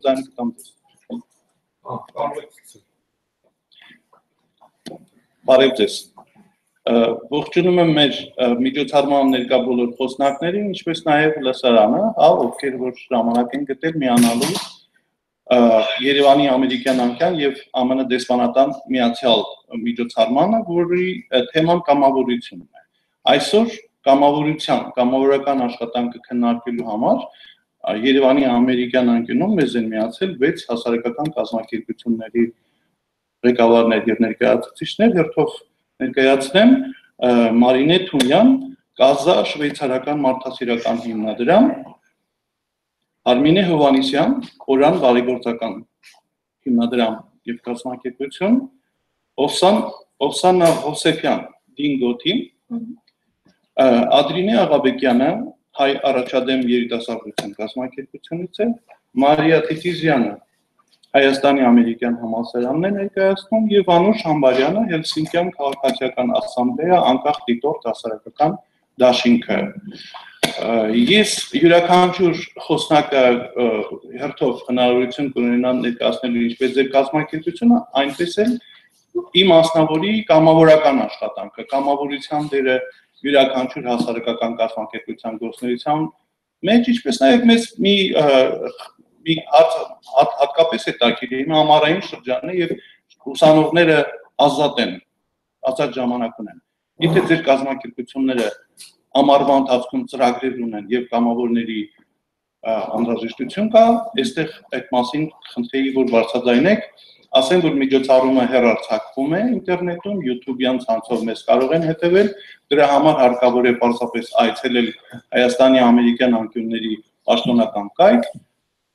ձայնը կտամ դες։ Բարև ձեզ։ Ողջունում եմ մեր միջոցառման ներկա բոլոր խոսնակներին, ինչպես նաև լսարանը, ովքեր որ ժամանակ են գտել միանալու Երևանի ամերիկյան անկյան եւ ԱՄՆ դեսպանատան միացյալ միջոցառմանը, որի թեման կամավորությունն է։ Այսօր կամավորական աշխատանքը քննարկելու համար Երևանի ամերիկյան անկյունում մեզ են միացել 6 հասարակական կազմակերպությունների ղեկավարներ եւ ներկայացուցիչներ, հերթով ներկայացնեմ Մարինե Թունյան, Կազա շվեյցարական մարդասիրական հիմնադրամ, Արմինե Հովանիսյան, Օրան բարեգործական հիմնադրամ եւ կազմակերպություն, Օվսանա Հովսեփյան, Դինգո թիմ, Ադրինե Աղաբեկյանը, Հայ առաջադեմ երիտասարդության կազմակերպությունից է, Մարիա Թիթիզյանը, Հայաստանի ամերիկյան համալսարանն է ներկայացնում եւ Անուշ Համբարյանը, Հելսինկյան քաղաքացիական ասամբլեա անկախ դիտորդ հասարակական դաշինքը։ Ես յուրաքանչյուր խոսնակը հերթով հնարավորություն կունենամ ներկայացնելու ինչպես ձեր կազմակերպությունը, այնպես էլ իմ մասնավորի կամավորական աշխատանքը, կամավորության դերը յուրաքանչյուր հասարակական կազմակերպության գործունեության մեջ, ինչպես նաև մեզ մի հատկապես հետաքրքիր է ամառային շրջանն է եւ ուսանողները ազատ ժամանակ ունեն։ Եթե ձեր կազմակերպությունները ամառվա ընթացքում ծրագրեր ունեն եւ կամավորների անհրաժեշտություն կա, այստեղ այդ մասին խնդրեի որ բարձրաձայնեք, ասեմ որ միջոցառումը հեռարձակվում է ինտերնետում, YouTube-յան ցանցով մեզ կարող են հետևել, դրա համար հարկավոր է պարզապես այցելել Հայաստանի ամերիկյան անկյունների պաշտոնական կայք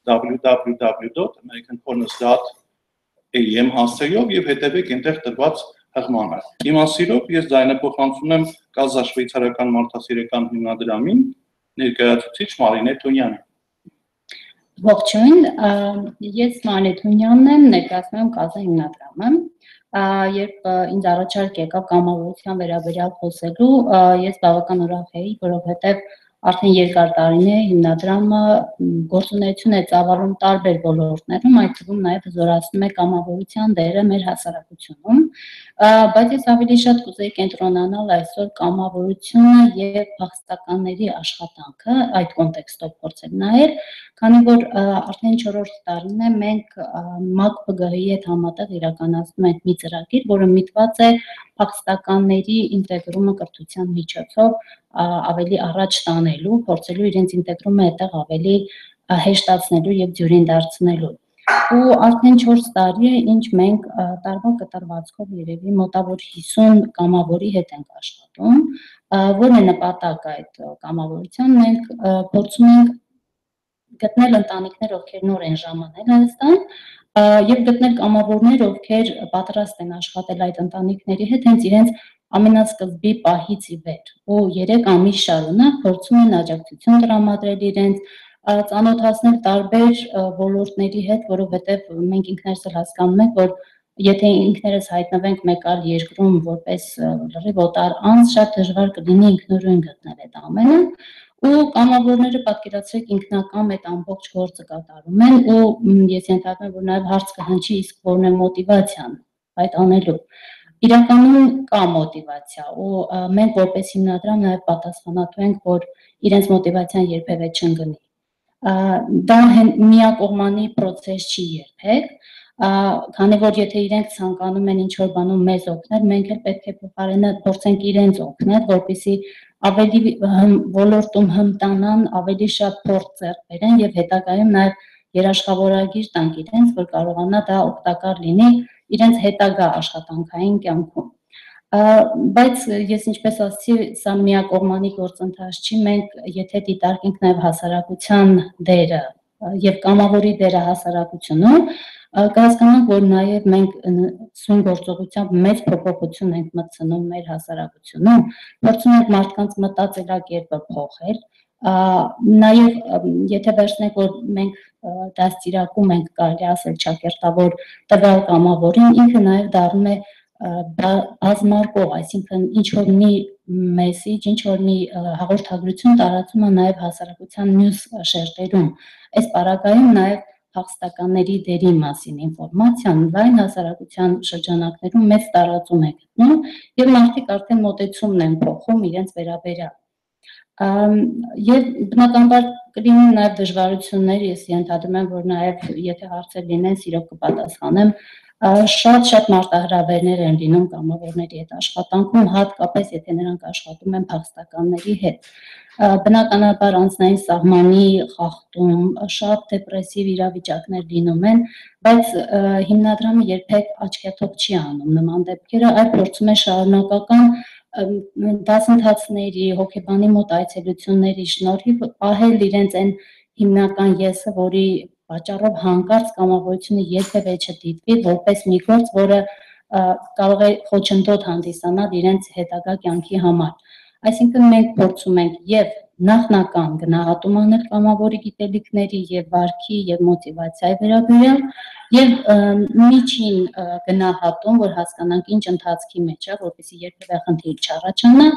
www.americancorners.am հասցեով եւ հետևեք այնտեղ տրված հղմանը։ Իմասիրով ես ձայնափոխանցում եմ Կազա շվեյցարական մարդասիրական հիմնադրամին ներկայացուցիչ Մարինե Թունյանին։ Ողջույն, ես Մարինե Թունյանն եմ, ներկայացնում եմ Կազա հիմնադրամը, երբ ինձ առաջարկ եկավ կամավորության վերաբերյալ խոսելու, ես բավական ուրախ էի, որովհետև արդեն երկար տարիներ է հիմնադրամը գործունեություն է ծավալում տարբեր ոլորտներում, այդ թվում նաև զորացնում է կամավորության դերը մեր հասարակությունում, բայց ես ավելի շատ կուզեի կենտրոնանալ այսօր կամավորությունը եւ փախստականների աշխատանքը այդ կոնտեքստով փորձել նայել, քանի որ արդեն 4-րդ տարին է մենք ՄԱԿ-ԲԳՀ-ի հետ համատեղ իրականացնում ենք մի ծրագիր, որը միտված է փախստականների ինտեգրումը կրթության միջոցով ավելի առաջ տանելու, փորձելու իրենց ինտեգրումը այդտեղ ավելի հեշտացնելու եւ դյուրին դարձնելու։ Ու արդեն 4 տարի է, ինչ մենք տարվա կտրվածքով երևի մոտավոր 50 կամավորի հետ ենք աշխատում, որն է նպատակը այդ կամավորության, մենք փորձում ենք գտնել ընտանիքներ, ովքեր նոր են ժամանել Հայաստան, եւ գտնել կամավորներ, ովքեր պատրաստ են աշխատել այդ ընտանիքների հետ հենց իրենց ամենասկզբի պահից ի վեր, ու 3 ամիս շարունակ փորձում են աջակցություն տրամադրել իրենց, ծանոթացնել տարբեր ոլորտների հետ, որովհետև մենք ինքներս էլ հասկանում ենք, որ եթե ինքներս հայտնվենք մեկ այլ երկրում որպես լրիվ օտար անձ, շատ դժվար կլինի ինքնուրույն գտնել այդ ամենը, ու կամավորները պատկերացրեք ինքնական այդ ամբողջ գործը կատարում են, ու ես ենթադրում եմ, որ նաև հարց կհնչի, իսկ որն է մոտիվացիան այդ անելու։ Իրականում կա մոտիվացիա, ու մենք որպես հիմնադրամ նաև պատասխանատու ենք, որ իրենց մոտիվացիան երբևէ չընկնի։ Դա միակողմանի process չի երբեք, քանի որ եթե իրենք ցանկանում են ինչ-որ բանում մեզ օգնել, մենք էլ պետք է փոխարենը փորձենք իրենց օգնել, որպեսզի ավելի ոլորտում հմտանան, ավելի շատ փորձ ձեռք բերեն եւ հետագայում նաև երաշխավորագիր տանք իրենց, որ կարողանա դա օգտակար լինի իրենց հետագա աշխատանքային կյանքում։ Բայց ես ինչպես ասացի, սա միակողմանի գործընթաց չի, մենք եթե դիտարկենք նաև հասարակության դերը եւ կամավորի դերը հասարակությունում, կհասկանանք, որ նաև մենք սույն գործողությամբ մեծ փոփոխություն ենք մտցնում մեր հասարակությունում, փորձում ենք մարդկանց մտածելակերպը փոխել, նաև եթե վերցնենք, որ մենք դաստիարակում ենք, կարելի ասել ճակերտավոր տվյալ կամավորին, ինքը նաև դառնում է բազմարկող, այսինքն ինչ-որ մի մեսիջ, ինչ-որ մի հաղորդագրություն տարածում է նաև հասարակության մյուս շերտերում։ Այս պարագայում նաև փախստականների դերի մասին ինֆորմացիան լայն հասարակության շրջանակներում մեծ տարածում է գտնում եւ մարդիկ արդեն մոտեցումն են փոխում իրենց վերաբերյալ։ Եվ բնականաբար կլինեն նաև դժվարություններ, ես ենթադրում եմ, որ նաև եթե հարցեր լինեն, սիրով կպատասխանեմ, շատ մարտահրավերներ են լինում կամավորների հետ աշխատանքում, հատկապես եթե նրանք աշխատում են փախստականների հետ։ Բնականաբար անձնային սահմանի խախտում, շատ դեպրեսիվ իրավիճակներ լինում են, բայց հիմնադրամը երբեք աչքաթող չի անում նման դեպքերը, այլ փորձում է շարունակական դասընթացների, հոգեբանի մոտ այցելությունների շնորհիվ պահել իրենց այն հիմնական եսը, որի պատճառով հանկարծ կամավորությունը երբևէ չդիտվի որպես մի գործ, որը կարող է խոչընդոտ հանդիսանալ իրենց հետագա կյանքի համար։ Այսինքն մենք փորձում ենք եւ նախնական գնահատում անել կամավորի գիտելիքների եւ վարքի եւ մոտիվացիայի վերաբերյալ եւ միջին գնահատում, որ հասկանանք ինչ ընթացքի մեջ է, որպեսզի երբևէ խնդիր չառաջանա,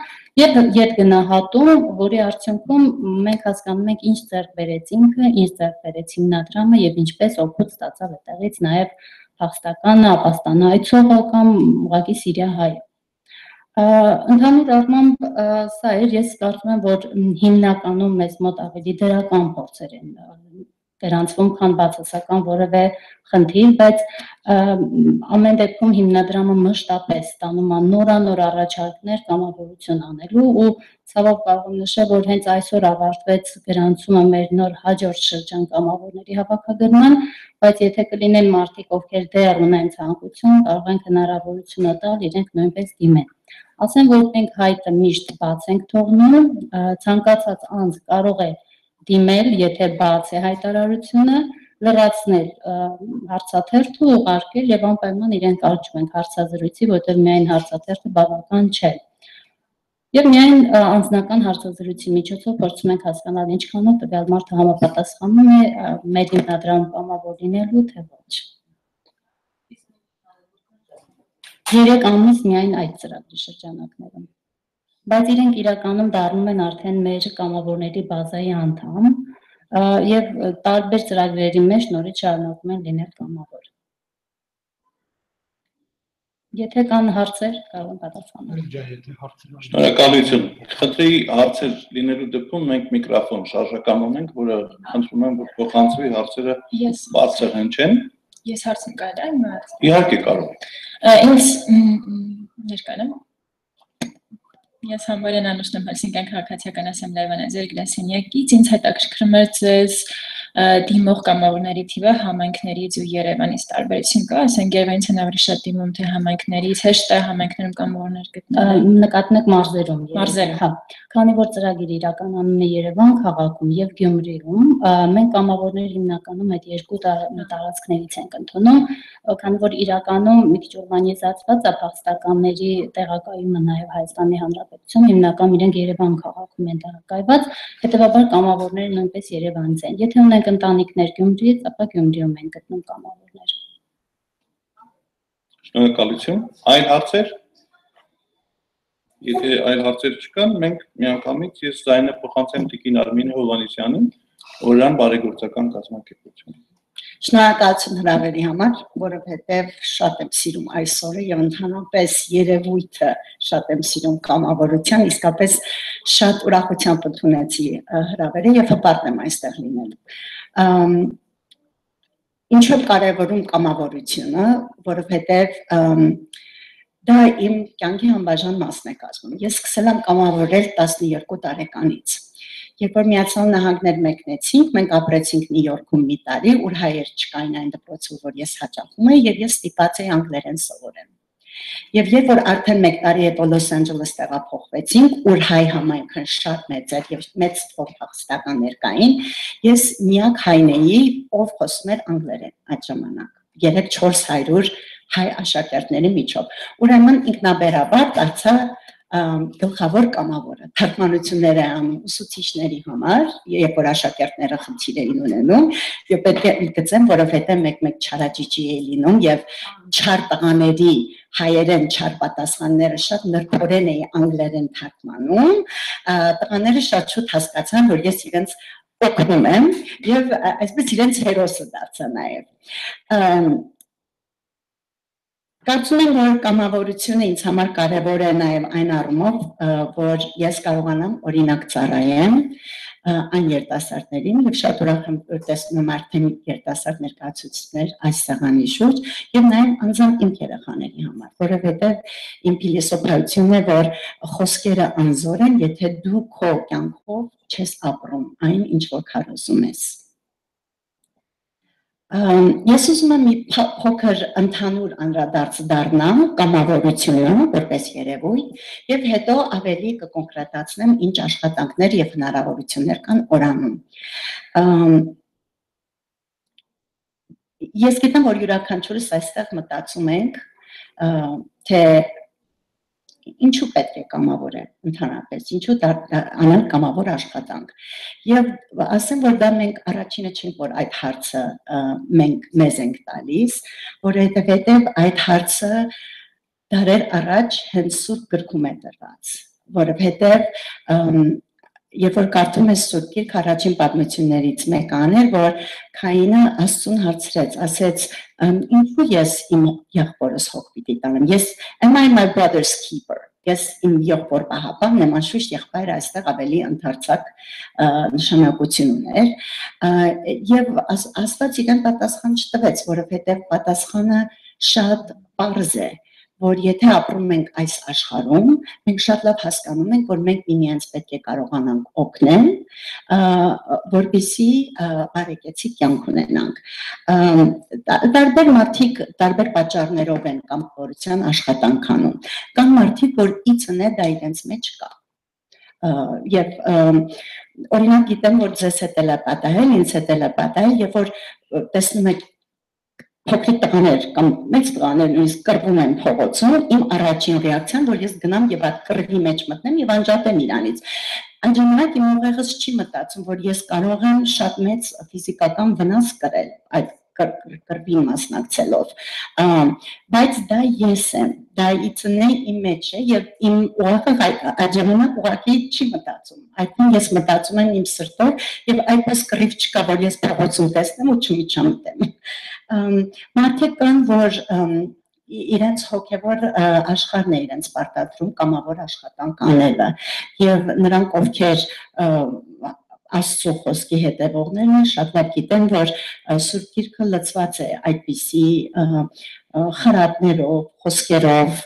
եւ ետգնահատում, որի արդյունքում մենք հասկանում ենք ինչ ձեռք բերեց ինքը, ինչ ձեռք բերեց հիմնադրամը եւ ինչպես օգուտ ստացավ այդտեղից նաեւ փախստականը, ապաստանայցողը կամ ուղղակի սիրիահայը։ Ընդհանուր առմամբ սա էր, ես կարծում եմ, որ հիմնականում մեզ մոտ ավելի դրական փորձեր են գրանցվում, քան բացասական որևէ խնդիր, բայց ամեն դեպքում հիմնադրամը մշտապես ստանում է նորանոր առաջարկներ կամավորություն անելու ու ցավոք կարող եմ նշել, որ հենց այսօր ավարտվեց գրանցումը մեր նոր հաջորդ շրջան կամավորների հավաքագրման, բայց եթե կլինեն մարդիկ, ովքեր դեռ ունեն ցանկություն, կարող ենք հնարավորությունը տալ իրենք նույնպես դիմեն։ Ասեմ, որ մենք հայտը միշտ բաց ենք թողնում, ցանկացած անձ կարող է դիմել, եթե բաց է հայտարարությունը, լրացնել հարցաթերթը, ուղարկել եւ անպայման իրեն կարճում ենք հարցազրույցի, որտեղ միայն հարցաթերթը բավական չէ։ Եվ միայն անձնական հարցազրույցի միջոցով փորձում ենք հասկանալ ինչքանով տվյալ մարդը համապատասխանում է մեր հիմնադրամ կամավոր լինելու, թե ոչ։ 3 ամիս միայն այդ ծրագրի շրջանակներում, բայց իրենք իրականում դառնում են արդեն մեր կամավորների բազայի անդամ եւ տարբեր ծրագրերի մեջ նորից շարունակում են լինել կամավոր։ Եթե կան հարցեր, կարող եմ պատասխանել։ Շնորհակալություն։ Խնդրի հարցեր լինելու դեպքում մենք միկրոֆոն շարժական ունենք, որը խնդրում եմ, որ փոխանցվի հարցերը բարձր հնչեն։ Ես հարցն կարելի է Իհարկե կարող եք։ Ինձ ներկայացնեմ։ Ես Համբարյան Անուշն եմ Հելսինկյան քաղաքացիական ասամբլեայ ձեր գրասենյակից, ինձ հետաքրքրում էր ձեզ դիմող կամավորների թիվը համայնքներից ու Երևանից տարբերություն կա, ասենք Երևանից են ավելի շատ դիմում, թե համայնքներից, հեշտ է համայնքներում կամավորներ գտնել։ Նկատմեք մարզերում։ Մարզերում։ Հա, քանի որ ծրագիրը իրականում է Երևան քաղաքում եւ Գյումրիում, մենք կամավորներ հիմնականում այդ երկու տարածքներից ենք ընդունում, քանի որ իրականում մի քիչ ուրբանիզացված է փախստականների տեղակայումը նաեւ Հայաստանի Հանրապետություն, հիմնական իրենք Երևան քաղաքում են տեղակայված, հետեւաբար կամավորները նույնպես Երևանից են։ Եթե ունենք ընտանիքներ Գյումրիից, ապա Գյումրիում են գտնում կամավորներ։ Շնորհակալություն։ Այլ հարցեր։ Եթե այլ հարցեր չկան, մենք միանգամից ես ձայնը փոխանցեմ Տիկին Արմինե Հովհաննիսյանին, Օրան բարեգործական կազմակերպություն։ Շնորհակալություն հրավերի համար, որովհետև շատ եմ սիրում այս օրը եւ ընդհանրապես երևույթը շատ եմ սիրում կամավորության, իսկապես շատ ուրախությամբ ընդունեցի հրավերը եւ հպարտ եմ այստեղ լինելու։ Ինչով կարևորում կամավորությունը, որովհետև դա իմ կյանքի անբաժան մասն է կազմում։ Ես սկսել եմ կամավորել 12 տարեկանից։ Երբ որ Միացյալ Նահանգներ մեկնեցինք, մենք ապրեցինք Նյու Յորքում մի տարի, ուր հայեր չկային այն դպրոցում, որ ես հաճախում էի, եւ ես ստիպված էի անգլերեն սովորեմ։ Եվ երբ որ արդեն 1 տարի հետո Լոս Անջելես տեղափոխվեցինք, ուր հայ համայնքն շատ մեծ էր եւ մեծ թվով փախստականներ կային, ես միակ հայն էի, ով խոսում էր անգլերեն այդ ժամանակ։ 300-400 հայ աշակերտների միջով։ Ուրեմն ինքնաբերաբար դարձա գլխավոր կամավորը, թարգմանություններ է անում ուսուցիչների համար, երբ որ աշակերտները խնդիր էին ունենում, եւ պետք է ընդգծեմ, որովհետեւ մեկ-մեկ չարաճիճի է լինում եւ չար տղաների հայերեն չար պատասխանները շատ նրբորեն էի անգլերեն թարգմանում, տղաները շատ շուտ հասկացան, որ ես իրենց օգնում եմ եւ այսպես իրենց հերոսը դարձա նաեւ Կարծում եմ, որ կամավորությունը ինձ համար կարևոր է նաև այն առումով, որ ես կարողանամ օրինակ ծառայեմ այն երիտասարդներին եւ շատ ուրախ եմ որ տեսնում եմ արդեն երիտասարդ ներկայացուցիչներ այս սեղանի շուրջ եւ նաև անձամբ իմ երեխաների համար, որովհետեւ իմ փիլիսոփայությունն է, որ խոսքերը անզոր են, եթե դու քո կյանքով չես ապրում այն, ինչ որ քարոզում ես Ես ուզում եմ մի փոքր ընդհանուր անդրադարձ դառնամ կամավորությունը որպես երևույթ եւ հետո ավելի կկոնկրետացնեմ ինչ աշխատանքներ եւ հնարավորություններ կան օրանում Ես գիտեմ որ յուրաքանչյուրս այստեղ մտածում ենք թե Ինչու պետք է կամավորել ընդհանրապես, ինչու անել կամավոր աշխատանք։ Եվ ասեմ, որ դա մենք առաջինը չենք, որ այդ հարցը մենք մեզ ենք տալիս, որովհետև այդ հարցը դարեր առաջ հենց Սուրբ գրքում է դրված, որովհետև Երբ որ կարդում ես Սուրբ Գիրք, առաջին պատմություններից մեկը աներ, որ Քայինը Աստծուն հարցրեց, ասեց, ինչու ես իմ եղբորս հոգ պիտի տանեմ, am I my brother's keeper, ես իմ եղբոր պահապանն եմ, անշուշտ եղբայրը այստեղ ավելի ընդարձակ նշանակություն ուներ, եւ Աստված իրեն պատասխան չտվեց, որովհետեւ պատասխանը շատ պարզ է, որ եթե ապրում ենք այս աշխարհում, մենք շատ լավ հասկանում ենք, որ մենք միմյանց պետք է կարողանանք օգնել, որպեսզի բարեկեցիկ կյանք ունենանք։ Տարբեր մարդիկ տարբեր պատճառներով են կամավորության աշխատանք անում։ Կան մարդիկ, որ իցնե դա իրենց մեջ կա։ Եվ օրինակ գիտեմ, որ ձեզ հետ էլ է պատահել, ինձ հետ էլ է պատահել, երբ որ տեսնում եք փոքրիկ տղաներ կամ մեծ տղաներ նույնիսկ կռվում են փողոցում, իմ առաջին ռեակցիան, որ ես գնամ եւ այդ կռվի մեջ մտնեմ եւ անջատեմ իրանից։ Այն ժամանակ իմ ուղեղս չի մտածում, որ ես կարող եմ շատ մեծ ֆիզիկական վնաս կրել այդ կռվին մասնակցելով։ Բայց դա ես եմ, դա իցնե իմ մեջ է եւ իմ ուղեղը այդ ժամանակ ուղղակի չի մտածում։ Այդտեղ ես մտածում եմ իմ սրտով եւ այդպես կռիվ չկա, որ ես փողոցում տեսնեմ ու չմիջամտեմ։ Մարդիկ կան, որ իրենց հոգևոր աշխարհն է իրենց պարտադրում կամավոր աշխատանք անելը եւ նրանք ովքեր Աստծո խոսքի հետևողներն են շատ լավ գիտեն, որ Սուրբ Գիրքը լցված է այդպիսի խրատներով, խոսքերով,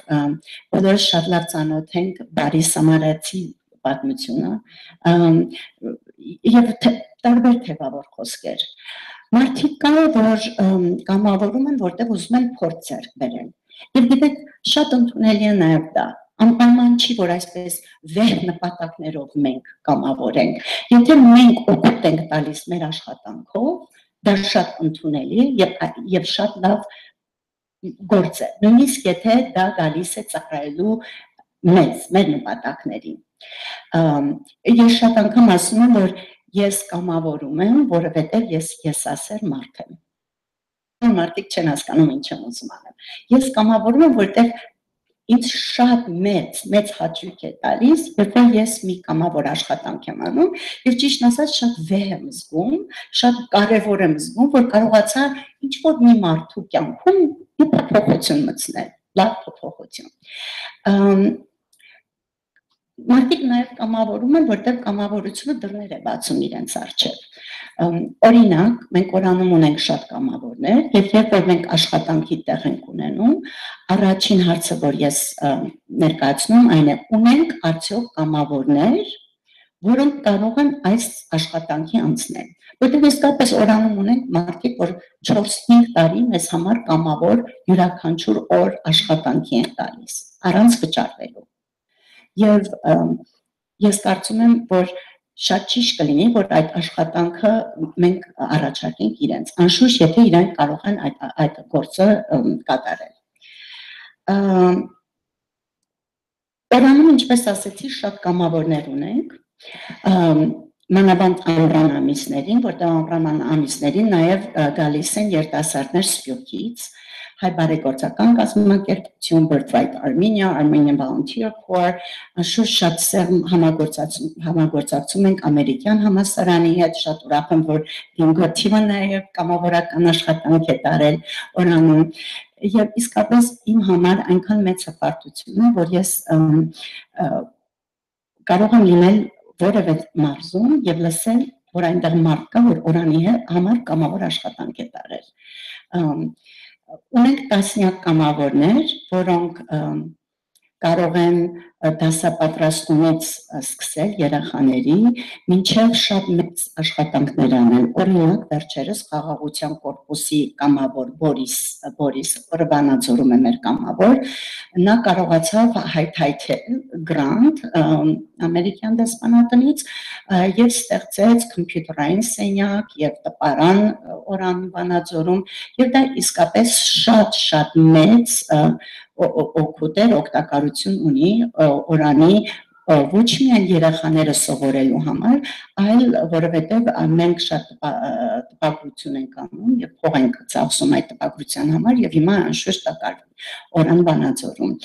բոլորը շատ լավ ծանոթ ենք բարի սամարացի պատմությունը եւ տարբեր թեվավոր խոսքեր։ Մարդիկ կան, որ կամավորում են, որտեղ ուզում են փորձ ձեռք բերել։ Եվ գիտեք, շատ ընդունելի է նաև դա։ Անպայման չի, որ այսպես վեհ նպատակներով մենք կամավորենք։ Եթե մենք օգուտ ենք տալիս մեր աշխատանքով, դա շատ ընդունելի եւ շատ լավ գործ է։ Նույնիսկ եթե դա գալիս է ծառայելու մեր նպատակներին։ Ես շատ անգամ ասում եմ, որ ես կամավորում եմ, որովհետև ես եսասեր մարդ եմ։ Մարդիկ չեն հասկանում ինչ եմ ուզում անել։ Ես կամավորում եմ, որովհետև ինձ շատ մեծ հաճույք է տալիս, երբ ես մի կամավոր աշխատանք եմ անում, եւ ճիշտ ասած շատ վեհ եմ զգում, շատ կարեւոր եմ զգում, որ կարողացա ինչ-որ մի մարդու կյանքում մի փոփոխություն մտցնել, լավ փոփոխություն։ Մարդիկ նաև կամավորում են, որտեղ կամավորությունը դռներ է բացում իրենց առջև։ Օրինակ, մենք օրանում ունենք շատ կամավորներ, եւ երբ որ մենք աշխատանքի տեղ ենք ունենում, առաջին հարցը, որ ես ներկայացնում, այն է՝ ունենք արդյոք կամավորներ, որոնք կարող են այս աշխատանքի անցնել։ Որտեղ իսկապես օրանում ունենք մարդիկ, որ 4-5 տարի մեզ համար կամավոր յուրաքանչյուր օր աշխատանքի են տալիս, առանց վճարվելու։ Եվ ես կարծում եմ, որ շատ ճիշտ կլինի, որ այդ աշխատանքը մենք առաջարկենք իրենց, անշուշտ եթե իրենք կարող են այդ գործը կատարել։ Օրանում, ինչպես ասեցի, շատ կամավորներ ունենք, մանավանդ ամռան ամիսներին, որտեղ ամռան ամիսներին նաև գալիս են երիտասարդներ Սփյուռքից, հայ բարեգործական կազմակերպություն, Birthright Armenia, Armenian Volunteer Corps, անշուշտ շատ սերմ համագործակցում ենք ամերիկյան համալսարանի հետ, շատ ուրախ եմ, որ Դինգոթիվը նաև կամավորական աշխատանք է տարել օրանում, եւ իսկապես իմ համար այնքան մեծ հպարտություն է, որ ես կարող եմ լինել որևէ մարզում եւ լսել, որ այնտեղ մարդ կա, որ օրանի համար կամավոր աշխատանք է տարել։ Ունենք տասնյակ կամավորներ, որոնք կարող են դասապատրաստումից սկսել երեխաների, մինչև շատ մեծ աշխատանքներ անել։ Օրինակ, վերջերս խաղաղության կորպուսի կամավոր Բորիս, որը Վանաձորում է մեր կամավոր, նա կարողացավ հայթայթել գրանտ ամերիկյան դեսպանատնից եւ ստեղծեց կոմպյուտերային սենյակ եւ տպարան օրան Վանաձորում, եւ դա իսկապես շատ մեծ օգուտ էր, օգտակարություն ունի օրանի ոչ միայն երեխաները սովորելու համար, այլ որովհետև մենք շատ տպագրություն ենք անում եւ փող ենք ծախսում այդ տպագրության համար եւ հիմա անշուշտ տպագրվում օրան Վանաձորում։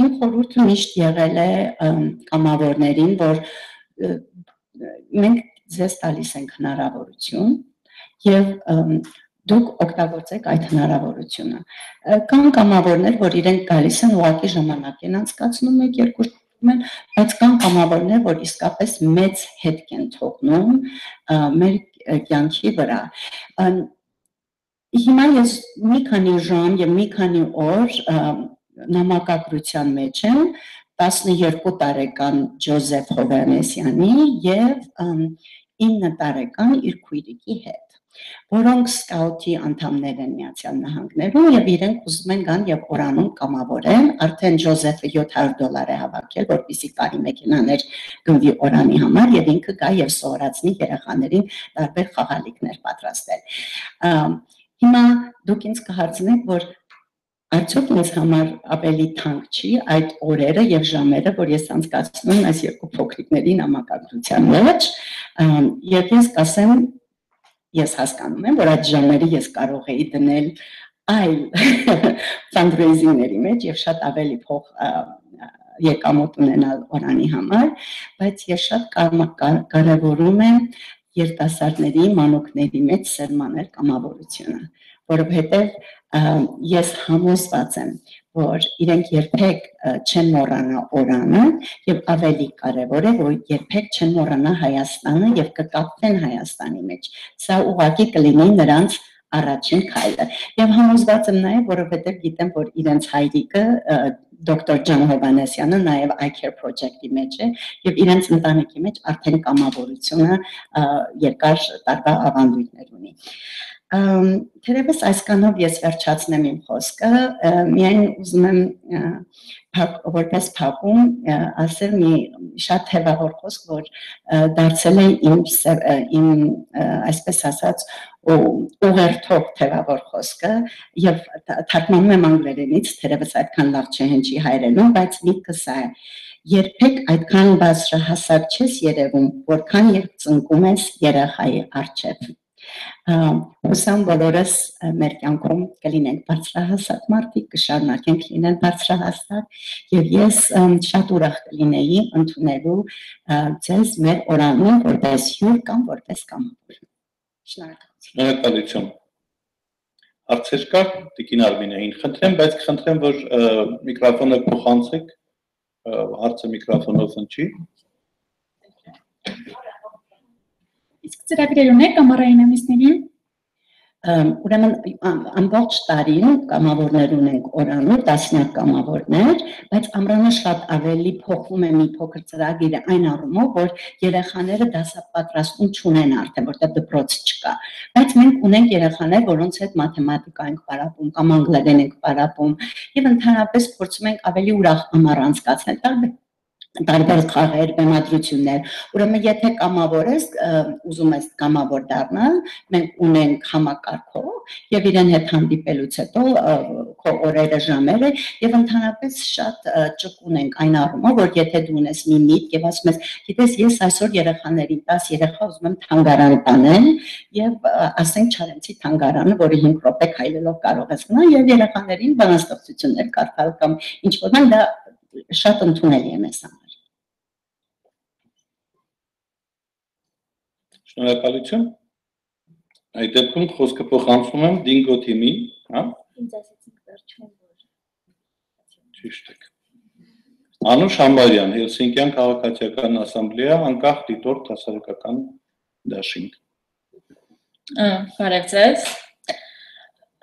Իմ խորհուրդը միշտ եղել է կամավորներին, որ մենք ձեզ տալիս ենք հնարավորություն եւ դուք օգտագործեք այդ հնարավորությունը։ Կան կամավորներ, որ իրենք գալիս են ուղղակի ժամանակ են անցկացնում 1-2 են, բայց կան կամավորներ, որ իսկապես մեծ հետք են թողնում մեր կյանքի վրա։ Հիմա ես մի քանի ժամ եւ մի քանի օր նամակագրության մեջ եմ 12 տարեկան Ջոզեֆ Հովանեսյանի եւ 9 տարեկան իր քույրիկի հետ, որոնք սկաուտի անդամներ են Միացյալ Նահանգներում եւ իրենք ուզում են գան եւ օրանում կամավորեն, արդեն Ջոզեֆը $700 է հավաքել, որպեսզի կարի մեքենաներ գնվի օրանի համար եւ ինքը գա եւ սովորացնի երեխաներին տարբեր խաղալիքներ պատրաստել։ Հիմա դուք ինձ կհարցնեք, որ արդյոք ինձ համար ավելի թանկ չի այդ օրերը եւ ժամերը, որ ես անցկացնում եմ այս երկու փոքրիկների նամակագրության մեջ, եւ ես կասեմ, ես հասկանում եմ, որ այդ ժամերը ես կարող էի դնել այլ fundraising-ների մեջ եւ շատ ավելի փող եկամուտ ունենալ օրանի համար, բայց ես շատ կարևորում եմ երիտասարդների, մանուկների մեջ սերմանել կամավորությունը, որովհետեւ ես համոզված եմ, որ իրենք երբեք չեն մոռանա օրանը եւ ավելի կարեւոր է, որ երբեք չեն մոռանա Հայաստանը եւ կկապվեն Հայաստանի մեջ։ Սա ուղղակի կլինի նրանց առաջին քայլը։ Եվ համոզված եմ նաեւ, որովհետեւ գիտեմ, որ իրենց հայրիկը Դոկտոր Ջան Հովանեսյանը նաեւ iCare project-ի մեջ է եւ իրենց ընտանիքի մեջ արդեն կամավորությունը երկար տարվա ավանդույթներ ունի։ Թերևս այսքանով ես վերջացնեմ իմ խոսքը, միայն ուզում եմ որպես փակում ասել մի շատ թևավոր խոսք, որ դարձել է իմ այսպես ասած ուղերձող թևավոր խոսքը եւ թարգմանում եմ անգլերենից, թերևս այդքան լավ չէ հնչի հայերենում, բայց միտքս է երբեք այդքան բարձրահասակ չես երևում, որքան երբ ծնկում ես երեխայի առջև։ Հուսամ բոլորս մեր կյանքում կլինենք բարձրահասակ մարդիկ, կշարունակենք լինել բարձրահասակ եւ ես շատ ուրախ կլինեի ընդունելու ձեզ մեր օրանում որպես հյուր կամ որպես կամավոր։ Շնորհակալություն։ Հարցեր կա, Տիկին Արմինեին խնդրեմ, բայց կխնդրեմ, որ միկրոֆոնը փոխանցեք, հարցը միկրոֆոնով հնչի։ Իսկ ծրագրեր ունեք ամառային ամիսներին։ Ուրեմն ամբողջ տարին կամավորներ ունենք օրանում, տասնյակ կամավորներ, բայց ամռանը շատ ավելի փոխվում է մի փոքր ծրագիրը այն առումով, որ երեխաները դասապատրաստում չունեն արդեն, որտեղ դպրոց չկա, բայց մենք ունենք երեխաներ, որոնց հետ մաթեմատիկա ենք պարապում կամ անգլերեն ենք պարապում եւ ընդհանրապես փորձում ենք ավելի ուրախ ամառ անցկացնել, տարբեր խաղեր, բեմադրություններ, ուրեմն եթե կամավոր ես, ուզում ես կամավոր դառնալ, մենք ունենք համակարգով եւ իրեն հետ հանդիպելուց հետո քո օրերը, ժամերը եւ ընդհանրապես շատ ճկուն ենք այն առումով, որ եթե դու ունես մի միտք եւ ասում ես, գիտես, ես այսօր երեխաներին 10 երեխա ուզում եմ թանգարան տանել եւ ասենք Չարենցի թանգարանը, որի 5 րոպե քայլելով կարող ես գնալ եւ երեխաներին բանաստեղծություններ կարդալ կամ ինչ որ բան, դա շատ ընդունելի է մեզ համար։ Շնորհակալություն։ Այդ դեպքում խոսքը փոխանցում եմ Դինգո թիմին, հա? Ինձ ասեցիք վերջում որ Ճիշտ է։ Անուշ Համբարյան, Հելսինկյան քաղաքացիական ասամբլեա, անկախ դիտորդ հասարակական դաշինք։ Բարև ձեզ։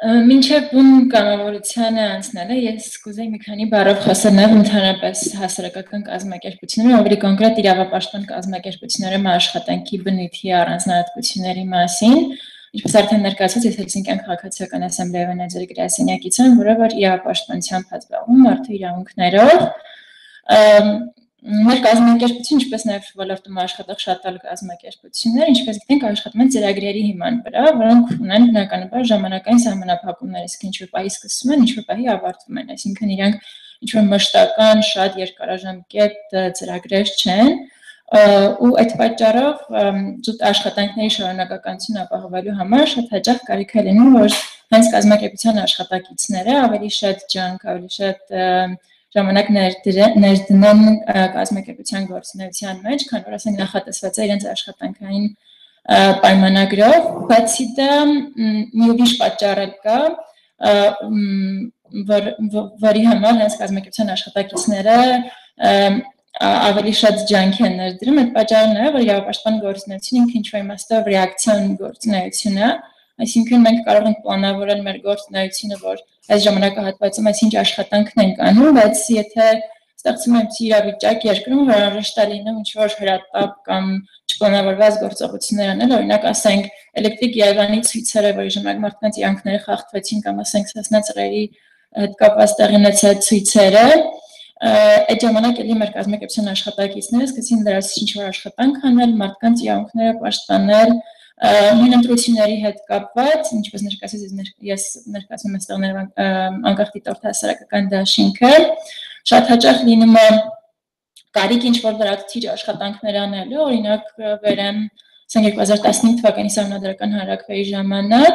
Մինչև բուն կամավորությանը անցնելը ես կուզեի մի քանի բառով խոսել նաև ընդհանրապես հասարակական կազմակերպությունների, ավելի կոնկրետ իրավապաշտպան կազմակերպությունների աշխատանքի բնույթի առանձնահատկությունների մասին, ինչպես արդեն ներկայացված ես Հելսինկյան քաղաքացիական ասամբլեայի վանաձորի գրասենյակից եմ, որը որ իրավապաշտպանությամբ զբաղվում մարդու իրավունքներով։ Մեր կազմակերպություն, ինչպես նաև ոլորտում աշխատող շատ այլ կազմակերպություններ, ինչպես գիտենք, աշխատում են ծրագրերի հիման վրա, որոնք ունեն բնականաբար ժամանակային սահմանափակումներ, իսկ ինչ-որ պահի սկսում են, ինչ-որ պահի ավարտվում են, այսինքն իրանք ինչ-որ մշտական, շատ երկարաժամկետ ծրագրեր չեն, ու այդ պատճառով զուտ աշխատանքների շարունակականություն ապահովելու համար շատ հաճախ կարիք է լինում, որ հենց կազմակերպության աշխատակիցները ավելի շատ ջանք, ավելի շատ ժամանակ ներդնեն կազմակերպության գործունեության մեջ, քան որ ասենք նախատեսված է իրենց աշխատանքային պայմանագրով, բացի դա մի ուրիշ պատճառ կա, որի համար հենց կազմակերպության աշխատակիցները ավելի շատ ջանք են ներդրում, այդ պատճառն է, որ իրավապաշտպան գործունեությունը ինքը ինչ-որ իմաստով ռեակցիոն գործունեություն է, այսինքն մենք կարող ենք պլանավորել մեր գործունեությունը, որ այս ժամանակահատվածում այսինչ աշխատանքն ենք անում, բայց եթե ստեղծում եմ իրավիճակ երկրում, որ անհրաժեշտ է լինում ինչ-որ հրատապ կամ չպլանավորված գործողություններ անել, օրինակ ասենք էլեկտրիկ Երևանի ցույցերը, որի ժամանակ մարդկանց իրանքները խախտվեցին կամ ասենք Սասնա ծռերի հետ կապված տեղի ունեցած ցույցերը, այդ ժամանակ էլի մեր կազմակերպության աշխատակիցները սկսեցին դրանից ինչ-որ աշխատանք անել, մարդկանց իրանքները պաշտպանել, նույն ընտրությունների հետ կապված, ինչպես ներկայացած ես ներկայացնում եմ այստեղ անկախ դիտորդ հասարակական դաշինքը, շատ հաճախ լինում է կարիք ինչ-որ լրացուցիչ աշխատանքներ անելու, օրինակ վերեմ 2015 թվականի սահմանադրական հանրաքվեի ժամանակ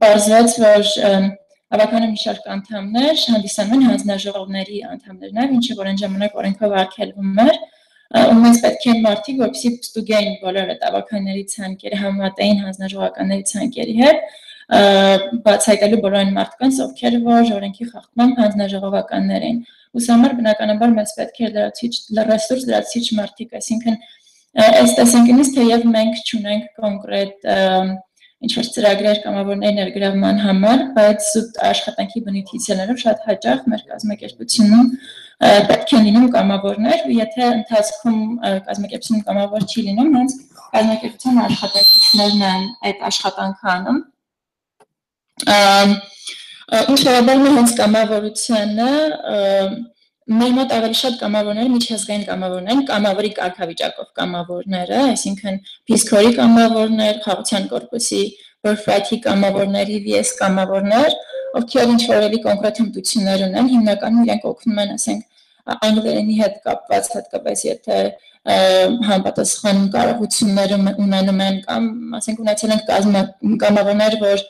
պարզվեց, որ ավականն մի շարք անդամներ հանդիսանում են հանձնաժողովների անդամներ, ինչը որ այն ժամանակ օրենքով արգելվում էր, ու մենք պետք է մարդիկ, որպեսզի ստուգեին բոլոր այդ ավականների ցանկերը համատային հանձնաժողովականների ցանկերի հետ, բացահայտելու բոլոր այն մարդկանց, ովքեր որ օրենքի խախտման հանձնաժողովականներ են։ Ուսի համար բնականաբար մեզ պետք է ռեսուրս լրացուցիչ մարդիկ, այսինքն այս տեսանկյունից թեև մենք չունենք կոնկրետ ինչ-որ ծրագրեր կամավորների ներգրավման համար, բայց զուտ աշխատանքի բնույթից ելնելով շատ հաճախ մեր կազմակերպությունում պետք է լինում կամավորներ, ու եթե ընթացքում կազմակերպությունում կամավոր չի լինում, հենց կազմակերպության աշխատակիցներն են այդ աշխատանքը անում։ Ինչ վերաբերում է հենց կամավորությանը, մեր մոտ ավելի շատ կամավորները միջազգային կամավորներ են, կամավորի կարգավիճակով կամավորները, այսինքն Peace կամավորներ, Խաղաղության կորպուսի Birthright-ի կամավորներ, EVS կամավորներ, ովքեր ինչ-որ էլի կոնկրետ հմտություններ ունեն, հիմնականում իրենք օգնում են, ասենք, անգլերենի հետ կապված, հատկապես եթե համապատասխան կարողություններ ունենում են, կամ ասենք ունեցել են կամավորներ, որ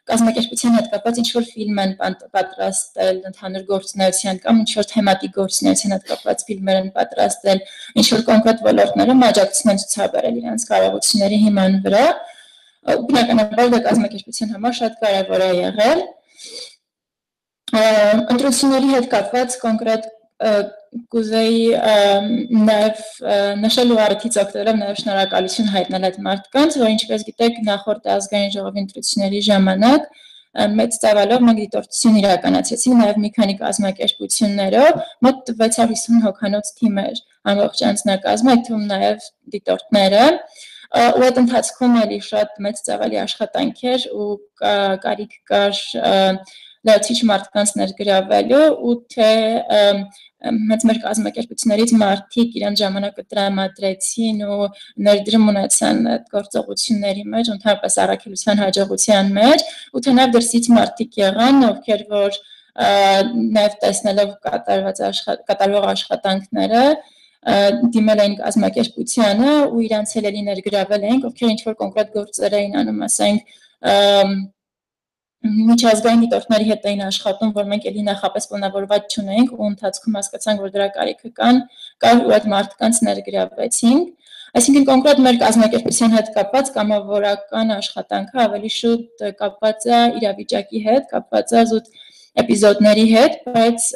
կազմակերպության հետ կապված ինչ-որ ֆիլմ են պատրաստել ընդհանուր գործունեության կամ ինչ-որ թեմատիկ գործունեության հետ կապված ֆիլմեր են պատրաստել, ինչ-որ կոնկրետ ոլորտներում աջակցություն են ցուցաբերել իրենց կարողությունների հիման վրա, բնականաբար դա կազմակերպության համար շատ կարևոր է եղել։ Ընտրությունների հետ կապված կոնկրետ կուզեի նաև նշել ու առիթից օգտվելով նաև շնորհակալություն հայտնել այդ մարդկանց, որ ինչպես գիտեք նախորդ ազգային ժողովի ընտրությունների ժամանակ մեծ ծավալով մենք դիտորդություն իրականացրեցինք նաև մի քանի կազմակերպություններով, մոտ 650 հոգանոց թիմ էր ամբողջ անձնակազմը, այդ թվում նաև դիտորդները, ու այդ ընթացքում էլի շատ մեծ ծավալի աշխատանք էր ու կարիք կար լրացիչ մարդկանց ներգրավելու ու թե հենց մեր կազմակերպություններից մարդիկ իրենց ժամանակը տրամադրեցին ու ներդրում ունեցան այդ գործողությունների մեջ, ընդհանրապես առաքելության հաջողության մեջ, ու թե նաև դրսից մարդիկ եղան, ովքեր որ նաև տեսնելով կատարվող աշխատանքները դիմել էին կազմակերպությանը ու իրանց ելելի ներգրավել էին, ովքեր ինչ-որ կոնկրետ գործեր էին անում, ասենք միջազգային դիտորդների հետ էին աշխատում, որ մենք էլի նախապես պլանավորված չունեինք ու ընթացքում հասկացանք, որ դրա կարիքը կար ու այդ մարդկանց ներգրավեցինք։ Այսինքն կոնկրետ մեր կազմակերպության հետ կապված կամավորական աշխատանքը ավելի շուտ կապված է իրավիճակի հետ, կապված է զուտ էպիզոդների հետ, բայց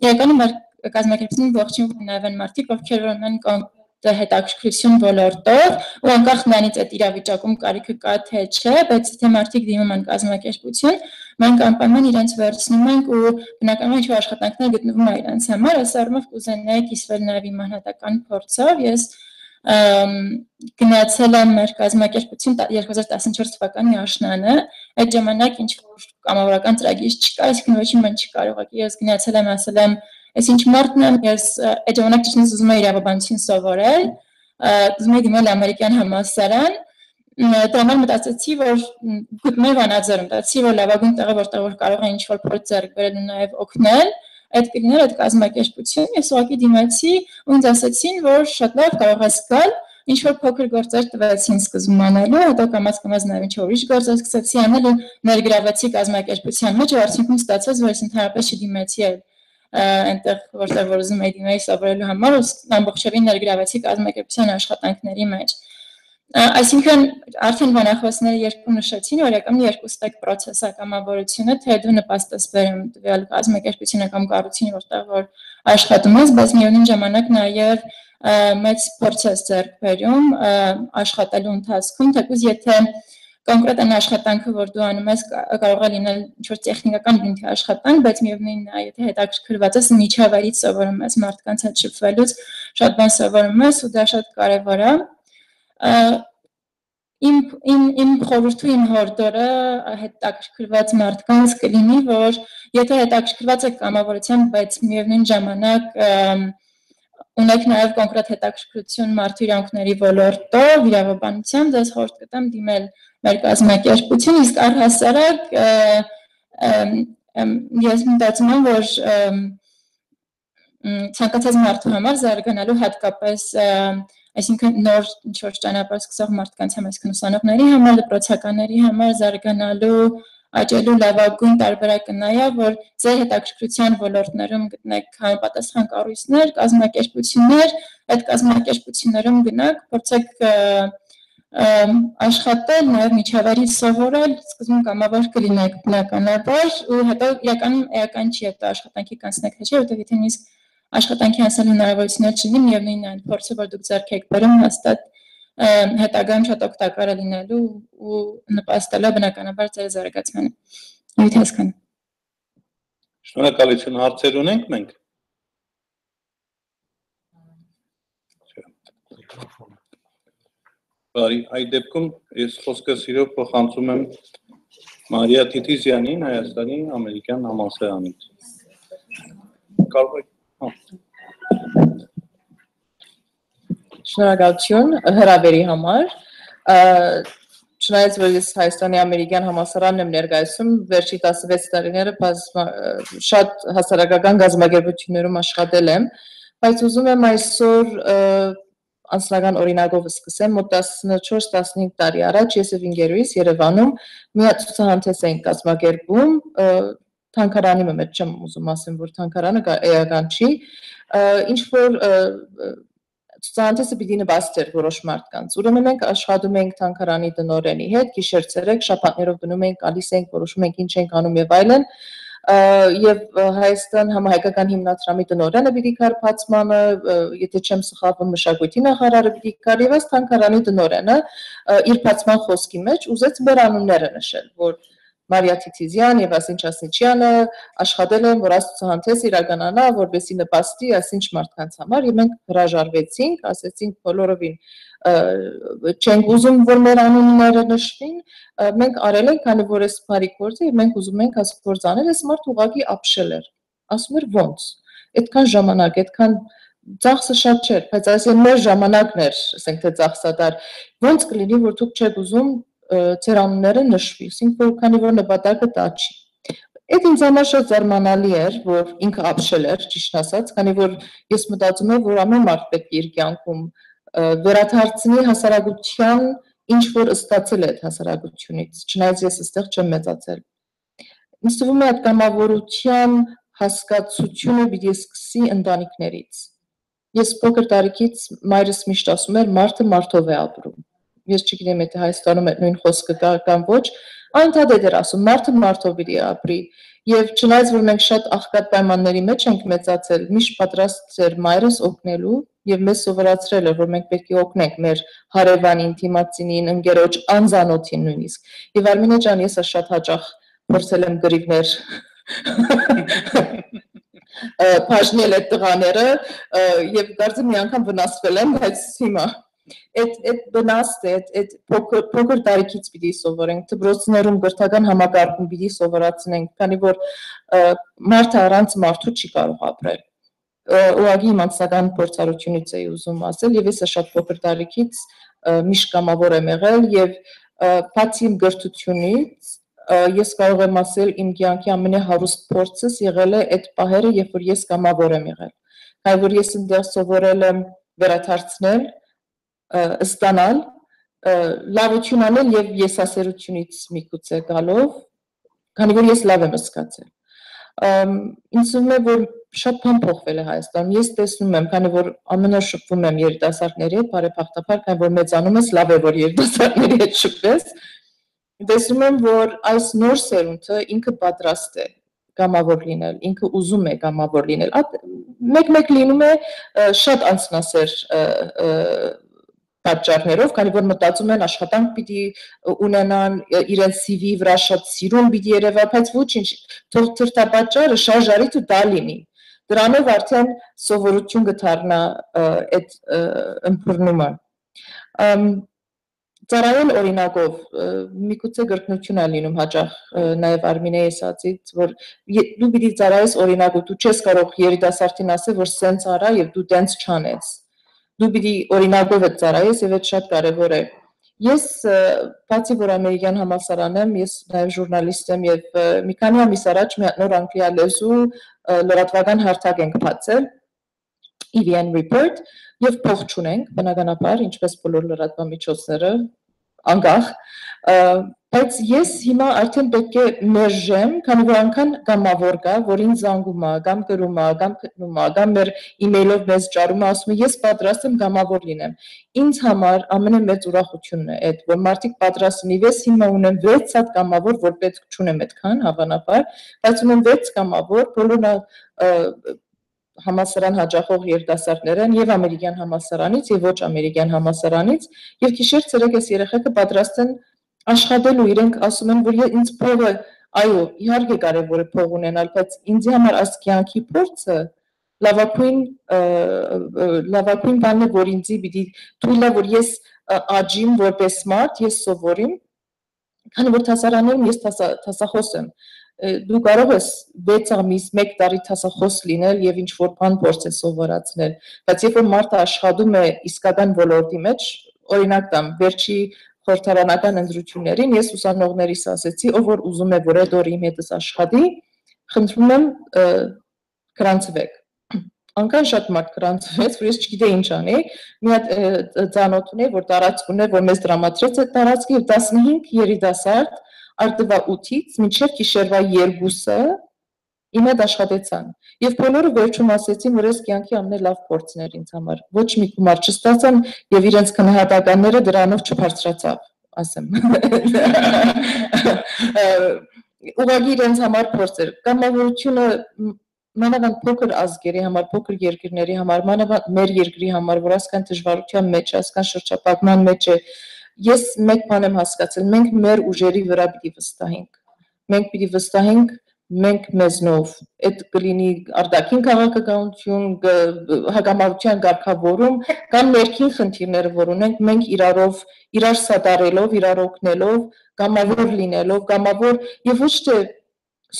իրականում մեր կազմակերպությունում ողջին նաև են մարդիկ, ովքեր ունեն հետաքրքրություն ոլորտով ու անկախ նրանից այդ իրավիճակում կարիքը կա թե չէ, բայց եթե մարդիկ դիմում են կազմակերպություն, մենք անպայման իրենց վերցնում ենք ու բնականաբար ինչ-որ աշխատանքներ գտնվում է իրենց համար, այս առումով կուզենայի կիսվել նաև իմ անհատական փորձով, ես գնացել եմ մեր կազմակերպություն 2014 թվականի աշնանը, այդ ժամանակ ինչ-որ կամավորական ծրագիր չկար, այսինքն ոչինչ մեն չկար, ուղղակի ես գնացել եմ, ասել եմ Ես ինչ մարդն եմ, ես այդ ժամանակ ճիշտ ուզում եի իրավաբանություն սովորել, ուզում եի դիմել ամերիկյան համալսարան, դրա համար մտածեցի, որ գտնել Վանաձորում, մտածեցի, որ լավագույն տեղը, որտեղ որ կարող է ինչ-որ փորձ ձեռք բերել ու նաև օգնել, այդ կլիներ այդ կազմակերպություն, ես ուղղակի դիմեցի ու ինձ ասացին, որ շատ լավ կարող ես գալ, ինչ-որ փոքր գործեր տվեցին սկզբում անելու, հետո կամաց-կամաց նաև ինչ-որ ուրիշ գործեր սկսեցի անել ու ներգրավեցի կազմակերպության մեջ, ու արդյունքում ստացվեց, որ ես ընդհանրապես չդիմեցի այնտեղ որտեղ որ ուզում էի դիմեի սովորելու համար ու ամբողջովին ներգրավեցի կազմակերպության աշխատանքների մեջ։ Այսինքն արդեն բանախոսները երկու նշեցին, որ իրականում երկու ստեկ process է կամավորությունը, թե դու նպաստես բերում տվյալ կազմակերպությունը կամ կառույցին, որտեղ որ աշխատում ես, բայց միևնույն ժամանակ նաև մեծ փորձ ես ձեռք բերում աշխատելու ընթացքում, թեկուզ եթե կոնկրետ այն աշխատանքը, որ դու անում ես, կարող է լինել ինչ-որ տեխնիկական բնույթի աշխատանք, բայց միևնույնն է, եթե հետաքրքրված ես միջավայրից սովորում ես, մարդկանց հետ շփվելուց շատ բան սովորում ես ու դա շատ կարևոր է։ Իմ խորհուրդը, իմ հորդորը հետաքրքրված մարդկանց կլինի, որ եթե հետաքրքրված եք կամավորությամբ, բայց միևնույն ժամանակ ունեք նաև կոնկրետ հետաքրքրություն մարդու իրավունքների ոլորտով, իրավաբանությամբ, ձեզ խորհուրդ կտամ դիմել մեր կազմակերպություն, իսկ առհասարակ ես մտածում եմ, որ ցանկացած մարդու համար զարգանալու հատկապես այսինքն նոր ինչ-որ ճանապարհ սկսող մարդկանց համար, այսինքն ուսանողների համար, դպրոցականների համար զարգանալու, աճելու լավագույն տարբերակը նա է, որ ձեր հետաքրքրության ոլորտներում գտնեք համապատասխան կառույցներ, կազմակերպություններ, այդ կազմակերպություններում գնաք, փորձեք աշխատել, նաև միջավայրից սովորել, սկզբում կամավոր կլինեք բնականաբար ու հետո իրականում էական չի հետո աշխատանքի կանցնեք թե չէ, որտեղ եթե նույնիսկ աշխատանքի անցնել հնարավորություններ չլինի, միևնույնն է այն փորձը, որ դուք ձեռք եք բերում, հաստատ հետագայում շատ օգտակար է լինելու ու նպաստելու բնականաբար ձեր զարգացմանը։ Ույթ հասկանում։ Շնորհակալություն, հարցեր ունենք մենք։ Բարի, այդ դեպքում ես խոսքը սիրով փոխանցում եմ Մարիա Թիթիզյանին, Հայաստանի ամերիկյան համալսարանից։ Շնորհակալություն հրավերի համար։ Չնայած որ ես Հայաստանի ամերիկյան համալսարանն եմ ներկայացում, վերջի 16 տարիները շատ հասարակական գազམ་ագերբություններում աշխատել եմ, բայց ուզում եմ այսօր անձնական օրինակով սկսեմ, մոտ 14-15 տարի առաջ ես եւ ինգերուհիս Երևանում մի ցուցահանդես էինք կազմակերպում, թանգարանի մեջ չեմ ուզում ասեմ, որ թանգարանը էական չի, ինչ որ ցուցահանդեսը պիտի նպաստեր որոշ մարդկանց։ Ուրեմն մենք աշխատում ենք թանգարանի տնօրենի հետ, գիշեր-ցերեկ, շաբաթներով գնում ենք, գալիս ենք, որոշում ենք ինչ ենք անում եւ այլն։ Եվ Հայաստան համահայկական հիմնադրամի տնօրենը պիտի գար բացմանը, եթե չեմ սխալվում մշակույթի նախարարը պիտի գար եւ այս թանգարանի տնօրենը իր բացման խոսքի մեջ ուզեց մեր անունները նշել, որ Մարիա Թիթիզյան եւ Ասինչ Ասինչյանը աշխատել են, որ այս ցուցահանդեսը իրականանա, որպեսզի նպաստի այսինչ մարդկանց համար, եւ մենք հրաժարվեցինք, ասեցինք բոլորովին չենք ուզում, որ մեր անունները նշվին, մենք արել ենք, քանի որ այս բարի գործը, եւ մենք ուզում ենք այս գործը անել, այս մարդը ուղղակի ապշել էր։ Ասում էր ոնց։ Այդքան ժամանակ, այդքան ծախսը շատ չէր, բայց այսինքն մեր ժամանակն էր, ասենք թե ծախսատար, ոնց կլինի, որ դուք չեք ուզում ձեր անունները նշվի, ասենք որ քանի որ նպատակը դա չի։ Այդ ինձ համար շատ զարմանալի էր, որ ինքը ապշել էր, ճիշտ ասած, քանի որ ես մտածում եմ, որ ամեն մարդ պետք է իր կյանքում վերադարձնի հասարակության ինչ որ ստացել է այդ հասարակությունից, չնայած ես այստեղ չեմ մեծացել։ Ինձ թվում է այդ կամավորության հասկացությունը պիտի սկսի ընտանիքներից։ Ես փոքր տարիքից մայրս միշտ ասում էր մարդը մարդով է ապրում։ Ես չգիտեմ եթե Հայաստանում այդ նույն խոսքը կա կամ ոչ, անդադար էր ասում մարդը մարդով պիտի ապրի։ Եվ չնայած որ մենք շատ աղքատ պայմանների մեջ ենք մեծացել, միշտ պատրաստ էր մայրս օգնելու եւ մեզ սովորացրել էր, որ մենք պետք է օգնենք մեր հարևանին, թիմացինին, ընկերոջ, անծանոթին նույնիսկ։ Եվ Արմինե ջան, ես շատ հաճախ փորձել եմ գրիվներ բաժնել այդ տղաները եւ կարծեմ մի անգամ վնասվել եմ, բայց հիմա այդ վնասը, այդ փոքր տարիքից պիտի սովորենք, դպրոցներում գրթական համակարգում պիտի սովորացնենք, քանի որ մարդը առանց մարդու չի կարող ապրել։ Ուղղակի իմ անձնական փորձառությունից էի ուզում ասել եւ ես շատ փոքր տարիքից միշտ կամավոր եմ եղել եւ բացի իմ գրթությունից ես կարող եմ ասել իմ կյանքի ամենահարուստ փորձս եղել է այդ պահերը, երբ որ ես կամավոր եմ եղել։ Քանի որ ես այնտեղ սովորել եմ վերադարձնել, ստանալ, լավություն անել եւ եսասերությունից միգուցե գալով, քանի որ ես լավ եմ զգացել։ Ինձ թվում է, որ շատ բան փոխվել է Հայաստանում։ Ես տեսնում եմ, քանի որ ամեն օր շփվում եմ երիտասարդների հետ, բարեբախտաբար, քանի որ մեծանում ես, լավ է որ երիտասարդների հետ շփվես։ Տեսնում եմ, որ այս նոր սերունդը ինքը պատրաստ է կամավոր լինել, ինքը ուզում է կամավոր լինել։ Մեկ-մեկ լինում է շատ անձնասեր պատճառներով, քանի որ մտածում են աշխատանք պիտի ունենան, իրենց CV վրա շատ սիրուն պիտի երևա, բայց ոչինչ, թող թրթապատճառը շարժարիթը դա լինի։ Դրանով արդեն սովորություն կդառնա այդ ըմբռնումը։ Ծառայել օրինակով, միգուցե գրկնություն է լինում հաճախ նաև Արմինեի ասածից, որ դու պիտի ծառայես օրինակով, դու չես կարող երիտասարդին ասել, որ սենց արա եւ դու տենց չանես։ Դու պիտի օրինակով այդ ծառայես եւ այդ շատ կարեւոր է։ Ես բացի որ ամերիկյան համալսարան եմ, ես նաև ժուրնալիստ եմ եւ մի քանի ամիս առաջ մի նոր անգլիա լեզու լրատվական հարթակ ենք բացել EVN report եւ փող չունենք, բնականաբար, ինչպես բոլոր լրատվամիջոցները, անկախ, բայց ես հիմա արդեն պետք է մերժեմ, քանի որ անգամ կամավոր կա, որ ինձ զանգում է, կամ գրում է, կամ գտնում է, կամ մեր email-ով մեզ ճարում է, ասում է, ես պատրաստ եմ կամավոր լինեմ։ Ինձ համար ամենամեծ ուրախությունն է այդ, որ մարդիկ պատրաստ են, ես հիմա ունեմ 6 հատ կամավոր, որ պետք չունեմ այդքան, հավանաբար, բայց ունեմ 6 կամավոր, բոլորը համալսարան հաճախող երիտասարդներ են եւ ամերիկյան համալսարանից եւ ոչ ամերիկյան համալսարանից եւ գիշեր ցերեկ այս երեխեքը պատրաստ են աշխատելու իրենք ասում են որ ինձ փողը այո իհարկե կարեւոր է փող ունենալ բայց ինձ համար այս կյանքի փորձը լավագույն բանն է որ ինձ պիտի թույլ է որ ես աճիմ որպես մարդ ես սովորեմ քանի որ դասարաններում ես դասախոս եմ դու կարող ես 6 ամիս 1 տարի դասախոս լինել եւ ինչ որ բան փորձել սովորացնել բայց երբ որ մարդը աշխատում է իսկական ոլորտի մեջ օրինակ տամ վերջի խորհրդարանական ընտրություններին ես ուսանողներիս ասեցի ով որ ուզում է որ այդ օրը իմ հետս աշխատի խնդրում եմ գրանցվեք անկան շատ մարդ գրանցվեց որ ես չգիտեի ինչ անի մի հատ ծանոթ ունեի որ տարածք ուներ որ մեզ դրամատրեց այդ տարածքը եւ 15 երիտասարդ Արտվա 8-ից մինչև գիշերվա 2-ը իմ հետ աշխատեցան եւ բոլորը վերջում ասեցին որ այս կյանքի ամենալավ փորձն էր ինձ համար ոչ մի գումար չստացան եւ իրենց քննադատականները դրանով չբարձրացավ ասեմ ուղղակի իրենց համար փորձ էր կամավորությունը մանավանդ փոքր ազգերի համար փոքր երկրների համար մանավանդ մեր երկրի համար որ ասկան դժվարության մեջ ասկան շրջապատման մեջ է Ես մեկ բան եմ հասկացել, մենք մեր ուժերի վրա պիտի վստահենք։ Մենք պիտի վստահենք մենք մեզնով այդ կլինի արտաքին քաղաքականություն, հակամարտության ղեկավարում կամ ներքին խնդիրները, որ ունենք, մենք իրար սատարելով, իրար օգնելով, կամավոր լինելով, կամավոր եւ ոչ թե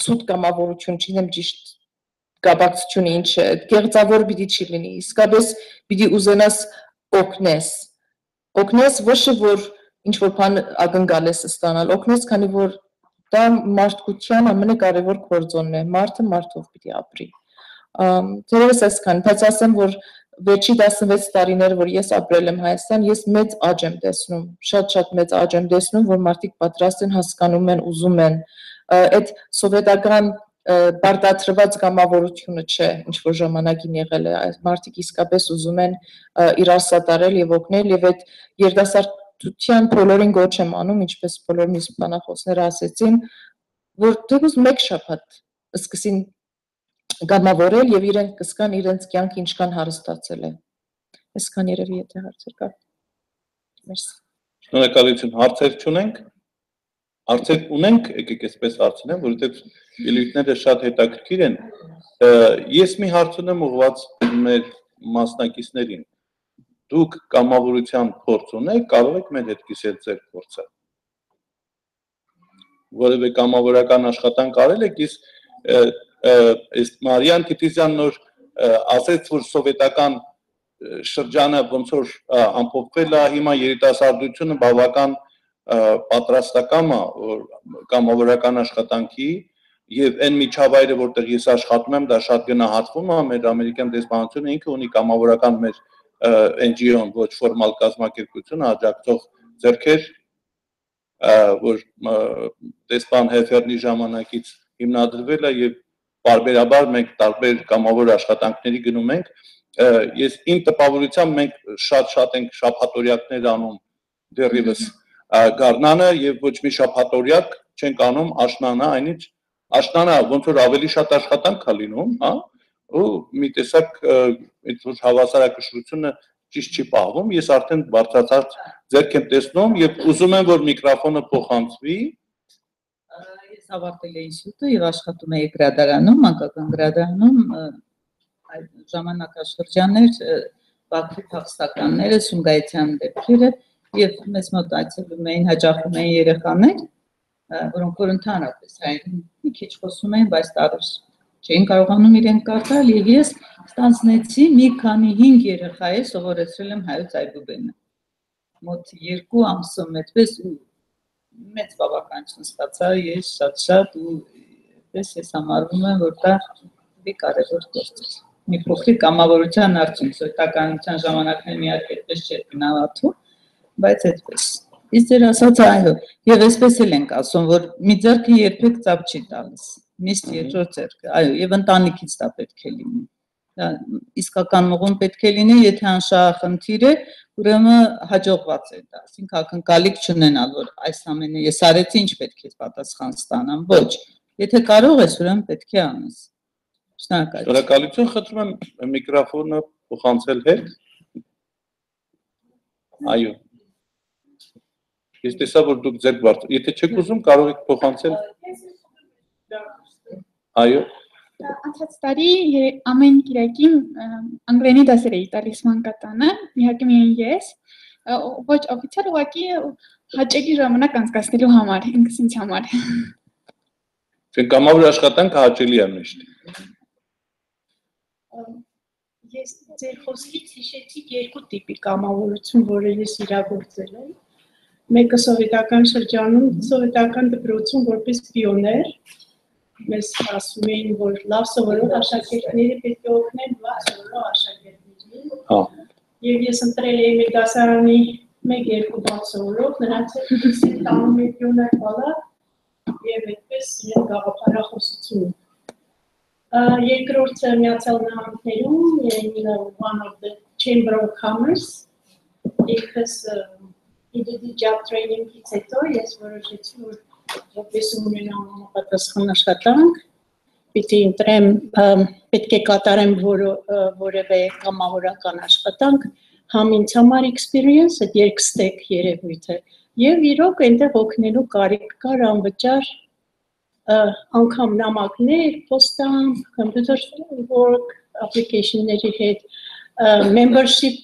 սուտ կամավորություն, չգիտեմ ճիշտ կապակցությունը ինչ է, կեղծավոր պիտի չի լինի, իսկապես պիտի ուզենաս օգնես ոչ թե որ ինչ որ բան ակնկալ ես ստանալ, օգնես, քանի որ դա մարդկության ամենակարևոր գործոնն է, մարդը մարդով պիտի ապրի։ Դերևս այսքան, բայց ասեմ, որ վերջի 16 տարիները, որ ես ապրել եմ Հայաստան, ես մեծ աճ եմ տեսնում, շատ մեծ աճ եմ տեսնում, որ մարդիկ պատրաստ են, հասկանում են, ուզում են, այդ սովետական պարտադրված կամավորությունը չէ, ինչ որ ժամանակին եղել է, մարդիկ իսկապես ուզում են իրար սատարել եւ օգնել եւ այդ երիտասարդության բոլորին գոչ եմ անում, ինչպես բոլոր մյուս բանախոսները ասեցին, որ դեպս մեկ շաբաթ սկսին կամավորել եւ իրենք կսկան իրենց կյանքը ինչքան հարստացել է։ Այսքան երևի եթե հարցեր կա։ Մերսի։ Շնորհակալություն, հարցեր չունենք։ Հարցեր ունենք, եկեք այսպես հարցնեմ, որովհետեւ ելույթները շատ հետաքրքիր են։ Ես մի հարց ունեմ ուղղված մեր մասնակիցներին։ Դուք կամավորության փորձ ունեք, կարող եք մեր հետ կիսել ձեր փորձը։ Որևէ կամավորական աշխատանք արել եք, իսկ Մարիան Կիտիզյան նոր ասեց, որ սովետական շրջանը ոնց որ ամփոփվել է, հիմա երիտասարդությունը բավական պատրաստական է կամավորական աշխատանքի եւ այն միջավայրը, որտեղ ես աշխատում եմ, դա շատ գնահատվում է, մեր ամերիկյան դեսպանությունը ինքը ունի կամավորական մեր NGO-ն, ոչ ֆորմալ կազմակերպություն, աջակցող ձեռքեր, որ դեսպան Հեֆերնի ժամանակից հիմնադրվել է եւ բարբերաբար մենք տարբեր կամավոր աշխատանքների գնում ենք։ Ես իմ տպավորությամբ մենք շատ ենք շաբաթօրյակներ անում դեռևս գարնանը եւ ոչ մի շաբաթօրյակ չենք անում աշնանը, այնինչ աշնանը ոնց որ ավելի շատ աշխատանք է լինում, հա, ու մի տեսակ այդ որ հավասարակշռությունը ճիշտ չի պահվում, ես արդեն բարձրացած ձեռք եմ տեսնում եւ ուզում եմ որ միկրոֆոնը փոխանցվի։ Ես ավարտել եմ ինստիտուտը եւ աշխատում եմ գրադարանում, մանկական գրադարանում, այդ ժամանակաշրջաններ Բաքվի փախստականները, Սումգայիթյան դեպքերը եւ մեզ մոտ այցելում էին, հաճախում էին երեխաներ, որոնք որ ընդհանրապես հայերեն մի քիչ խոսում էին, բայց տարուս չէին կարողանում իրենք կարդալ եւ ես ստանձնեցի մի քանի 5 երեխայի սովորեցրել եմ հայոց այբուբենը։ Մոտ 2 ամսում այդպես ու մեծ բավականություն ստացա ես շատ ու այդպես ես համարվում եմ որ դա մի կարևոր գործ է։ Մի փոքրիկ կամավորության արդյունք սովետականության ժամանակներն իհարկե այդպես չէր գնահատվում, բայց այդպես։ Իսկ ձեր ասած այո, եւ այսպես էլ ենք ասում, որ մի ձեռքը երբեք ծափ չի տալիս, միշտ երկրորդ ձեռքը, այո, եւ ընտանիքից դա պետք է լինի։ Դա իսկական մղում պետք է լինի, եթե անշահախնդիր է, ուրեմն հաջողված է դա, այսինքն ակնկալիք չունենալ, որ այս ամենը ես արեցի, ինչ պետք է պատասխան ստանամ, ոչ, եթե կարող ես, ուրեմն պետք է անես։ Շնորհակալություն, խնդրում եմ միկրոֆոնը փոխանցել հետ։ Այո։ Ես տեսա, որ դուք ձեր բարձր, եթե չեք ուզում, կարող եք փոխանցել։ Այո։ Անցած տարի ամեն կիրակին անգլերենի դասեր էի տալիս մանկատանը, իհարկե միայն ես, ոչ օֆիցիալ ուղղակի հաճելի ժամանակ անցկացնելու համար, ինքս ինձ համար։ Կամավոր աշխատանքը հաճելի է միշտ։ Ես ձեր խոսքից հիշեցի երկու տիպի կամավորություն, որը ես իրագործել եմ։ Մեկը սովետական շրջանում, սովետական դպրոցում որպես պիոներ, մեզ ասում էին, որ լավ սովորող աշակերտները պետք է օգնեն լավ սովորող աշակերտներին։ Եվ ես ընտրել էի մեր դասարանի 1-2 բան սովորող, նրանց հետ տանում էի պիոներ բալա եւ այդպես իրեն գաղափարախոսություն։ Երկրորդը Միացյալ Նահանգներում one of the Chamber of Commerce ինքս իդի job training-ից հետո ես որոշեցի, որ որպես ունենամ համապատասխան աշխատանք, պիտի ընտրեմ, պետք է կատարեմ որևէ կամավորական աշխատանք, համ ինձ համար experience, այդ երկստեք երևույթ է, եւ իրոք այնտեղ օգնելու կարիք կար անվճար անգամ նամակներ, post-stamp, computer work, application-ների հետ, membership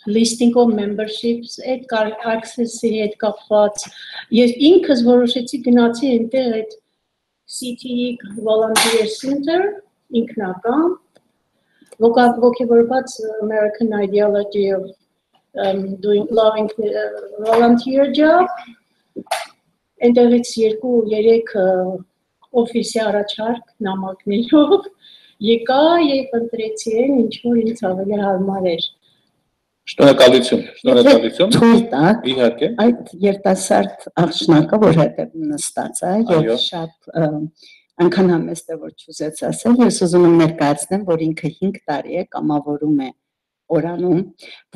listing of memberships, access-ի հետ կապված, եւ ինքս որոշեցի գնացի այնտեղ այդ CTE Volunteer Center, ինքնական, ոգևորված American ideology of loving volunteer job, այնտեղից 2-3 օֆիսի առաջարկ նամակներով եկա եւ ընտրեցի այն, ինչ որ ինձ ավելի հարմար էր։ Շնորհակալություն։ Թույլ տաք, Իհարկե։ այդ երիտասարդ աղջնակը, որ հետև նստած է եւ շատ անգամ համեստ է, որ չուզեց ասել, ես ուզում եմ ներկայացնեմ, որ ինքը 5 տարի է կամավորում է օրանում,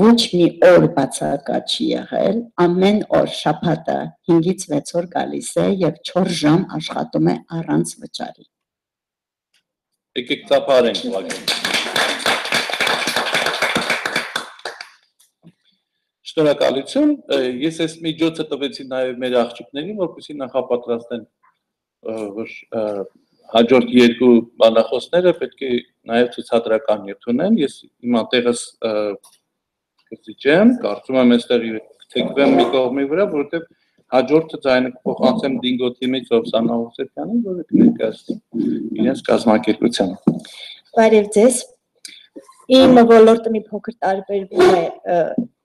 ոչ մի օր բացակա չի եղել, ամեն օր շաբաթը 5-ից 6 օր գալիս է եւ 4 ժամ աշխատում է առանց վճարի։ Եկեք ծափարենք ուղղակի։ Շնորհակալություն, ես այս միջոցը տվեցի նաև մեր աղջիկներին, որպեսզի նախապատրաստեն, որ հաջորդ 2 բանախոսները պետք է նաև ցուցադրական նյութ ունեն, ես հիմա տեղս կզիջեմ, կարծում եմ այստեղ թեքվեմ մի կողմի վրա, որովհետև հաջորդը ձայնը կփոխանցեմ Դինգո թիմից Օվսանա Հովսեփյանին, որը կներկայացնի իրենց կազմակերպությանը։ Բարև ձեզ։ Իմ ոլորտը մի փոքր տարբերվում է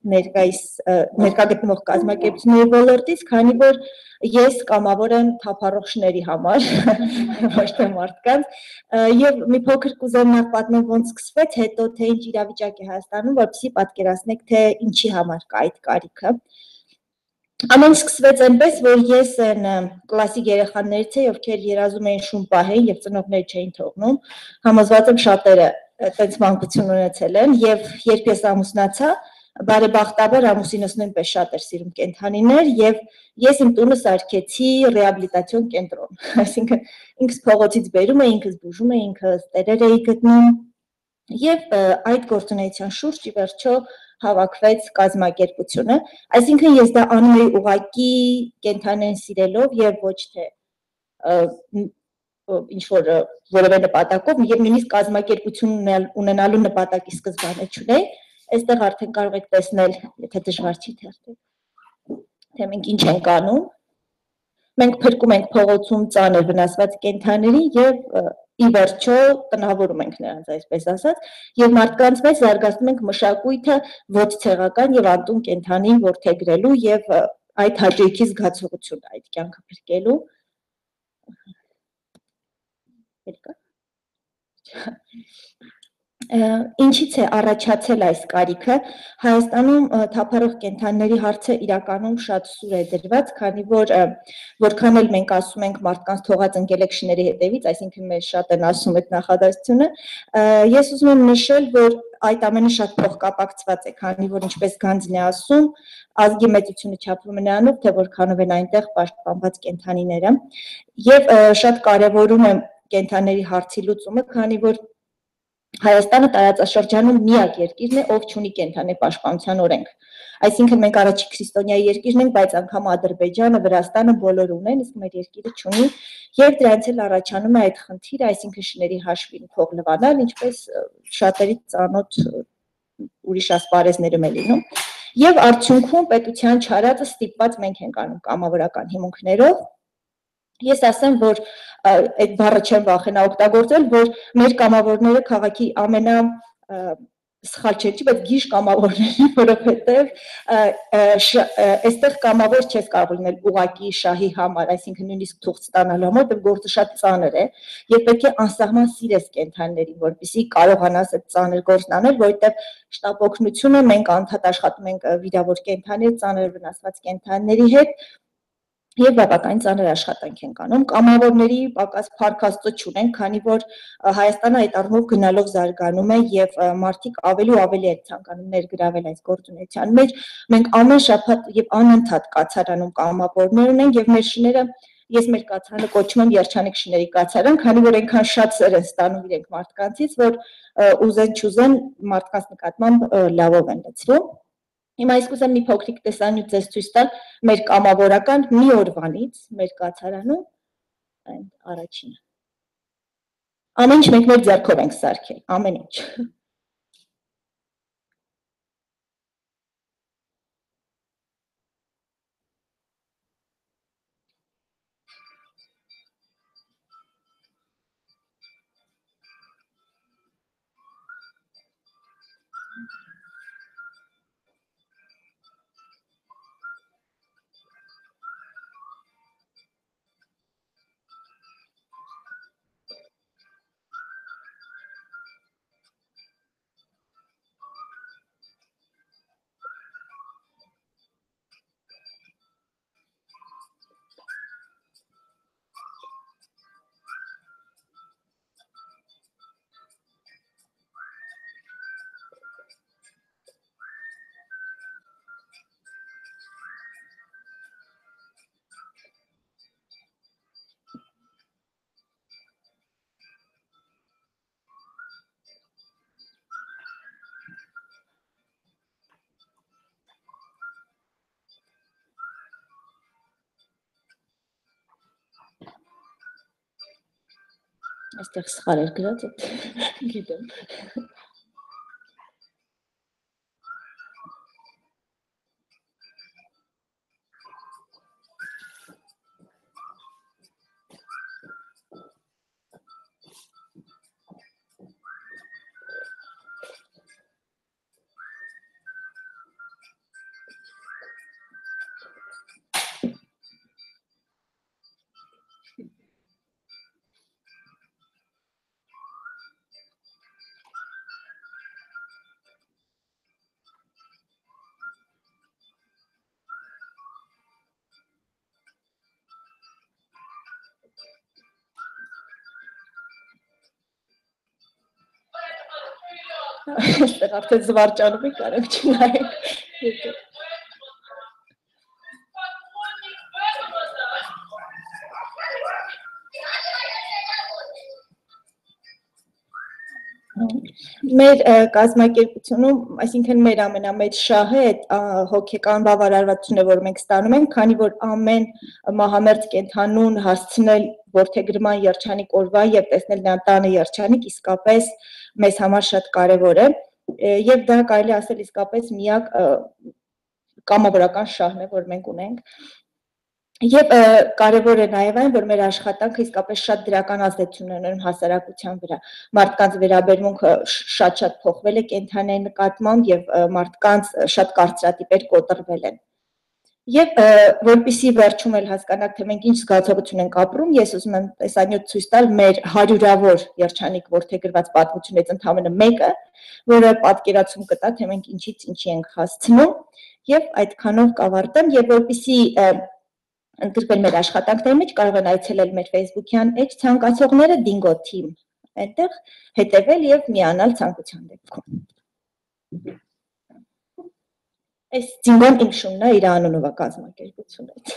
ներկա գտնվող կազմակերպությունների ոլորտից, քանի որ ես կամավոր եմ թափառողների համար, ոչ թե մարդկանց, եւ մի փոքր կուզեմ նախ պատմեմ ոնց սկսվեց, հետո թե ինչ իրավիճակ է Հայաստանում, որպեսզի պատկերացնեք, թե ինչի համար կա այդ կարիքը։ Ամեն սկսվեց այնպես, որ ես այն կլասիկ երեխաներից էի, ովքեր երազում էին շուն պահեն եւ ծնողները չէին թողնում, համոզված եմ շատերը այդպես մանկություն ունեցել են եւ երբ ես ամուսնացա, բարեբախտաբար ամուսինս նույնպես շատ էր սիրում կենդանիներ եւ ես իմ տունը սարքեցի ռեաբիլիտացիոն կենտրոն, այսինքն ինքս փողոցից բերում էի, ինքս բուժում էի, ինքս տերեր էի գտնում եւ այդ գործունեության շուրջ ի վերջո հավաքվեց կազմակերպությունը, այսինքն ես դա անում էի ուղղակի կենդանիներին սիրելով եւ ոչ թե ինչ որ որևէ նպատակով եւ նույնիսկ կազմակերպություն ունենալու նպատակի սկզբանե չունեի, այստեղ արդեն կարող եք տեսնել, եթե դժվար չի թերթել, թե մենք ինչ ենք անում, մենք փրկում ենք փողոցում ծանր վնասված կենդանիներին եւ ի վերջո տնավորում ենք նրանց, այսպես ասած, եւ մարդկանց մեջ զարգացնում ենք մշակույթը ոչ ցեղական եւ անտուն կենդանի որդեգրելու եւ այդ հաճույքի զգացողությունը այդ կյանքը փրկելու։ Ինչից է առաջացել այս կարիքը, Հայաստանում թափառող կենդանիների հարցը իրականում շատ սուր է դրված, քանի որ որքան էլ մենք ասում ենք մարդկանց թողած ընկելեք շների հետևից, այսինքն մեր շատ են ասում այդ նախադասությունը, ես ուզում եմ նշել, որ այդ ամենը շատ փոխկապակցված է, քանի որ ինչպես Գանդին է ասում, ազգի մեծությունը չափվում է նրանով, թե որքանով են այնտեղ պաշտպանված կենդանիները, եւ շատ կարեւորում եմ կենդանիների հարցի լուծումը, քանի որ Հայաստանը տարածաշրջանում միակ երկիրն է, ով չունի կենդանի պաշտպանության օրենք։ Այսինքն մենք առաջին քրիստոնյա երկիրն ենք, բայց անգամ Ադրբեջանը, Վրաստանը բոլորը ունեն, իսկ մեր երկիրը չունի, եւ դրանից էլ առաջանում է այդ խնդիրը, այսինքն շների հաշվին փող լվանալ, ինչպես շատերի ծանոթ ուրիշ ասպարեզներում է լինում։ Եվ արդյունքում պետության չարածը ստիպված մենք ենք անում կամավորական հիմունքներով։ Ես ասեմ, որ այդ բառը չեմ վախենա օգտագործել, որ մեր կամավորները քաղաքի սխալ չէ, բայց գիժ կամավորներ, որովհետև այստեղ կամավոր չես կարող լինել ուղակի շահի համար, այսինքն նույնիսկ թուղթ ստանալու համար, բայց գործը շատ ծանր է, եւ պետք է անսահման սիր ես կենդանիներին, որպեսզի կարողանաս այդ ծանր գործն անել, որովհետև շտապ օգնությունը մենք անդադ աշխատում ենք վիրավոր կենդանիների, ծանր վնասված կենդանիների հետ Եվ բավական ծանր աշխատանք ենք անում, կամավորների պակաս փառքաստո չունենք, քանի որ Հայաստանը այդ առումով գնալով զարգանում է եւ մարդիկ ավելի ու ավելի են ցանկանում ներգրավել այս գործունեության մեջ։ Մենք ամեն շաբաթ եւ անընդհատ կացարանում կամավորներ ունենք եւ մեր շները, ես մեր կացարանը կոչում եմ երջանիկ շների կացարան, քանի որ այնքան շատ սեր են ստանում իրենք մարդկանցից, որ ուզեն չուզեն մարդկանց նկատմամբ լավով են լցվում։ Հիմա ես կուզեմ մի փոքրիկ տեսանյութ ձեզ ցույց տալ մեր կամավորական մի օրվանից, մեր կացարանում, այն առաջինը։ Ամեն ինչ մենք մեր ձեռքով ենք սարքել, ամեն ինչ։ Այստեղ սխալ էր գրած, գիտեմ։ Այստեղ արդեն զվարճանում եք, կարող չնայեք։ Մեր կազմակերպությունում, այսինքն մեր ամենամեծ շահը այդ հոգեկան բավարարվածությունը, որ մենք ստանում ենք, քանի որ ամեն մահամերձ կենդանուն հասցնել որդեգրման երջանիկ օրվա եւ տեսնել նա տանը երջանիկ իսկապես մեզ համար շատ կարեւոր է եւ դա կարելի ասել իսկապես միակ կամավորական շահն է, որ մենք ունենք։ Եվ կարևոր է նաև այն, որ մեր աշխատանքը իսկապես շատ դրական ազդեցություն է ունենում հասարակության վրա։ Մարդկանց վերաբերմունքը շատ փոխվել է կենդանիների նկատմամբ եւ մարդկանց շատ կարծրատիպեր կոտրվել են։ Եվ որպեսզի վերջում էլ հասկանաք, թե մենք ինչ զգացողություն ենք ապրում, ես ուզում եմ տեսանյութ ցույց տալ մեր 100-ավոր երջանիկ որդեգրված պատմությունից ընդամենը մեկը, որը պատկերացում կտա, թե մենք ինչից ինչի ենք հասցնում, եւ այդքանով կավարտեմ, եւ որպեսզի ընդգրկվել մեր աշխատանքների մեջ կարող են այցելել մեր Facebook-յան էջ ցանկացողները Dingo Team, այնտեղ հետևել եւ միանալ ցանկության դեպքում։ Այս Dingo-ն իմ շունն է, իր անունով է կազմակերպությունից։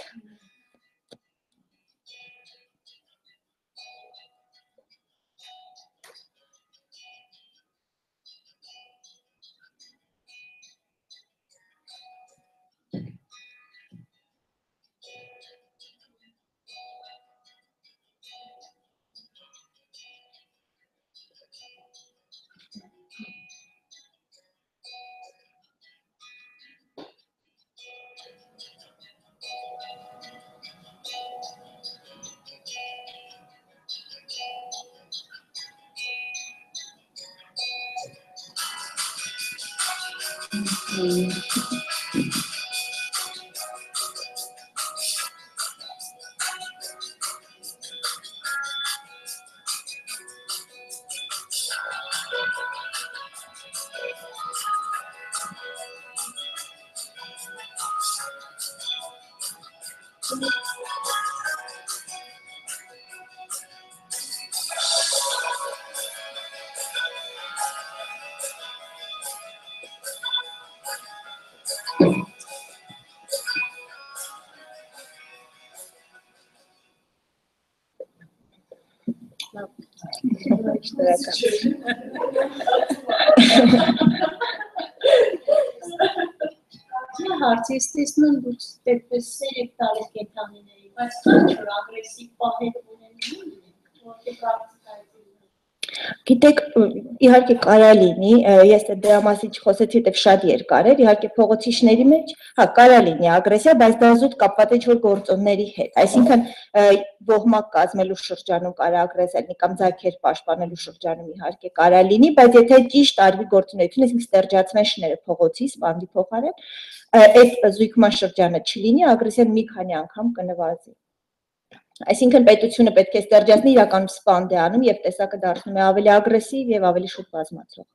հարցի ստեսնում դուք դեպս սերեք տալիս կենթանիների, բայց քան չոր ագրեսիվ պահեր ունեն, որտեղ պրակտիկայում Գիտեք, իհարկե կարա լինի, ես դրա մասին չխոսեցի, որտեղ շատ երկար էր, իհարկե փողոցիչների մեջ, հա, կարա լինի ագրեսիա, բայց դա զուտ կապված է ինչ-որ գործոնների հետ։ Այսինքն ոհմակ կազմելու շրջանում կարա ագրեսիա լինի կամ ձագեր պաշտպանելու շրջանում իհարկե կարա լինի, բայց եթե ճիշտ արվի գործունեություն, այսինքն ստերջացվեն շները փողոցի, սպանդի փոխարեն, այդ զույգման շրջանը չլինի, ագրեսիան մի քանի անգամ կնվազի։ Այսինքն պետությունը պետք է ստերջացնի, իրականում սպանդ է անում եւ տեսակը դարձնում է ավելի ագրեսիվ եւ ավելի շուտ բազմացող։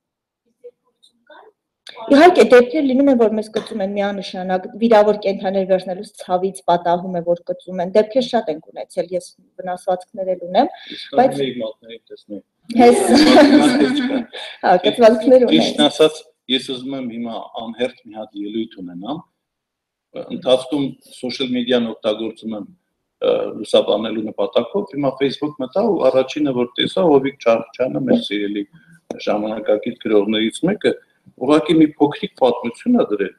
Իհարկե դեպքեր լինում են, որ մեզ կծում են միանշանակ վիրավոր կենդաներ վերցնելուց ցավից պատահում է, որ կծում են։ Դեպքեր շատ են ունեցել, ես վնասվածքներ էլ ունեմ, բայց հա, կծվածքներ ունեմ։ Ճիշտ ասած, ես ուզում եմ հիմա անհերթ մի հատ ելույթ ունենամ։ Ընթացքում social media-ն օգտագործում եմ լուսաբանելու նպատակով, հիմա Facebook մտա ու առաջինը որ տեսա Հովիկ Չարխչյանը, մեր սիրելի ժամանակակից գրողներից մեկը, ուղղակի մի փոքրիկ պատմություն է դրել։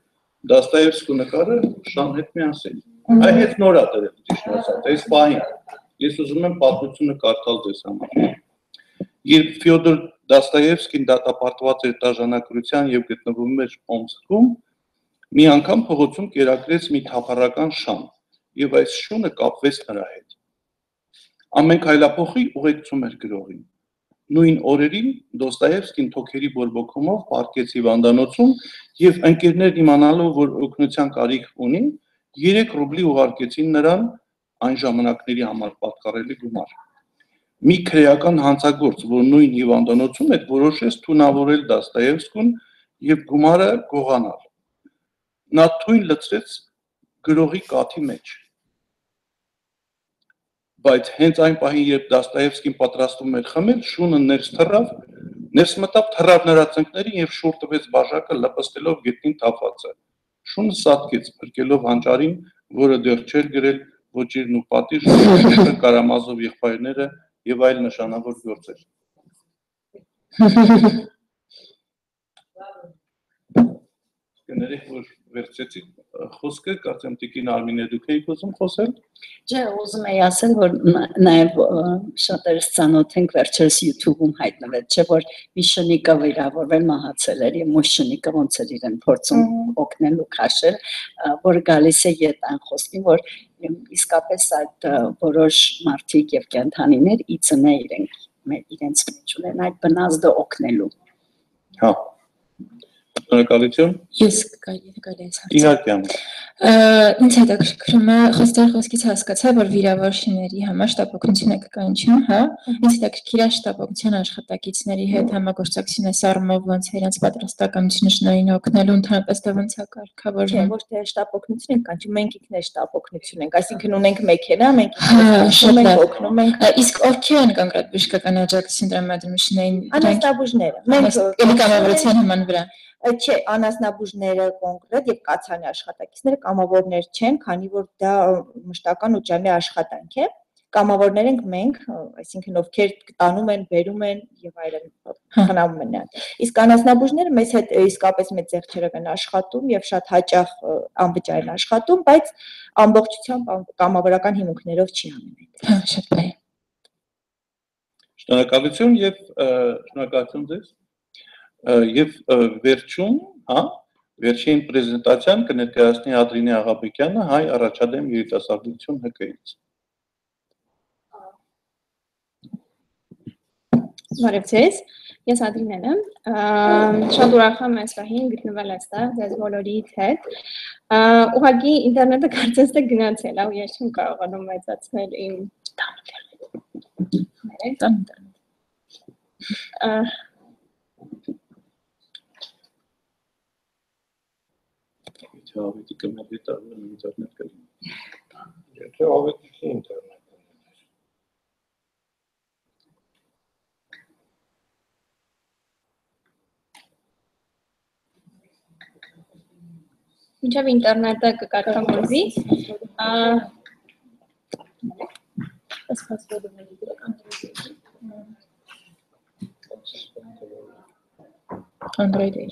Դաստոևսկու նկարը Շան հետ միասին։ Այ հետ նոր է դրել, ճիշտ ասած, այս պահին։ Ես ուզում եմ պատմությունը կարդալ ձեզ համար։ Երբ Ֆյոդոր Դաստոևսկին դատապարտված էր դաշնակցության եւ գտնվում էր Օմսկում, մի անգամ փողոցում կերակրեց մի թափառական շան, եւ այս շունը կապվեց նրա հետ։ Ամեն քայլափոխի ուղեկցում էր գրողին։ Նույն օրերին Դոստոևսկին թոքերի բորբոքումով պառկեց հիվանդանոցում եւ ընկերներն իմանալով, որ օգնության կարիք ունի, 3 ռուբլի ուղարկեցին նրան այն ժամանակների համար պատկառելի գումար։ Մի քրեական հանցագործ, որ նույն հիվանդանոցում էր, որոշեց թունավորել Դոստոևսկուն եւ գումարը գողանալ։ Նա թույն լցրեց գրողի կաթի մեջ։ Բայց հենց այն պահին, երբ Դոստոևսկին պատրաստվում էր խմել, շունը ներս մտավ, թռավ նրա ծնկներին եւ շուռ տվեց բաժակը լպստելով գետնին թափվածը։ Շունը սատկեց, փրկելով հանճարին, որը դեռ չէր գրել ոչիրն ու պատիժը, Կարամազով եղբայրները եւ այլ նշանավոր գործեր։ Կներեք, որ վերցրեցի խոսքը, կարծեմ տիկին Արմինե դուք եք ուզում խոսել։ Չէ, ուզում եի ասել, որ նաև շատերս ծանոթ ենք վերջերս YouTube-ում հայտնվեց, չէ՞ որ Միշոնիկը վիրավորվել մահացել էր, եւ Մոշոնիկը ոնց էր իրեն փորձում օգնել ու քաշել, որ գալիս է յետան խոսքին, որ իսկապես այդ որոշ մարդիկ եւ կենթանիներ իծնե իրենց մեջ ունեն այդ բնազդը օգնելու։ Հա։ Շնորհակալություն։ Ես կարելի է Իհարկե։ Ինձ հետաքրքրում է խոսքից հասկացա, որ վիրավոր շիների համար շտապօգնություն է կայացնում, հա։ Ինձ հետաքրքիր է շտապօգնության աշխատակիցների հետ համագործակցությունը սարմով ոնց է իրենց պատրաստականությունը շնորհին օգնելու ընդհանրապես դա ոնց է կարգավորվում։ Ոչ թե շտապօգնություն ենք կանչում, մենք ինքներս շտապօգնություն ենք, այսինքն ունենք մեքենա, մենք ինքներս օգնում ենք։ Իսկ ովքեր են կոնկրետ բժշկական աջակցություն տրամադրում շնորհին։ Անաստաբուժները։ Մենք կամավորության հիման վրա։ Չէ, անասնաբուժները կոնկրետ եւ կացանի աշխատակիցները կամավորներ չեն, քանի որ դա մշտական 8 ժամյա աշխատանք է։ Կամավորներ ենք մենք, այսինքն ովքեր տանում են, բերում են եւ այլն խնամում են նրան։ Իսկ անասնաբուժները մեզ հետ իսկապես մեծ ձեռքերով են աշխատում եւ շատ հաճախ անվճար են աշխատում, բայց ամբողջությամբ կամավորական հիմունքներով չի անում այդ։ Հա, շատ բարի։ Շնորհակալություն եւ շնորհակալություն ձեզ։ Եվ վերջում, հա, վերջին պրեզենտացիան կներկայացնի Ադրինե Աղաբեկյանը, հայ առաջադեմ երիտասարդություն ՀԿ-ից։ Բարև ձեզ, ես Ադրինեն եմ, շատ ուրախ եմ այս պահին գտնվել այստեղ ձեզ բոլորիդ հետ, ուղղակի ինտերնետը կարծես թե գնացել է ու ես չեմ կարողանում մեծացնել իմ Հավետի կմետի տարվեն ինտերնետ կլինի։ Եթե հավետի չի ինտերնետ Մինչև ինտերնետը կկարգավորվի, Android 8.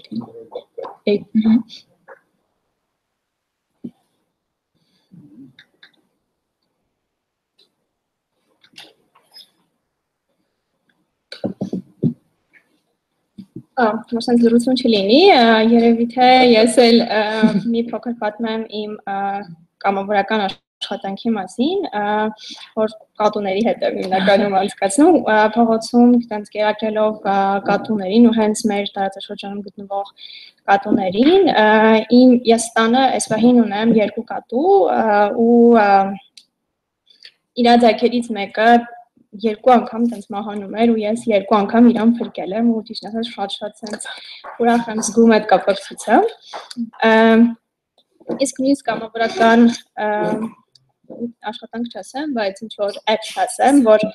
Որսան զրուցուն չլինի, երևի թե ես էլ մի փոքր պատմեմ իմ կամավորական աշխատանքի մասին, որ կատուների հետ եմ հիմնականում անցկացնում, փողոցում այդպես կերակրելով կատուներին ու հենց մեր տարածաշրջանում գտնվող կատուներին, ես տանը այս պահին ունեմ 2 կատու ու իրա ձայքերից մեկը 2 անգամ տենց մահանում էր ու ես 2 անգամ իրան փրկել եմ ու ճիշտ ասած շատ սենց ուրախ եմ զգում այդ կապակցությամբ։ Իսկ նույնիսկ կամավորական աշխատանք չասեմ, բայց ինչ որ app չասեմ, որ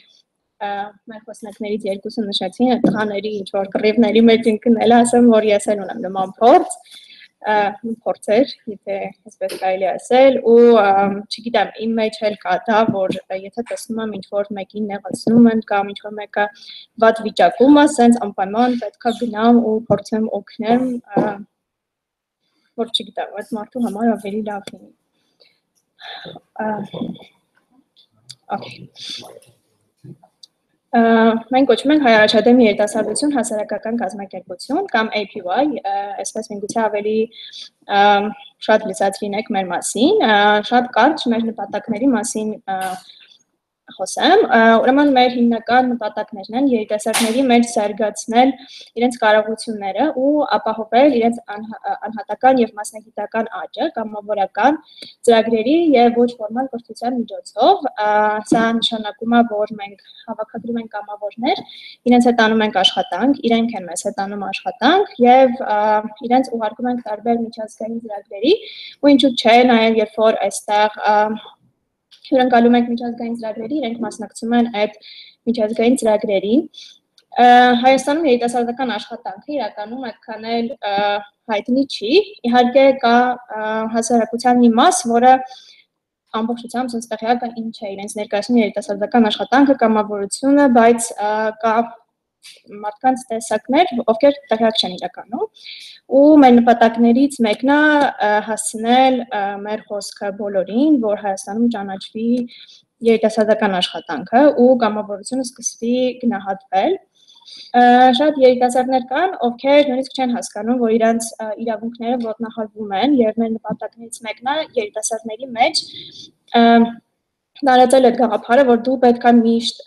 մեր խոսնակներից 2-ը նշեցին այդ տղաների ինչ որ կռիվների մեջ ընկնել, ասեմ, որ ես էլ ունեմ նման փորձեր, եթե այսպես կարելի ասել, ու չգիտեմ, իմ մեջ էլ կա դա, որ եթե տեսնում եմ ինչ որ մեկին նեղացնում են կամ ինչ որ մեկը վատ վիճակում է, սենց անպայման պետք է գնամ ու փորձեմ օգնեմ, որ չգիտեմ, այդ մարդու համար ավելի լավ լինի։ Մենք կոչում ենք Հայ առաջադեմ երիտասարդություն հասարակական կազմակերպություն կամ APY, այսպես միգուցե ավելի շատ լսած լինեք մեր մասին, շատ կարճ մեր նպատակների մասին խոսեմ, ուրեմն մեր հիմնական նպատակներն են երիտասարդների մեջ զարգացնել իրենց կարողությունները ու ապահովել իրենց անհատական եւ մասնագիտական աճը կամավորական ծրագրերի եւ ոչ ֆորմալ կրթության միջոցով, սա նշանակում է, որ մենք հավաքագրում ենք կամավորներ, իրենց հետ անում ենք աշխատանք, իրենք են մեզ հետ անում աշխատանք եւ իրենց ուղարկում ենք տարբեր միջազգային ծրագրերի ու ինչու՞ չէ, նաեւ երբ որ այստեղ հյուրընկալում ենք միջազգային ծրագրերի, իրենք մասնակցում են այդ միջազգային ծրագրերին։ Հայաստանում երիտասարդական աշխատանքը իրականում այդքան էլ հայտնի չի, իհարկե կա հասարակության մի մաս, որը ամբողջությամբ sense տեղյակ է ինչ է իրենց ներկայացնում երիտասարդական աշխատանքը, կամավորությունը, բայց կա մարդկանց տեսակներ, ովքեր տեղյակ չեն իրականում, ու մեր նպատակներից մեկն է հասցնել մեր խոսքը բոլորին, որ Հայաստանում ճանաչվի երիտասարդական աշխատանքը ու կամավորությունը սկսվի գնահատվել։ Շատ երիտասարդներ կան, ովքեր նույնիսկ չեն հասկանում, որ իրենց իրավունքները ոտնահարվում են, եւ մեր նպատակներից մեկն է երիտասարդների մեջ տարածել այդ գաղափարը, որ դու պետք է միշտ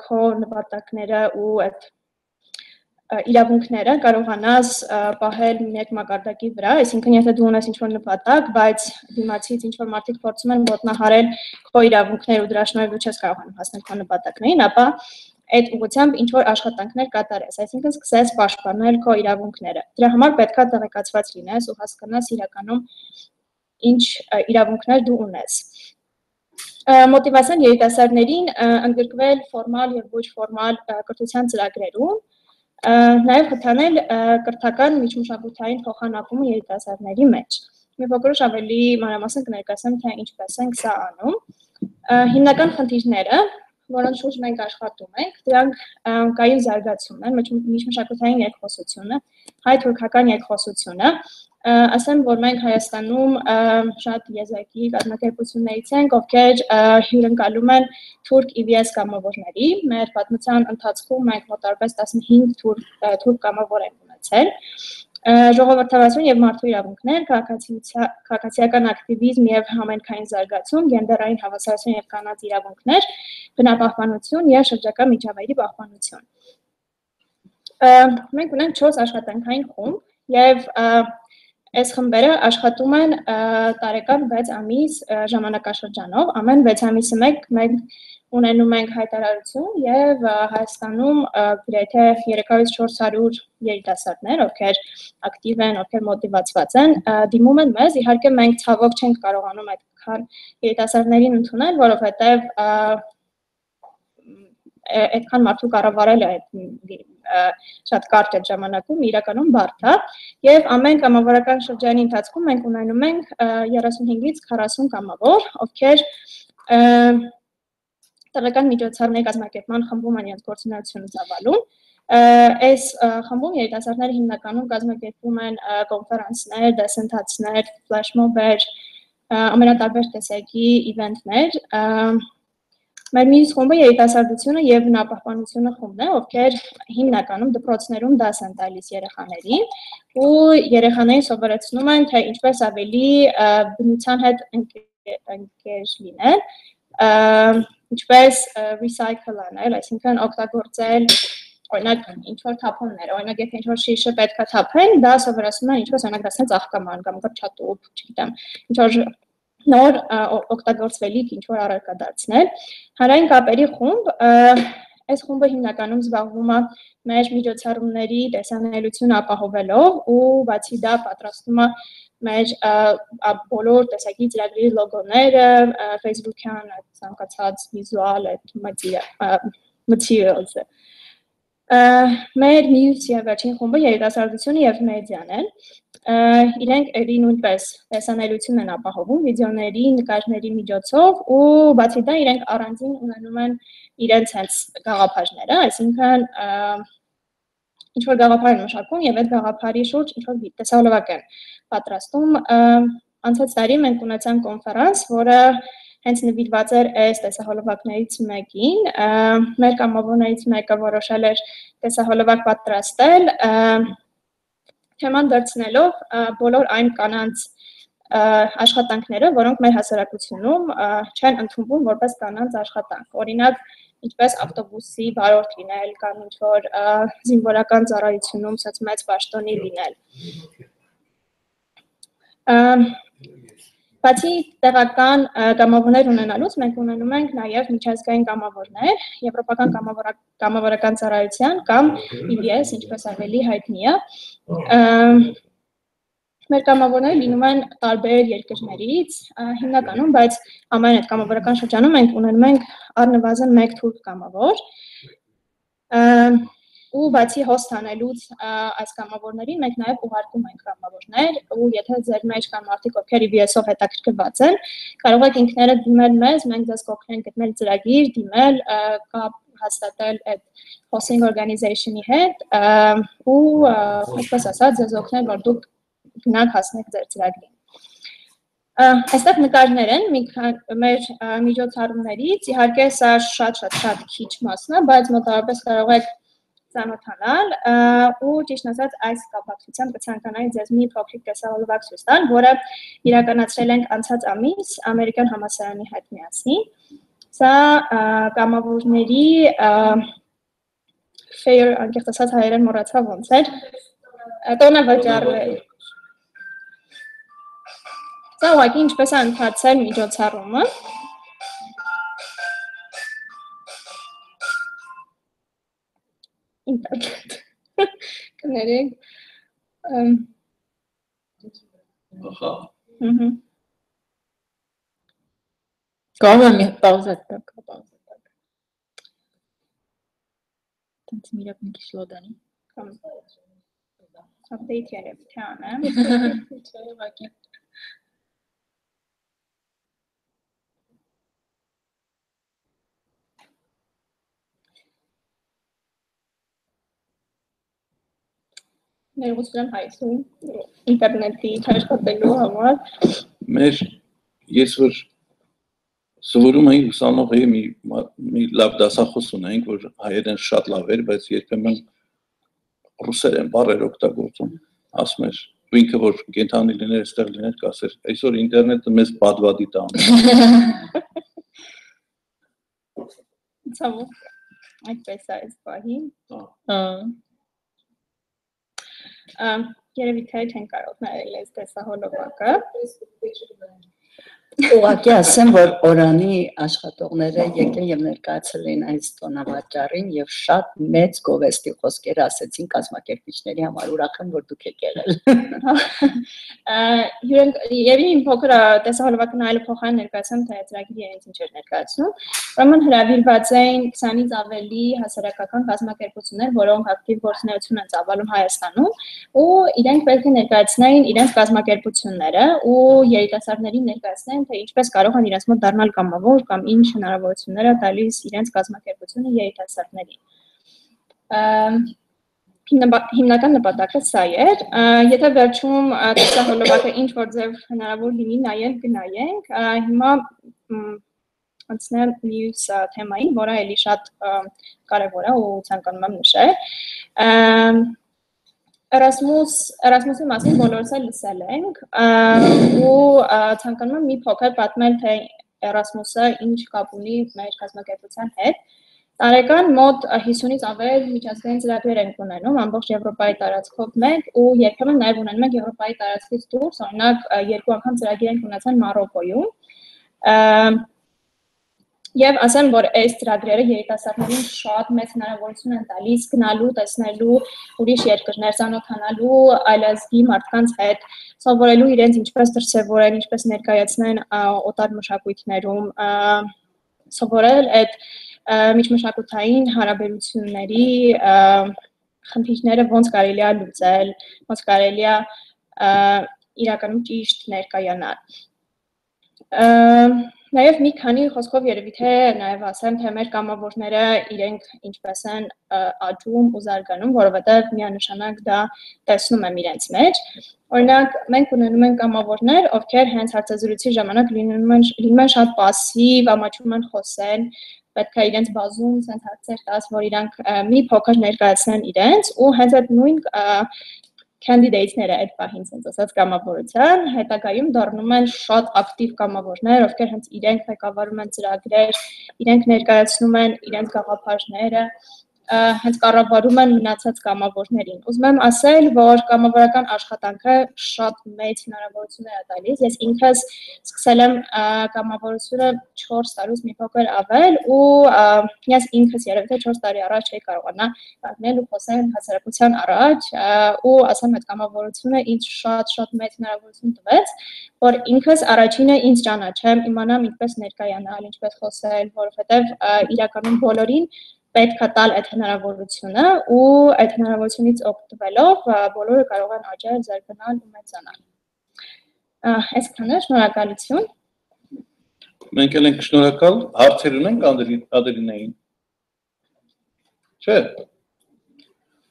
քո նպատակները ու այդ իրավունքները կարողանաս պահել մեկ մակարդակի վրա, այսինքն եթե դու ունես ինչ-որ նպատակ, բայց դիմացից ինչ-որ մարդիկ փորձում են ոտնահարել քո իրավունքները ու դրա շնորհիվ դու չես կարողանում հասնել քո նպատակներին, ապա այդ ուղղությամբ ինչ-որ աշխատանքներ կատարես, այսինքն սկսես պաշտպանել քո իրավունքները։ Դրա համար պետք է տեղեկացված լինես ու հասկանաս իրականում ինչ իրավունքներ դու ունես։ Մոտիվացիան երիտասարդներին ընդգրկվել ֆորմալ եւ ոչ ֆորմալ կրթության ծրագրերում, նաև խթանել կրթական միջմշակութային փոխանակումը երիտասարդների մեջ։ Մի փոքր ավելի մանրամասն կներկայացնեմ, թե ինչպես ենք սա անում։ Հիմնական խնդիրները, որոնց շուրջ մենք աշխատում ենք, դրանք կայուն զարգացումն են, միջմշակութային երկխոսությունը, հայ-թուրքական երկխոսությունը, ասեմ, որ մենք Հայաստանում շատ եզակի կազմակերպություններից ենք, ովքեր հյուրընկալում են թուրք IVS կամավորների, մեր պատմության ընթացքում մենք մոտավորապես 15 թուրք կամավոր ենք ունեցել, ժողովրդավարություն եւ մարդու իրավունքներ, քաղաքացիական ակտիվիզմ եւ համայնքային զարգացում, գենդերային հավասարություն եւ կանանց իրավունքներ, բնապահպանություն եւ շրջակա միջավայրի պահպանություն։ Մենք ունենք 4 աշխատանքային խումբ եւ այս խմբերը աշխատում են տարեկան 6 ամիս ժամանակաշրջանով, ամեն 6 ամիսը մենք ունենում ենք հայտարարություն եւ Հայաստանում գրեթե 300-400 երիտասարդներ, ովքեր ակտիվ են, ովքեր մոտիվացված են, դիմում են մեզ, իհարկե մենք ցավոք չենք կարողանում այդքան երիտասարդներին ընդունել, որովհետեւ այդքան մարդու կառավարելը շատ կարճ է ժամանակում, իրականում բարդ է, եւ ամեն կամավորական շրջանի ընթացքում մենք ունենում ենք 35-ից 40 կամավոր, ովքեր տեղական միջոցառումների կազմակերպման խմբում են իրենց գործունեությունը ծավալում։ Այս խմբում երիտասարդները հիմնականում կազմակերպում են կոնֆերանսներ, դասընթացներ, ֆլեշմոբեր, ամենատարբեր տեսակի իվենթներ, Մեր մյուս խումբը երիտասարդությունը եւ բնապահպանությունը խումբն է, ովքեր հիմնականում դպրոցներում դաս են տալիս երեխաներին ու երեխաներին սովորեցնում են, թե ինչպես ավելի բնության հետ ընկեր լինել, ինչպես recycle անել, այսինքն օգտագործել օրինակ ինչ-որ թափոններ, օրինակ եթե ինչ-որ շիշը պետք է թափեն, դա սովորեցնում են ինչպես օրինակ դասնել ծաղկաման կամ գրչատուփ, չգիտեմ, ինչ-որ նոր օգտագործվելիք ինչ-որ առարկա դարձնել։ Հանրային կապերի խումբ, այս խումբը հիմնականում զբաղվում է մեր միջոցառումների տեսանելիություն ապահովելով ու բացի դա պատրաստում է մեր բոլոր տեսակի ծրագրերի լոգոները, Facebook-յան ցանկացած վիզուալ materials-ը։ Մեր մյուս եւ վերջին խումբը երիտասարդությունը եւ մեդիան են։ Իրենք էլի նույնպես տեսանելիություն են ապահովում վիդեոների, նկարների միջոցով ու բացի դա իրենք առանձին ունենում են իրենց հենց գաղափարները, այսինքն ինչ-որ գաղափար են մշակում եւ այդ գաղափարի շուրջ ինչ-որ տեսահոլովակ են պատրաստում։ Անցած տարի մենք ունեցանք կոնֆերանս, որը հենց նվիրված էր այս տեսահոլովակներից մեկին։ Մեր կամավորներից մեկը որոշել էր տեսահոլովակ պատրաստել, թեման դարձնելով բոլոր այն կանանց աշխատանքները, որոնք մեր հասարակությունում չեն ընդունվում որպես կանանց աշխատանք։ Օրինակ, ինչպես ավտոբուսի վարորդ լինել կամ ինչ-որ զինվորական ծառայությունում սենց մեծ պաշտոնի լինել։ Բացի տեղական կամավորներ ունենալուց, մենք ունենում ենք նաև միջազգային կամավորներ, Եվրոպական կամավորական ծառայության կամ EBS, ինչպես ավելի հայտնի է։ Մեր կամավորները լինում են տարբեր երկրներից, հիմնականում, բայց ամեն այդ կամավորական շրջանում մենք ունենում ենք առնվազն մեկ թուրք կամավոր։ Ու բացի host անելուց այս կամավորներին մենք նաև ուղարկում ենք կամավորներ ու եթե ձեր մեջ կան մարդիկ, ովքեր EBS-ով հետաքրքրված են, կարող եք ինքներդ դիմել մեզ, մենք ձեզ կօգնենք գտնել ծրագիր, դիմել, կապ հաստատել այդ hosting organization-ի հետ ու այսպես ասած ձեզ օգնել, որ դուք գնաք հասնեք ձեր ծրագրին։ Այստեղ նկարներ են մեր միջոցառումներից, իհարկե սա շատ քիչ մասն է, բայց մոտավորապես կարող եք ծանոթանալ ու ճիշտ ասած այս կապակցությամբ կցանկանայի ձեզ մի փոքրիկ տեսահոլովակ ցույց տալ, որը իրականացրել ենք անցած ամիս Ամերիկյան համալսարանի հետ միասին։ Սա կամավորների fair, անկեղծ ասած հայերեն մոռացա ոնց էր, տոնավաճառ։ Սա ուղղակի ինչպես է ընթացել միջոցառումը։ Ինտերնետ։ Կներեք։ Ահա։ Կարող եմ պաուզա տակ, Տենց միրակ մի քիչ լոդանի։ Update երբ թե անեմ։ Չէ, ուղղակի։ Ներողություն հայցում ինտերնետի աշխատելու համար։ Ես որ սովորում էի ուսանող էի մի լավ դասախոս ունեինք, որ հայերեն շատ լավ էր, բայց երբեմն ռուսերեն բառեր օգտագործում, ասում էր, ու ինքը որ կենթանի լիներ, այստեղ լիներ, կասեր, այսօր ինտերնետը մեզ բադվադի տանում։ Ցավոք, այդպես է այս պահին։ Երևի թե չեն կարող նայել այս տեսահոլովակը։ Ուղղակի ասեմ, որ օրանի աշխատողները եկել եւ ներկայացել էին այս տոնավաճառին եւ շատ մեծ գովեստի խոսքեր ասեցին կազմակերպիչների համար, ուրախ եմ, որ դուք եք եղել։ Եվի փոքր տեսահոլովակը նայելու փոխարեն ներկայացան թե ծրագիրը ինձ ինչ էր ներկայացնում։ Ուրեմն հրավիրված էին 20-ից ավելի հասարակական կազմակերպություններ, որոնք ակտիվ գործունեություն են ծավալում Հայաստանում, ու իրենք պետք է ներկայացնեին իրենց կազմակերպությունները ու երիտասարդներին ներկայացնեն, թե ինչպես կարող են իրենց մոտ դառնալ կամավոր կամ ինչ հնարավորություններ է տալիս իրենց կազմակերպությունը երիտասարդներին։ Հիմնական նպատակը սա էր, եթե վերջում տեսահոլովակը ինչ որ ձև հնարավոր լինի նայենք, գնայենք, հիմա անցնեմ մյուս թեմային, որը էլի շատ կարևոր է ու ցանկանում եմ նշել։ Erasmus-ի մասին բոլորս էլ լսել ենք ու ցանկանում եմ մի փոքր պատմել, թե Erasmus-ը ինչ կապ ունի մեր կազմակերպության հետ։ Տարեկան մոտ 50-ից ավել միջազգային ծրագրեր ենք ունենում ամբողջ Եվրոպայի տարածքով մեկ ու երբեմն նաև ունենում ենք Եվրոպայի տարածքից դուրս, օրինակ 2 անգամ ծրագիր ենք ունեցել Մարոկոյում։ Եվ ասեմ, որ այս ծրագրերը երիտասարդներին շատ մեծ հնարավորություն են տալիս գնալու, տեսնելու ուրիշ երկրներ, ծանոթանալու այլազգի մարդկանց հետ, սովորելու իրենց ինչպես դրսևորեն, ինչպես ներկայացնեն օտար մշակույթներում, սովորել այդ միջմշակութային հարաբերությունների խնդիրները ոնց կարելի է լուծել, ոնց կարելի է իրականում ճիշտ ներկայանալ։ Նաև մի քանի խոսքով երևի թե նաև ասեմ, թե մեր կամավորները իրենք ինչպես են աճում ու զարգանում, որովհետև միանշանակ դա տեսնում եմ իրենց մեջ։ Օրինակ, մենք ունենում ենք կամավորներ, ովքեր հենց հարցազրույցի ժամանակ լինում են շատ պասիվ, ամաչում են խոսեն, պետք է իրենց բազում sense հարցեր տաս, որ իրանք մի փոքր ներկայացնեն իրենց ու հենց այդ նույն candidate-ները այդ պահին sense ասած կամավորության հետագայում դառնում են շատ ակտիվ կամավորներ, ովքեր հենց իրենք ղեկավարում են ծրագրեր, իրենք ներկայացնում են իրենց գաղափարները, հենց կառավարում են մնացած կամավորներին։ Ուզում եմ ասել, որ կամավորական աշխատանքը շատ մեծ հնարավորություններ է տալիս։ Ես ինքս սկսել եմ կամավորությունը 4 տարուց մի փոքր ավել ու ես ինքս երևի թե 4 տարի առաջ էի կարողանա կանգնել ու խոսել հասարակության առաջ ու ասեմ այդ կամավորությունը ինձ շատ մեծ հնարավորություն տվեց, որ ինքս առաջինը ինձ ճանաչեմ, իմանամ ինչպես ներկայանալ, ինչպես խոսել, որովհետև իրականում բոլորին պետք է տալ այդ հնարավորությունը ու այդ հնարավորությունից օգտվելով բոլորը կարող են աճել, զարգանալ ու մեծանալ։ Այսքանը, շնորհակալություն։ Մենք էլ ենք շնորհակալ, հարցեր ունենք Ադելինային։ Չէ։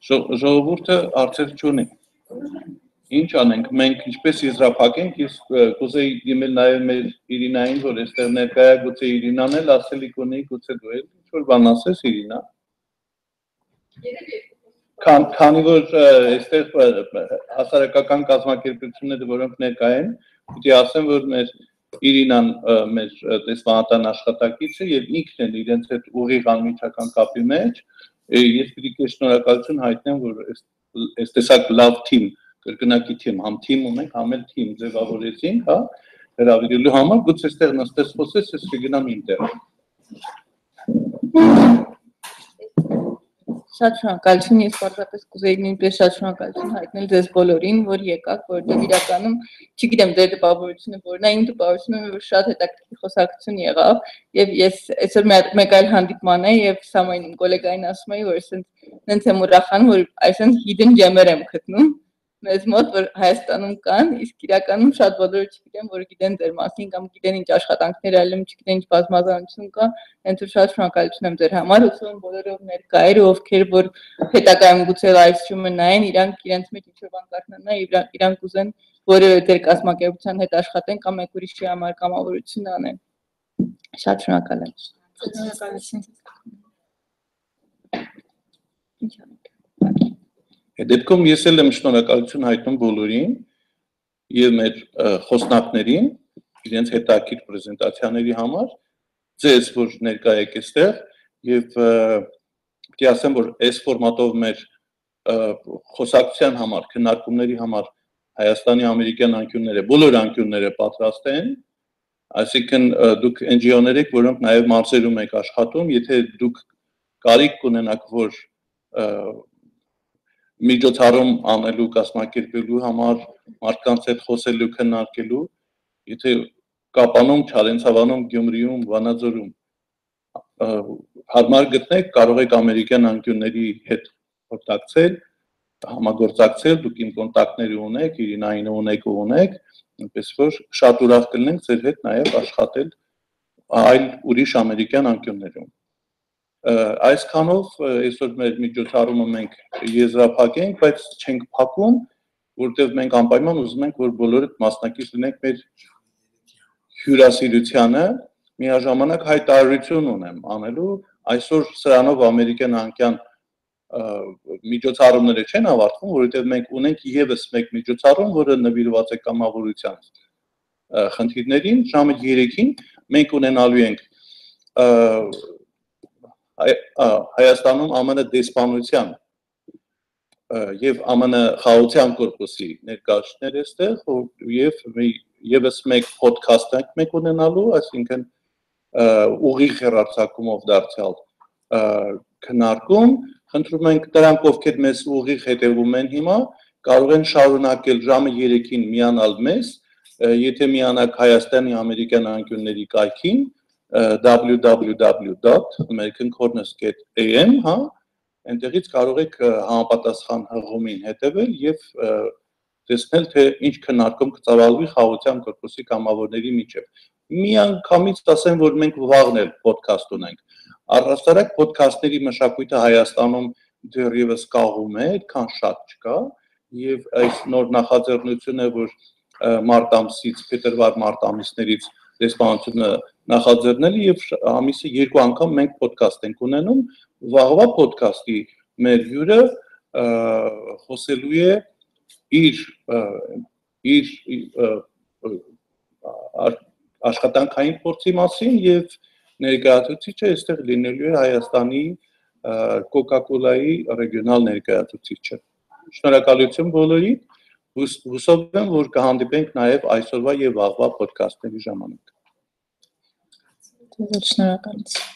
Ժողովուրդը հարցեր չունի։ Ինչ անենք, մենք ինչպես եզրափակենք, իսկ կուզեի դիմել նաև մեր Իրինային, որ այստեղ ներկայ է, գուցե Իրինան էլ ասելիք ունի, գուցե դու էլ ինչ-որ բան ասես Իրինա։ Քանի որ այստեղ հասարակական կազմակերպությունները, որոնք ներկայ են, պիտի ասեմ, որ մեր Իրինան մեր տեսլանատան աշխատակիցը եւ ինքն էլ իրենց հետ ուղիղ անմիջական կապի մեջ, ես պիտի քեզ շնորհակալություն հայտնեմ, որ այս տեսակ լավ թիմ, կրկնակի թիմ, համ թիմ ունենք, համ էլ թիմ ձևավորեցինք, հա, հրավիրելու համար, գուցե այստեղ նստես խոսես, ես կգնամ իմ տեղ։ Շատ շնորհակալություն, ես պարզապես կուզեի նույնպես շատ շնորհակալություն հայտնել ձեզ բոլորին, որ եկաք, որտեղ իրականում, չգիտեմ ձեր տպավորությունը որն է, իմ տպավորությունը որ շատ հետաքրքիր խոսակցություն եղավ, եւ ես այսօր մեկ այլ հանդիպման է եւ Սամոյին իմ գոլեգային ասում էի, որ այսպես եմ ուրախանում, որ այսպես hidden gem-եր եմ գտնում մեզ մոտ, որ Հայաստանում կան, իսկ իրականում շատ բոլորը չգիտեն, որ գիտեն ձեր մասին կամ գիտեն ինչ աշխատանքներ ալում, չգիտեն ինչ բազմազանություն կա, հենց որ շատ շնորհակալություն եմ ձեր համար, ուսում եմ բոլորով ներկայեր ու ովքեր որ հետագայում գուցե live stream-ը նայեն, իրանք իրենց մեջ ինչ-որ բան կարողանան եւ իրանք ուզեն որևէ ձեր կազմակերպության հետ աշխատեն կամ մեկ ուրիշի համար կամավորություն անեն։ Շատ շնորհակալ եմ։ Շնորհակալություն։ Դեպքում ես էլ եմ շնորհակալություն հայտնում բոլորին եւ մեր խոսնակներին իրենց հետաքրքիր պրեզենտացիաների համար, ձեզ որ ներկա եք այստեղ եւ պիտի ասեմ, որ այս ֆորմատով մեր խոսակցության համար, քննարկումների համար Հայաստանի ամերիկյան անկյունները, բոլոր անկյունները պատրաստ են, այսինքն դուք NGO-ներ եք, որոնք նաեւ մարզերում եք աշխատում, եթե դուք կարիք կունենաք, որ միջոցառում անելու, կազմակերպելու համար, մարդկանց հետ խոսելու, քննարկելու, եթե Կապանում, Չարենցավանում, Գյումրիում, Վանաձորում հարմար գտնեք, կարող եք ամերիկյան անկյունների հետ կոնտակտել, համագործակցել, դուք իմ կոնտակտները ունեք, Իրինայինը ունեք ու ունեք, այնպես որ շատ ուրախ կլինենք ձեր հետ նաև աշխատել այլ ուրիշ ամերիկյան անկյուններում։ Այսքանով այսօր մեր միջոցառումը մենք եզրափակենք, բայց չենք փակում, որտեղ մենք անպայման ուզում ենք, որ բոլորը մասնակից լինենք մեր հյուրասիրությանը, միաժամանակ հայտարարություն ունեմ անելու, այսօր սրանով ամերիկյան անկյան միջոցառումները չեն ավարտվում, որովհետև մենք ունենք եւս մեկ միջոցառում, որը նվիրված է կամավորության խնդիրներին, ժամը 3-ին մենք ունենալու ենք Հայաստանում ԱՄՆ դեսպանության եւ ԱՄՆ խաղաղության կորպուսի ներկայացուցիչներ այստեղ եւ եւս մեկ ոդքասթ ենք մենք ունենալու, այսինքն ուղիղ հեռարձակումով դարձյալ քննարկում, խնդրում ենք դրանք ովքեր մեզ ուղիղ հետևում են հիմա, կարող են շարունակել ժամը 3-ին միանալ մեզ, եթե միանաք Հայաստանի ամերիկյան անկյունների կայքին www.americancorners.am, հա, այնտեղից կարող եք համապատասխան հղումին հետևել եւ տեսնել թե ինչ քննարկում կծավալվի խաղաղության կորպուսի կամավորների միջեւ։ Միանգամից ասեմ, որ մենք վաղն էլ ոդքասթ ունենք։ Առհասարակ ոդքասթների մշակույթը Հայաստանում դեռևս կաղում է, այդքան շատ չկա եւ այս նոր նախաձեռնությունը, որ մարտ ամսից, փետրվար-մարտ ամիսներից դեսպանությունը նախաձեռնել եւ ամիսը 2 անգամ մենք ոդքասթ ենք ունենում, վաղվա ոդքասթի մեր հյուրը խոսելու է իր աշխատանքային փորձի մասին եւ ներկայացուցիչը այստեղ լինելու է Հայաստանի Coca-Cola-ի ռեգիոնալ ներկայացուցիչը։ Շնորհակալություն բոլորին։ Հուսով եմ, որ կհանդիպենք նաև այսօրվա եւ վաղվա ոդքասթների ժամանակ։ Շնորհակալություն։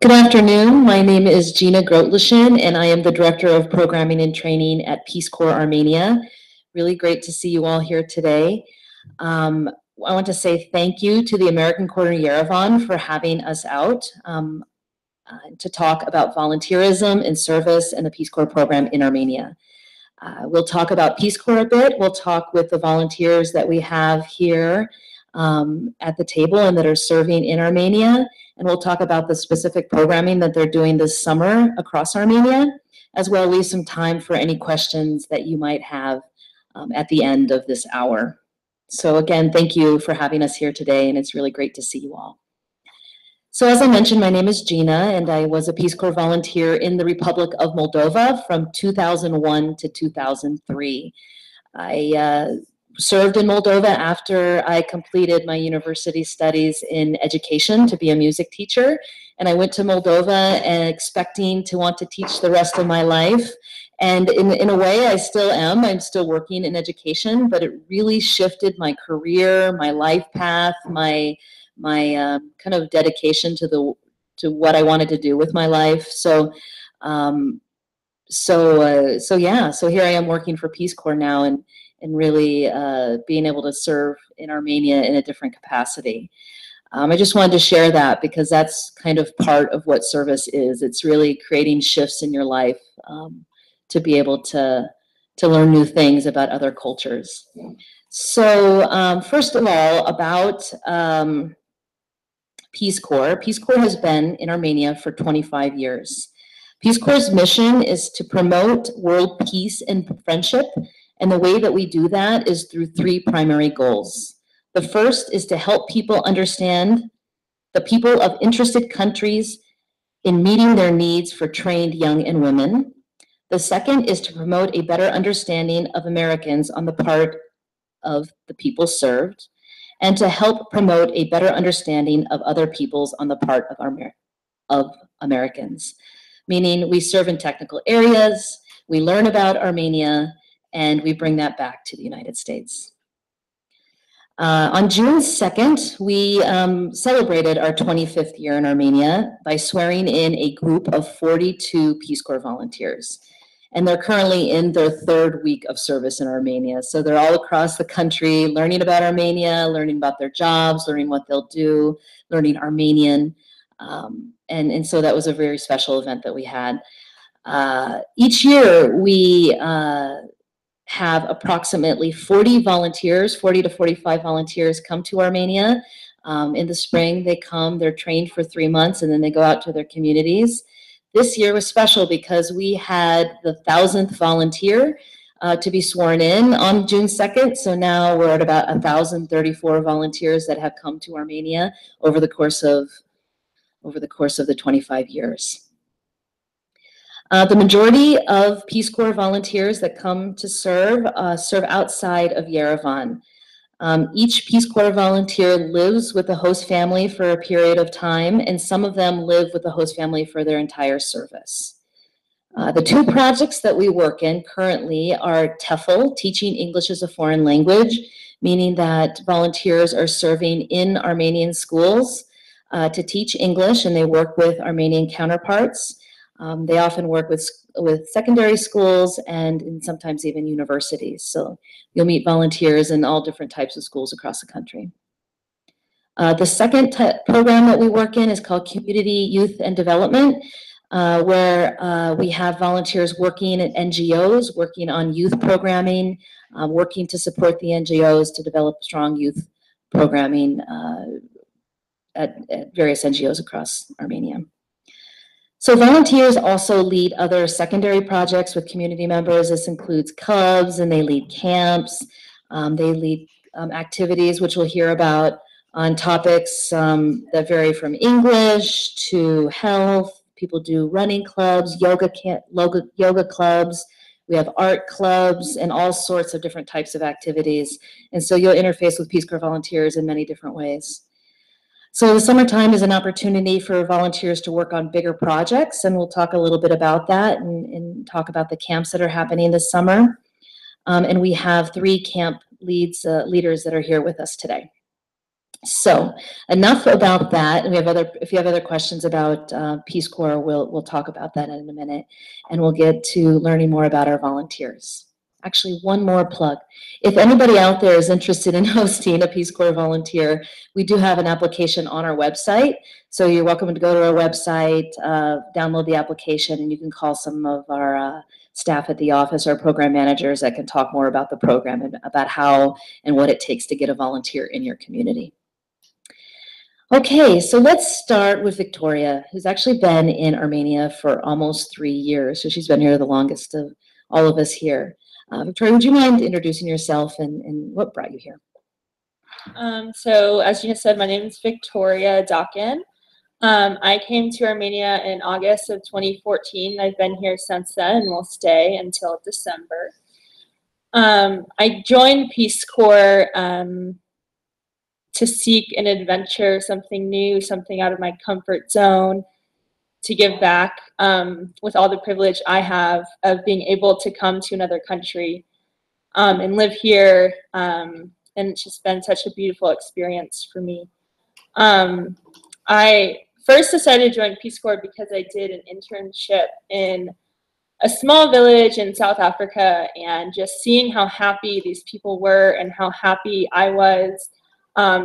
Good afternoon. My name is Gina Grotlishin, and I am the Director of Programming and Training at Peace Corps Armenia. Really great to see you all here today. I want to say thank you to the American Corps Yerevan for having us out to talk about volunteerism and service and the Peace Corps program in Armenia. We'll talk about Peace Corps a bit. We'll talk with the volunteers that we have here at the table and that are serving in Armenia. And we'll talk about the specific programming that they're doing this summer across Armenia, as well as leave some time for any questions that you might have at the end of this hour. So again, thank you for having us here today, and it's really great to see you all. So as I mentioned, my name is Gina, and I was a Peace Corps volunteer in the Republic of Moldova from 2001 to 2003. I served in Moldova after I completed my university studies in education to be a music teacher. And I went to Moldova and expecting to want to teach the rest of my life. And in a way, I still am. I'm still working in education, but it really shifted my career, my life path, my kind of dedication to what I wanted to do with my life. So here I am working for Peace Corps now and really being able to serve in Armenia in a different capacity. I just wanted to share that because that's kind of part of what service is. It's really creating shifts in your life to be able to learn new things about other cultures. So first of all, about Peace Corps. Peace Corps has been in Armenia for 25 years. Peace Corps' mission is to promote world peace and friendship. And the way that we do that is through three primary goals. The first is to help people understand the people of interested countries in meeting their needs for trained young and women. The second is to promote a better understanding of Americans on the part of the people served, and to help promote a better understanding of other peoples on the part of Americans. Meaning we serve in technical areas, we learn about Armenia, and we bring that back to the United States. On June 2nd, we celebrated our 25th year in Armenia by swearing in a group of 42 Peace Corps volunteers. And they're currently in their third week of service in Armenia. So they're all across the country learning about Armenia, learning about their jobs, learning what they'll do, learning Armenian. And so that was a very special event that we had. Each year, we have approximately 40 volunteers, 40 to 45 volunteers come to Armenia. In the spring, they come, they're trained for 3 months, and then they go out to their communities. This year was special because we had the 1,000th volunteer to be sworn in on June 2nd. So now we're at about 1,034 volunteers that have come to Armenia over the course of the 25 years. The majority of Peace Corps volunteers that come to serve outside of Yerevan. Each Peace Corps volunteer lives with the host family for a period of time, and some of them live with the host family for their entire service. The two projects that we work in currently are TEFL, Teaching English as a Foreign Language, meaning that volunteers are serving in Armenian schools to teach English, and they work with Armenian counterparts. They often work with secondary schools and sometimes even universities. So you'll meet volunteers in all different types of schools across the country. The second program that we work in is called Community Youth and Development, where we have volunteers working at NGOs, working on youth programming, working to support the NGOs to develop strong youth programming at various NGOs across Armenia. So volunteers also lead other secondary projects with community members. This includes clubs, and they lead camps. They lead activities, which we'll hear about, on topics that vary from English to health. People do running clubs, yoga clubs. We have art clubs and all sorts of different types of activities. And so you'll interface with Peace Corps volunteers in many different ways. So the summertime is an opportunity for volunteers to work on bigger projects, and we'll talk a little bit about that and talk about the camps that are happening this summer. And we have 3 camp leaders that are here with us today. So enough about that. If you have other questions about Peace Corps, we'll talk about that in a minute, and we'll get to learning more about our volunteers. Actually, one more plug. If anybody out there is interested in hosting a Peace Corps volunteer, we do have an application on our website. So you're welcome to go to our website, download the application, and you can call some of our staff at the office or program managers that can talk more about the program and about how and what it takes to get a volunteer in your community. Okay, so let's start with Victoria, who's actually been in Armenia for almost 3 years. So she's been here the longest of all of us here. Victoria, would you mind introducing yourself and what brought you here? So as you said, my name is Victoria Dakin. I came to Armenia in August of 2014. I've been here since then and will stay until December. I joined Peace Corps to seek an adventure, something new, something out of my comfort zone, to give back with all the privilege I have of being able to come to another country and live here. And it's just been such a beautiful experience for me. I first decided to join Peace Corps because I did an internship in a small village in South Africa, and just seeing how happy these people were and how happy I was,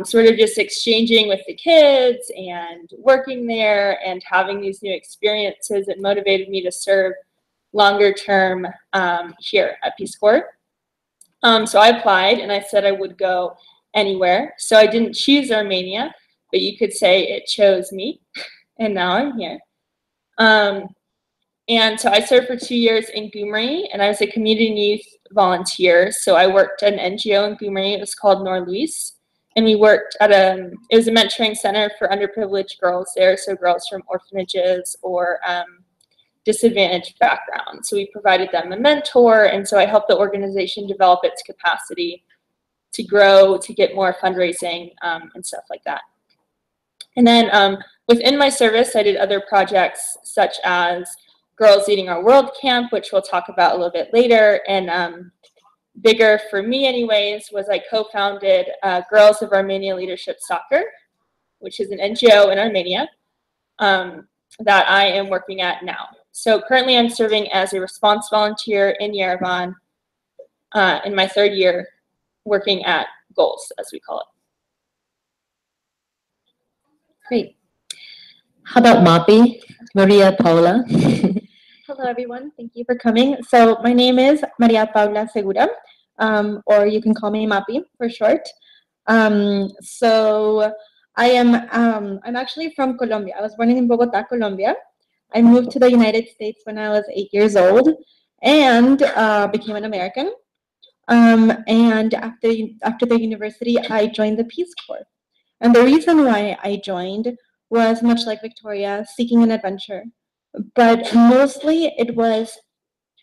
sort of just exchanging with the kids and working there and having these new experiences, it motivated me to serve longer term here at Peace Corps. So I applied and I said I would go anywhere. So I didn't choose Armenia, but you could say it chose me, and now I'm here. And so I served for 2 years in Gyumri, and I was a community youth volunteer. So I worked at an NGO in Gyumri. It was called Nor Luis. And we worked at it was a mentoring center for underprivileged girls there, so girls from orphanages or disadvantaged backgrounds. So we provided them a mentor, and so I helped the organization develop its capacity to grow, to get more fundraising and stuff like that. And then within my service, I did other projects such as Girls Leading Our World Camp, which we'll talk about a little bit later, and bigger for me anyways was I co-founded Girls of Armenia Leadership Soccer, which is an NGO in Armenia that I am working at now. So currently I'm serving as a response volunteer in Yerevan in my 3rd year working at Goals, as we call it. Great. How about Mapi, Maria Paula? Hello, everyone. Thank you for coming. So my name is Maria Paula Segura, or you can call me Mapi for short. So I am I'm actually from Colombia. I was born in Bogota, Colombia. I moved to the United States when I was 8 years old and became an American. And after the university, I joined the Peace Corps. And the reason why I joined was much like Victoria, seeking an adventure. But mostly it was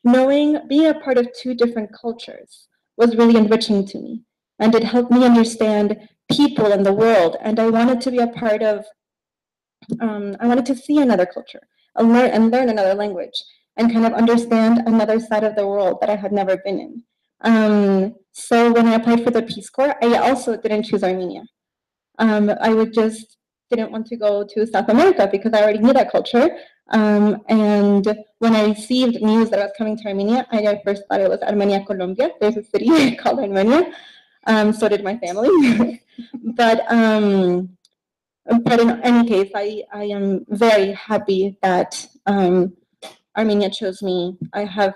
being a part of 2 different cultures was really enriching to me. And it helped me understand people in the world. And I wanted to be a part of, I wanted to see another culture and learn another language and kind of understand another side of the world that I had never been in. So when I applied for the Peace Corps, I also didn't choose Armenia. I didn't want to go to South America because I already knew that culture. And when I received news that I was coming to Armenia, I first thought it was Armenia, Colombia. There's a city called Armenia. So did my family. But in any case, I am very happy that Armenia chose me. I have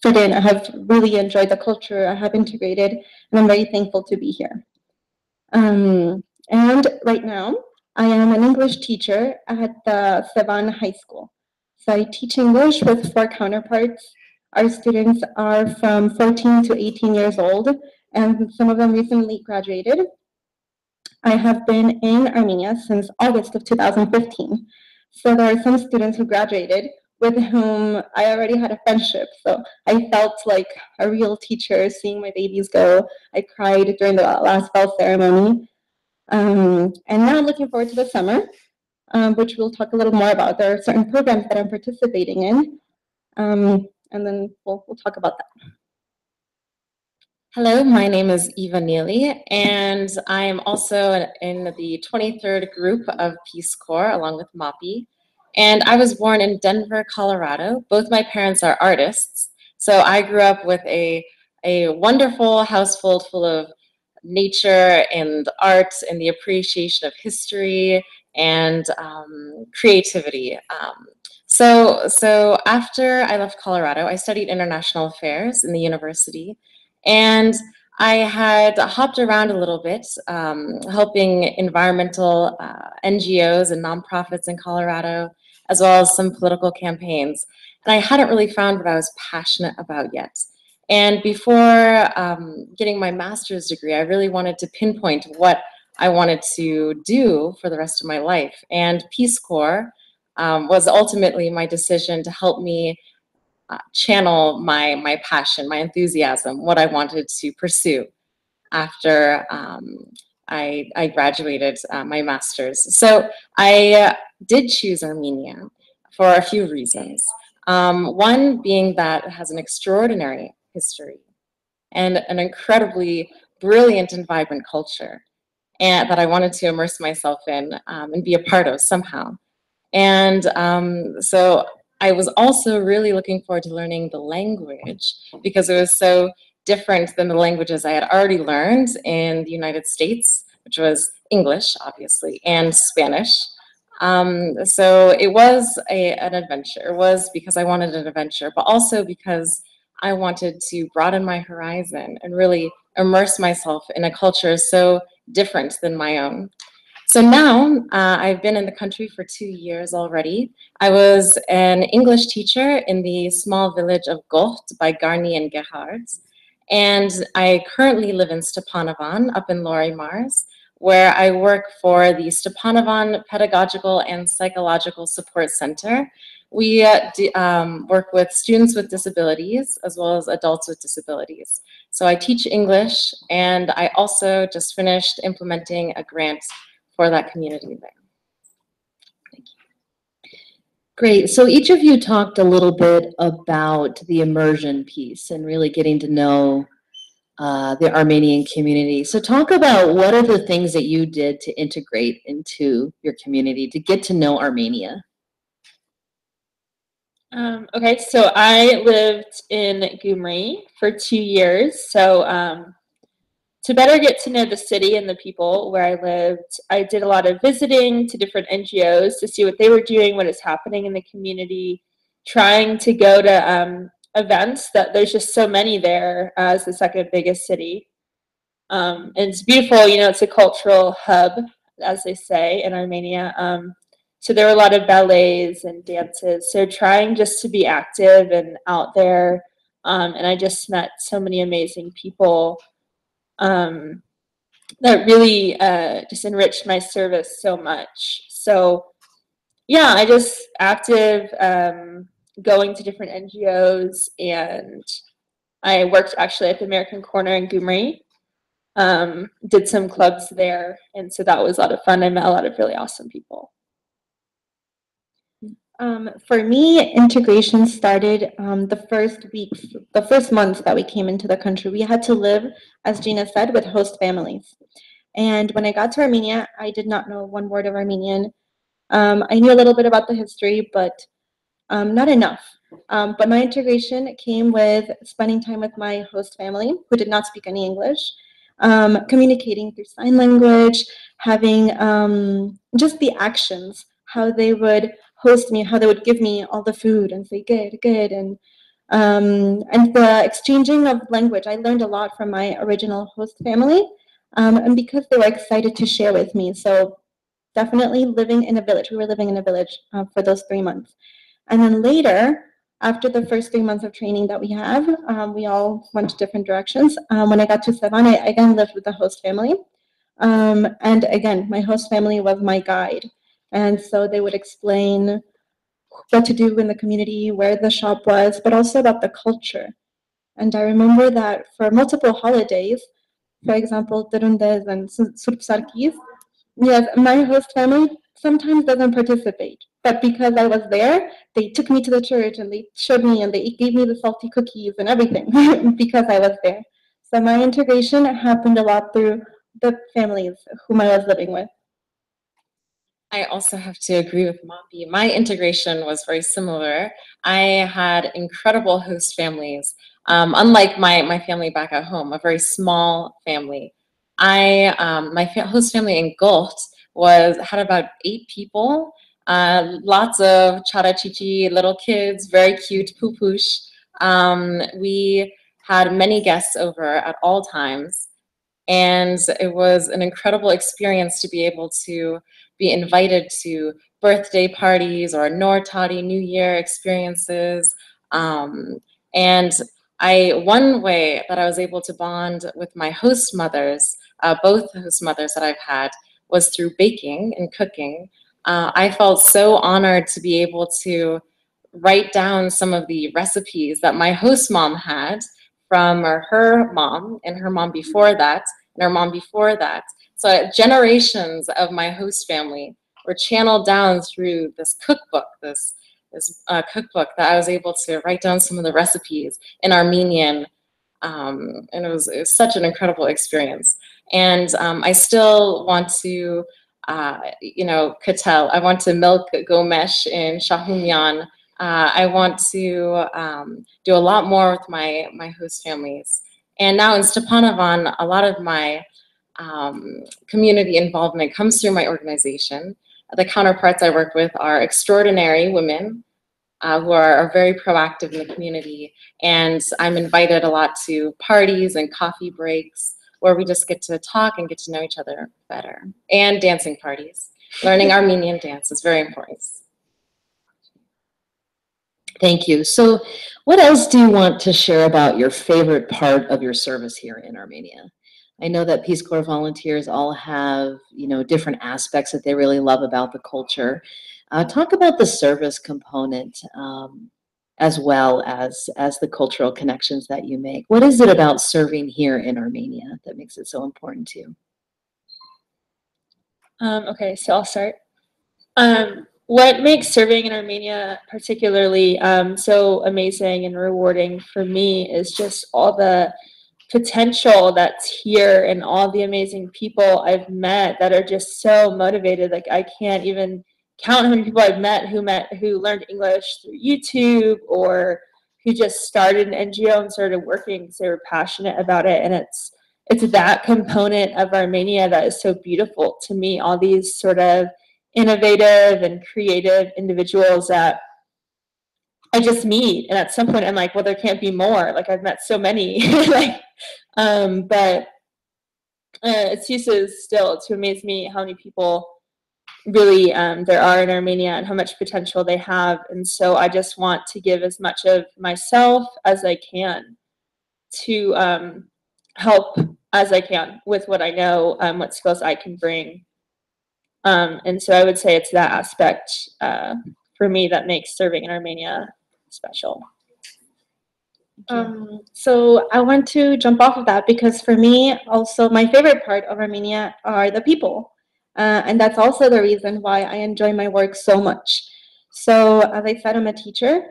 fit in. I have really enjoyed the culture. I have integrated, and I'm very thankful to be here. And right now, I am an English teacher at the Sevan High School. So I teach English with 4 counterparts. Our students are from 14 to 18 years old, and some of them recently graduated. I have been in Armenia since August of 2015. So there are some students who graduated with whom I already had a friendship. So I felt like a real teacher seeing my babies go. I cried during the last bell ceremony. And now I'm looking forward to the summer, which we'll talk a little more about. There are certain programs that I'm participating in, and then we'll talk about that. Hello, my name is Eva Neely, and I am also in the 23rd group of Peace Corps along with MAPI. And I was born in Denver, Colorado. Both my parents are artists, so I grew up with a wonderful household full of nature and art and the appreciation of history and creativity. So after I left Colorado, I studied international affairs in the university. And I had hopped around a little bit, helping environmental NGOs and nonprofits in Colorado, as well as some political campaigns. And I hadn't really found what I was passionate about yet. And before getting my master's degree, I really wanted to pinpoint what I wanted to do for the rest of my life. And Peace Corps was ultimately my decision to help me channel my passion, my enthusiasm, what I wanted to pursue after I graduated my master's. So I did choose Armenia for a few reasons. One being that it has an extraordinary history and an incredibly brilliant and vibrant culture, and that I wanted to immerse myself in and be a part of somehow. And so I was also really looking forward to learning the language because it was so different than the languages I had already learned in the United States, which was English, obviously, and Spanish. So it was an adventure. It was because I wanted an adventure, but also because I wanted to broaden my horizon and really immerse myself in a culture so different than my own. So now I've been in the country for 2 years already. I was an English teacher in the small village of Gocht by Garni and Gerhard. And I currently live in Stepanovan up in Lori Mars, where I work for the Stepanovan Pedagogical and Psychological Support Center. We work with students with disabilities as well as adults with disabilities. So I teach English, and I also just finished implementing a grant for that community there. Thank you. Great. So each of you talked a little bit about the immersion piece and really getting to know the Armenian community. So talk about what are the things that you did to integrate into your community, to get to know Armenia. Okay, so I lived in Gyumri for 2 years. So to better get to know the city and the people where I lived, I did a lot of visiting to different NGOs to see what they were doing, what is happening in the community, trying to go to events that there's just so many there as the second biggest city. And it's beautiful, you know, it's a cultural hub, as they say in Armenia. So there were a lot of ballets and dances. So trying just to be active and out there. And I just met so many amazing people that really just enriched my service so much. So yeah, I just active going to different NGOs, and I worked actually at the American Corner in Gyumri, did some clubs there, and so that was a lot of fun. I met a lot of really awesome people. For me, integration started the first months that we came into the country. We had to live, as Gina said, with host families. And when I got to Armenia, I did not know one word of Armenian. I knew a little bit about the history, but not enough. But my integration came with spending time with my host family, who did not speak any English, communicating through sign language, having just the actions, how they would host me, how they would give me all the food and say good, good, and the exchanging of language. I learned a lot from my original host family, and because they were excited to share with me. So definitely living in a village. We were living in a village for those 3 months. And then later, after the first 3 months of training that we have, we all went to different directions. When I got to Sevan, I again lived with the host family. And again, my host family was my guide. And so they would explain what to do in the community, where the shop was, but also about the culture. And I remember that for multiple holidays, for example, Durundes and Surp Sarkis, yes, my host family sometimes doesn't participate. But because I was there, they took me to the church and they showed me and they gave me the salty cookies and everything because I was there. So my integration happened a lot through the families whom I was living with. I also have to agree with Moppy. My integration was very similar. I had incredible host families. Unlike my family back at home, a very small family. My host family in Gulf had about 8 people. Lots of chara-chichi, little kids, very cute, poo-poosh. We had many guests over at all times. And it was an incredible experience to be able to be invited to birthday parties or Nortati New Year experiences. And one way that I was able to bond with my host mothers, both host mothers that I've had, was through baking and cooking. I felt so honored to be able to write down some of the recipes that my host mom had from her mom and her mom before that, and her mom before that. So generations of my host family were channeled down through this cookbook, this cookbook that I was able to write down some of the recipes in Armenian, and it was such an incredible experience. And I still want to, katel. I want to milk gomesh in Shahumyan. I want to do a lot more with my host families. And now in Stepanovan, a lot of my community involvement comes through my organization. The counterparts I work with are extraordinary women who are very proactive in the community. And I'm invited a lot to parties and coffee breaks where we just get to talk and get to know each other better. And dancing parties. Learning Armenian dance is very important. Thank you. So what else do you want to share about your favorite part of your service here in Armenia? I know that Peace Corps volunteers all have, different aspects that they really love about the culture. Talk about the service component as well as the cultural connections that you make. What is it about serving here in Armenia that makes it so important to you? Okay, so I'll start. What makes serving in Armenia particularly so amazing and rewarding for me is just all the potential that's here and all the amazing people I've met that are just so motivated. Like I can't even count how many people I've met who learned English through YouTube or who just started an NGO and started working because they were passionate about it. And it's that component of Armenia that is so beautiful to me, all these sort of innovative and creative individuals that I just meet, and at some point I'm like, well, there can't be more. Like I've met so many, but it ceases still to amaze me how many people really there are in Armenia and how much potential they have. And so I just want to give as much of myself as I can to help as I can with what I know, what skills I can bring. And so I would say it's that aspect for me that makes serving in Armenia special. So I want to jump off of that because for me, also my favorite part of Armenia are the people. And that's also the reason why I enjoy my work so much. So as I said, I'm a teacher.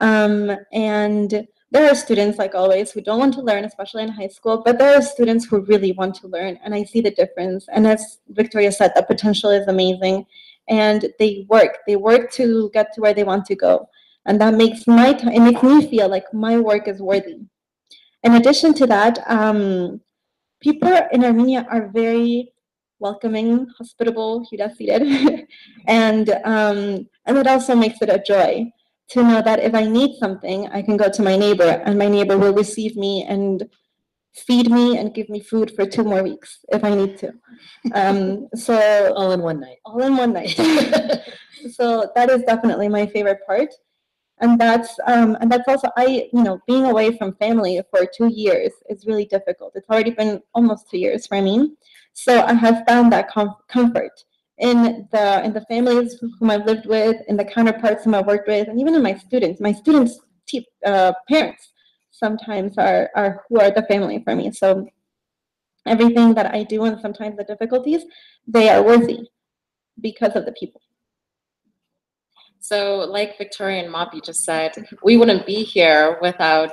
And there are students, like always, who don't want to learn, especially in high school, but there are students who really want to learn, and I see the difference. And as Victoria said, the potential is amazing, and they work to get to where they want to go. And that makes it makes me feel like my work is worthy. In addition to that, people in Armenia are very welcoming, hospitable, and it also makes it a joy to know that if I need something, I can go to my neighbor, and my neighbor will receive me and feed me and give me food for 2 more weeks if I need to. So all in one night. All in one night. So that is definitely my favorite part. And that's also being away from family for 2 years is really difficult. It's already been almost 2 years for me. So I have found that comfort in the families whom I've lived with, in the counterparts whom I've worked with, and even in my students. My students' parents sometimes are who are the family for me. So everything that I do and sometimes the difficulties, they are worthy because of the people. So like Victoria and Moppy just said, we wouldn't be here without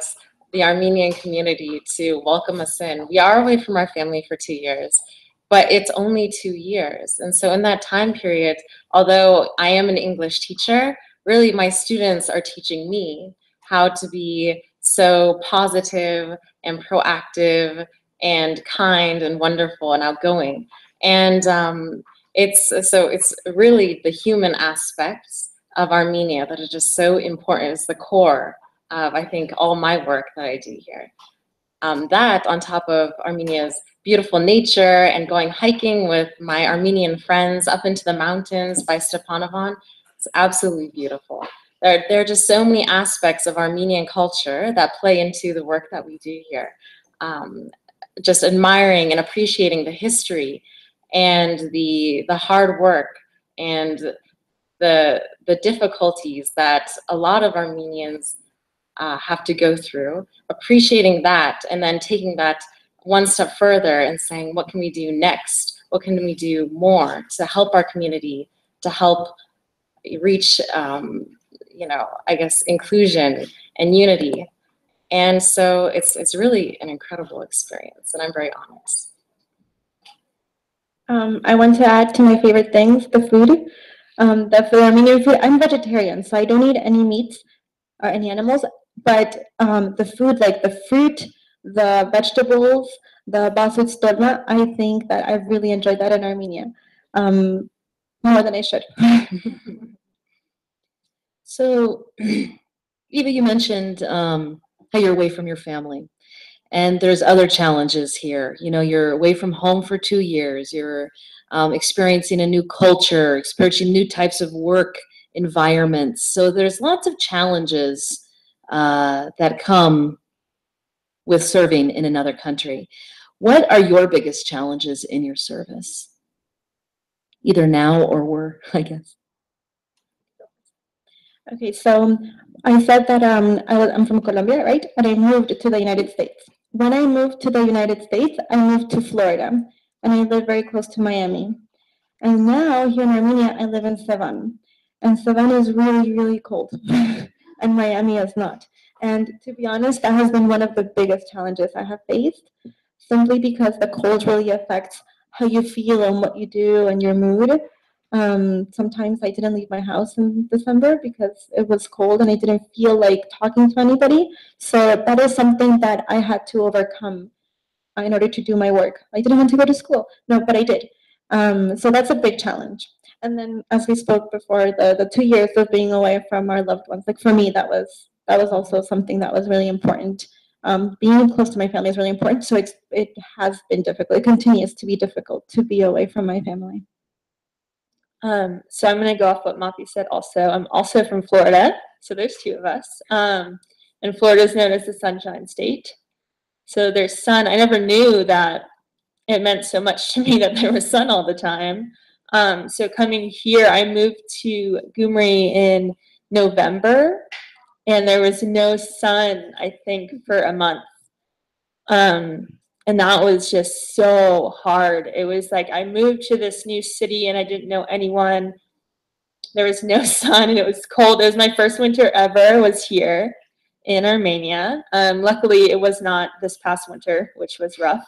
the Armenian community to welcome us in. We are away from our family for 2 years, but it's only 2 years. And so in that time period, although I am an English teacher, really my students are teaching me how to be so positive and proactive and kind and wonderful and outgoing. And it's really the human aspects of Armenia that are just so important. It's the core of, I think, all my work that I do here. That on top of Armenia's beautiful nature and going hiking with my Armenian friends up into the mountains by Stepanovan, it's absolutely beautiful. There are just so many aspects of Armenian culture that play into the work that we do here. Just admiring and appreciating the history and the hard work and the difficulties that a lot of Armenians have to go through, appreciating that, and then taking that one step further and saying, what can we do next? What can we do more to help our community, to help reach, I guess, inclusion and unity. And so it's really an incredible experience, and I'm very honored. I want to add to my favorite things, the food. The Armenian food. I'm vegetarian, so I don't eat any meat or any animals. But the food, like the fruit, the vegetables, the basut stolma, I think that I really enjoyed that in Armenia, more than I should. So, Eva, you mentioned how you're away from your family, and there's other challenges here. You know, you're away from home for 2 years. You're experiencing a new culture, experiencing new types of work environments. So there's lots of challenges that come with serving in another country. What are your biggest challenges in your service? Either now or were, I guess. Okay, so I said that I'm from Colombia, right? And I moved to the United States. When I moved to the United States, I moved to Florida, and I live very close to Miami. And now here in Armenia, I live in Yerevan, and Yerevan is really, really cold, and Miami is not. And to be honest, that has been one of the biggest challenges I have faced, simply because the cold really affects how you feel and what you do and your mood. Sometimes I didn't leave my house in December because it was cold and I didn't feel like talking to anybody. So that is something that I had to overcome in order to do my work. I didn't want to go to school, no, but I did. So that's a big challenge. And then, as we spoke before, the 2 years of being away from our loved ones, like for me, that was also something that was really important. Being close to my family is really important. So it has been difficult. It continues to be difficult to be away from my family. So I'm going to go off what Mapi said also. I'm also from Florida, so there's 2 of us. And Florida is known as the Sunshine State. So there's sun. I never knew that it meant so much to me that there was sun all the time. So coming here, I moved to Gyumri in November, and there was no sun, I think, for a month. And that was just so hard. It was like I moved to this new city and I didn't know anyone. There was no sun and it was cold. It was my first winter ever was here in Armenia. Luckily, it was not this past winter, which was rough.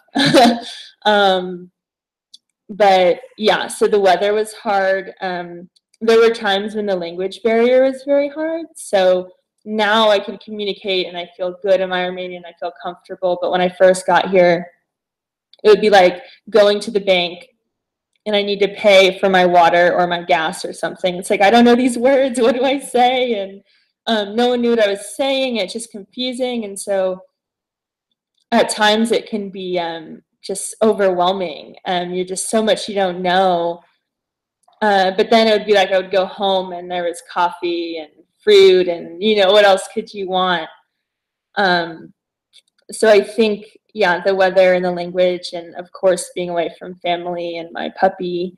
But yeah, so the weather was hard. There were times when the language barrier was very hard. So now I can communicate and I feel good in my Armenian. I feel comfortable. But when I first got here, it would be like going to the bank and I need to pay for my water or my gas or something. It's like, I don't know these words. What do I say? And no one knew what I was saying. It's just confusing. And so at times it can be just overwhelming. You're just so much you don't know. But then it would be like I would go home and there was coffee and fruit and, what else could you want? So I think, yeah, the weather and the language and, of course, being away from family and my puppy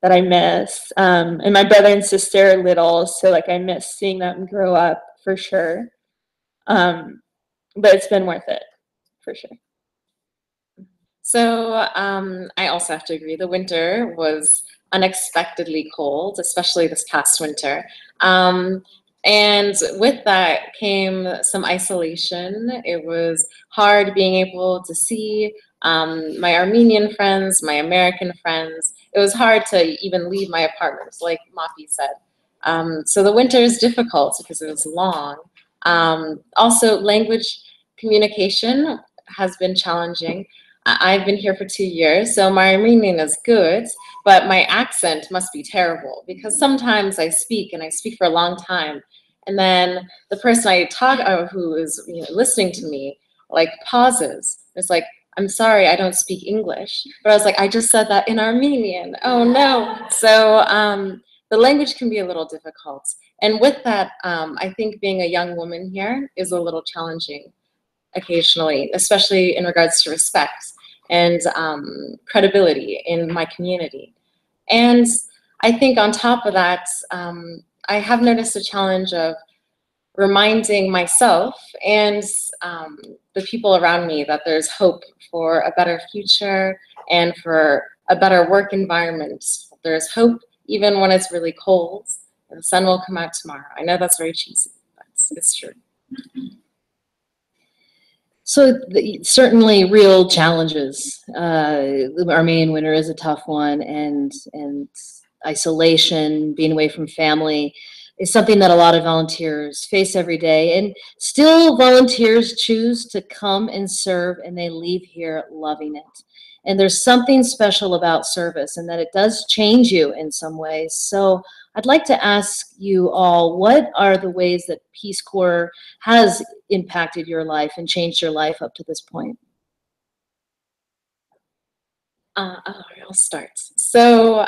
that I miss. And my brother and sister are little, so, I miss seeing them grow up for sure. But it's been worth it, for sure. So I also have to agree. The winter was unexpectedly cold, especially this past winter. And with that came some isolation. It was hard being able to see my Armenian friends, my American friends. It was hard to even leave my apartment, like Mapi said. So the winter is difficult because it was long. Also, language communication has been challenging. I've been here for 2 years, so my Armenian is good, but my accent must be terrible because sometimes I speak and I speak for a long time, and then the person I talk who is listening to me like pauses. It's like, I'm sorry, I don't speak English, but I was like, I just said that in Armenian. Oh no! So the language can be a little difficult, and with that, I think being a young woman here is a little challenging occasionally, especially in regards to respect and credibility in my community. And I think on top of that, I have noticed a challenge of reminding myself and the people around me that there's hope for a better future and for a better work environment. There's hope even when it's really cold. The sun will come out tomorrow. I know that's very cheesy, but it's true. So certainly real challenges. The Armenian winter is a tough one, and isolation, being away from family, is something that a lot of volunteers face every day. And still, volunteers choose to come and serve, and they leave here loving it. And there's something special about service, and that it does change you in some ways. So I'd like to ask you all, what are the ways that Peace Corps has impacted your life and changed your life up to this point? I'll start. So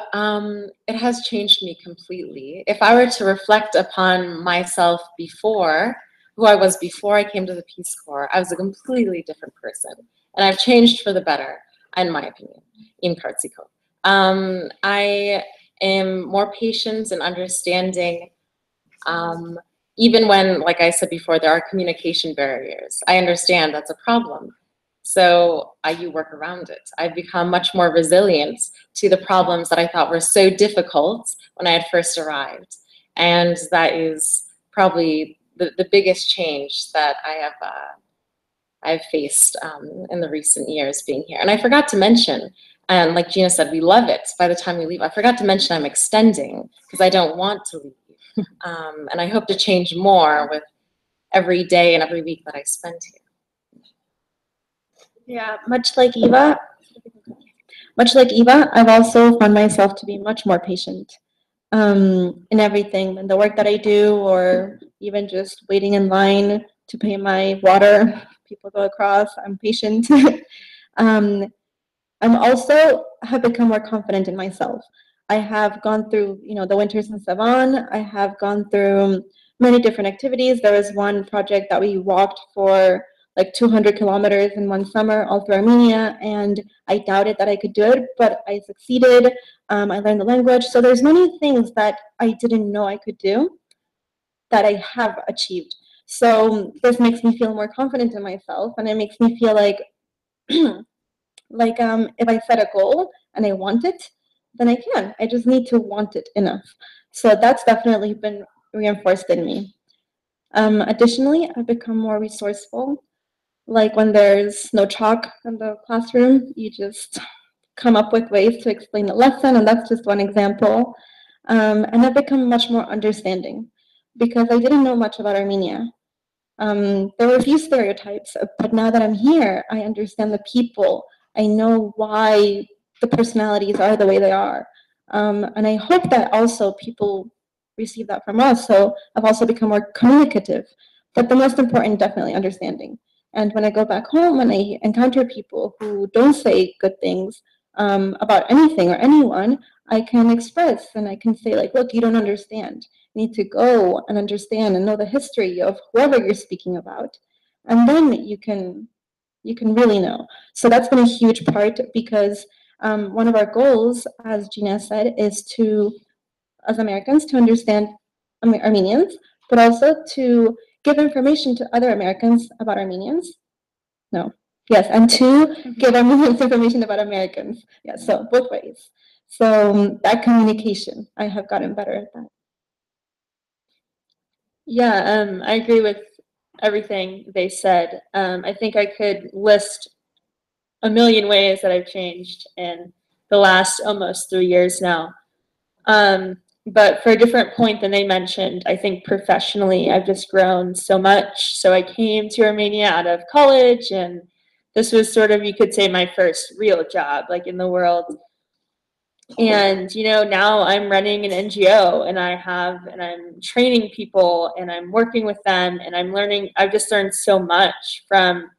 it has changed me completely. If I were to reflect upon myself before, who I was before I came to the Peace Corps, I was a completely different person. And I've changed for the better, in my opinion, in Kartsiko. I am more patient and understanding, even when, like I said before, there are communication barriers. I understand that's a problem. So you work around it. I've become much more resilient to the problems that I thought were so difficult when I had first arrived. And that is probably the biggest change that I've faced in the recent years being here. And I forgot to mention, and like Gina said, we love it by the time we leave. I forgot to mention I'm extending because I don't want to leave. And I hope to change more with every day and every week that I spend here. Yeah, much like Eva, I've also found myself to be much more patient in everything, in the work that I do, or even just waiting in line to pay my water. People go across, I'm patient. I'm also have become more confident in myself. I have gone through, the winters in Savan. I have gone through many different activities. There was one project that we walked for like 200 kilometers in one summer all through Armenia, and I doubted that I could do it, but I succeeded. I learned the language. So there's many things that I didn't know I could do that I have achieved. So this makes me feel more confident in myself, and it makes me feel like, if I set a goal and I want it, then I can. I just need to want it enough. So that's definitely been reinforced in me. Additionally, I've become more resourceful. Like when there's no chalk in the classroom, you just come up with ways to explain the lesson, and that's just one example. And I've become much more understanding because I didn't know much about Armenia. There were a few stereotypes, but now that I'm here, I understand the people. I know why the personalities are the way they are. And I hope that also people receive that from us. So I've also become more communicative. But the most important, definitely understanding. And when I go back home and I encounter people who don't say good things about anything or anyone, I can express and I can say, like, look, you don't understand. You need to go and understand and know the history of whoever you're speaking about. And then you can really know. So that's been a huge part because one of our goals, as Gina said, is to, as Americans, to understand Armenians, but also to give information to other Americans about Armenians. No. Yes, and to give Armenians information about Americans. Yeah, so both ways. So that communication, I have gotten better at that. Yeah, I agree with everything they said. I think I could list a million ways that I've changed in the last almost 3 years now. But for a different point than they mentioned, I think professionally I've just grown so much. So I came to Armenia out of college, and this was sort of, you could say, my first real job, like in the world. And, you know, now I'm running an NGO, and I'm training people, and I'm working with them, and I've just learned so much from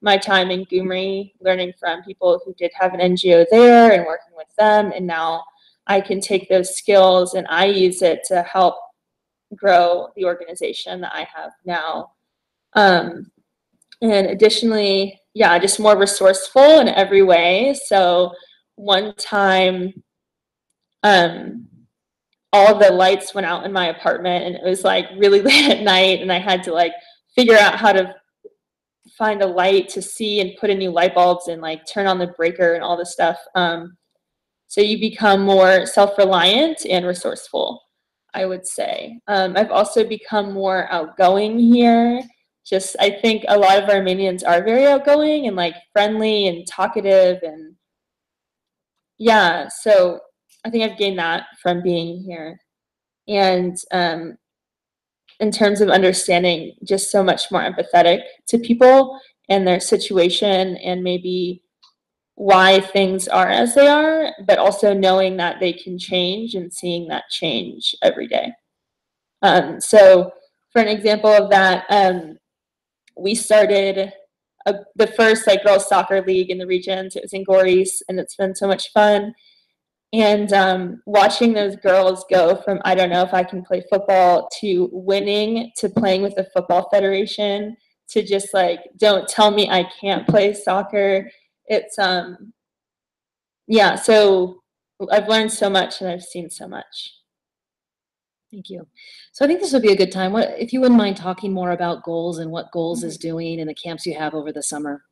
my time in Gyumri, learning from people who did have an NGO there and working with them. And now I can take those skills and I use it to help grow the organization that I have now. And additionally, yeah, just more resourceful in every way. So one time, all the lights went out in my apartment, and it was like really late at night, and I had to like figure out how to find a light to see and put in new light bulbs and like turn on the breaker and all this stuff. So you become more self-reliant and resourceful, I would say. I've also become more outgoing here. Just, I think a lot of Armenians are very outgoing and like friendly and talkative, and yeah, so I think I've gained that from being here. And in terms of understanding, just so much more empathetic to people and their situation and maybe why things are as they are, but also knowing that they can change and seeing that change every day. So for an example of that, we started the first like girls soccer league in the regions. It was in Goris, and it's been so much fun. And watching those girls go from, I don't know if I can play football, to winning, to playing with the football federation, to just like, don't tell me I can't play soccer. It's, yeah, so I've learned so much and I've seen so much. Thank you. So I think this would be a good time. If you wouldn't mind talking more about goals and what goals is doing and the camps you have over the summer.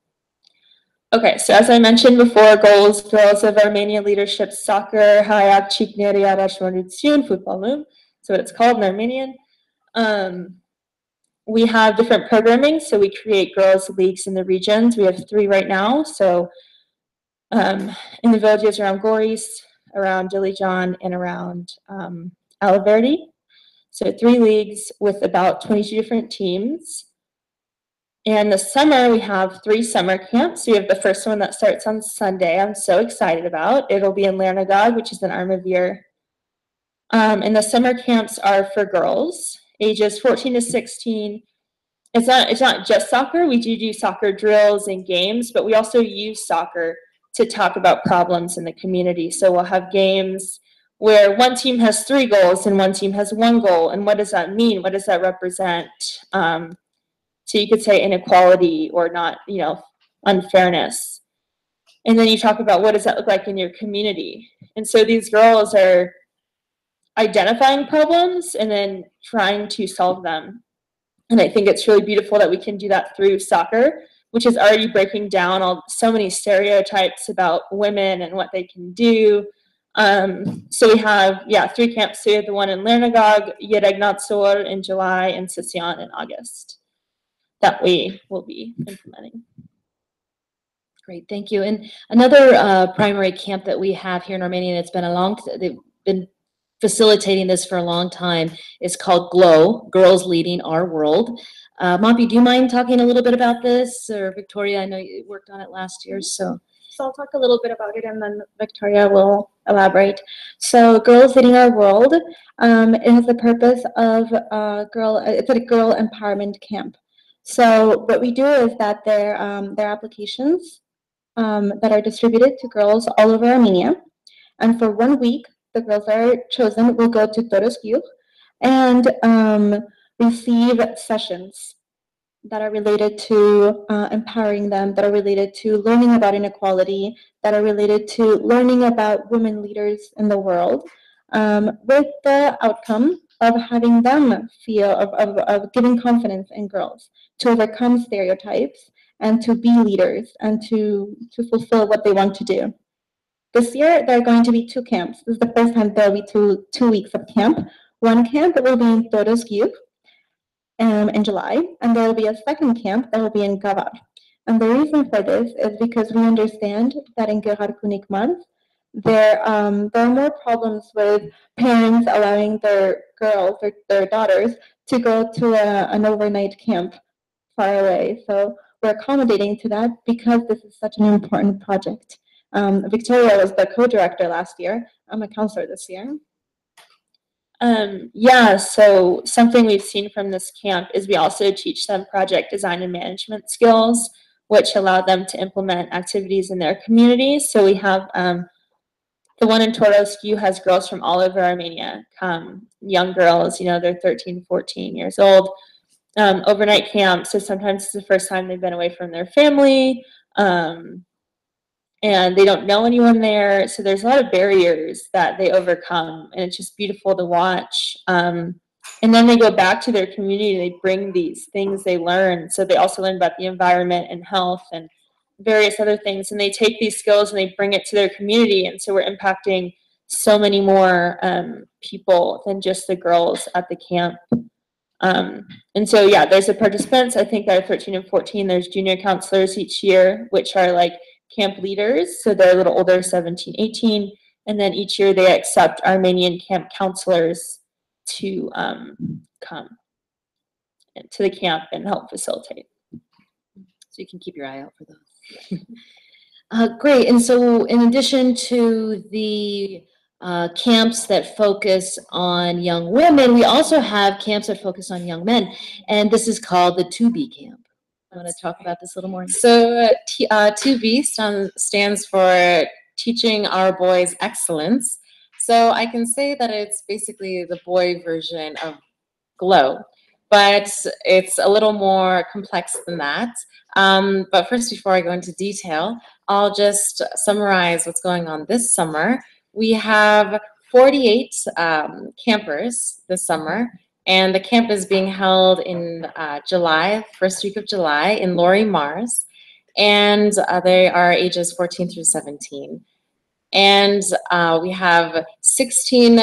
Okay, so as I mentioned before, goals, Girls of Armenia Leadership Soccer, Hayak Chikneri Arashmaritsyun Footballum, so what it's called in Armenian. We have different programming, so we create girls' leagues in the regions. We have 3 right now, so in the villages around Goris, around Dilijan, and around Alaverdi. So 3 leagues with about 22 different teams. And this summer, we have 3 summer camps. So we have the first one that starts on Sunday, I'm so excited about. It'll be in Lernagag, which is in Armavir. And the summer camps are for girls, ages 14 to 16. It's not just soccer. We do soccer drills and games, but we also use soccer to talk about problems in the community. So we'll have games where one team has 3 goals and one team has 1 goal. And what does that mean? What does that represent? So you could say inequality or not, you know, unfairness. And then you talk about what does that look like in your community. And so these girls are identifying problems and then trying to solve them. And I think it's really beautiful that we can do that through soccer, which is already breaking down so many stereotypes about women and what they can do. So we have, 3 camps. So we have the one in Lernagag, Yerevan in July, and Sisyan in August that we will be implementing. Great, thank you. And another primary camp that we have here in Armenia, and it's been they've been facilitating this for a long time, is called GLOW, Girls Leading Our World. Mapi, do you mind talking a little bit about this? Or Victoria, I know you worked on it last year, so. So I'll talk a little bit about it, and then Victoria will elaborate. So Girls Leading Our World, it has the purpose of it's a girl empowerment camp. So what we do is that there are applications that are distributed to girls all over Armenia. And for 1 week, the girls that are chosen will go to Torosgyuk and receive sessions that are related to empowering them, that are related to learning about inequality, that are related to learning about women leaders in the world, with the outcome of having them feel, of giving confidence in girls to overcome stereotypes and to be leaders and to fulfill what they want to do. This year, there are going to be 2 camps. This is the first time there will be two weeks of camp. One camp will be in Torosgyuk, in July, and there will be a second camp that will be in Gavar. And the reason for this is because we understand that in Geharkunik month, there are more problems with parents allowing their girls or their daughters to go to an overnight camp far away. So we're accommodating to that because this is such an important project. Victoria was the co-director last year. I'm a counselor this year. Yeah, so something we've seen from this camp is we also teach them project design and management skills, which allow them to implement activities in their communities. So we have the one in Toroscu has girls from all over Armenia come, young girls, they're 13, 14 years old, overnight camp. So sometimes it's the first time they've been away from their family, and they don't know anyone there. So there's a lot of barriers that they overcome, and it's just beautiful to watch. And then they go back to their community, they bring these things they learn. So they also learn about the environment and health and various other things, and they take these skills and they bring it to their community. And so we're impacting so many more people than just the girls at the camp. And so, yeah, there's the participants. I think there are 13 and 14. There's junior counselors each year, which are like camp leaders. So they're a little older, 17, 18. And then each year they accept Armenian camp counselors to come to the camp and help facilitate. So you can keep your eye out for those. Great. And so in addition to the camps that focus on young women, we also have camps that focus on young men. And this is called the 2B camp. I want to talk about this a little more. So 2B stands for Teaching Our Boys Excellence. So I can say that it's basically the boy version of GLOW, but it's a little more complex than that. But first, before I go into detail, I'll just summarize what's going on this summer. We have 48 campers this summer, and the camp is being held in July, first week of July, in Laurie Mars, and they are ages 14 through 17. And we have 16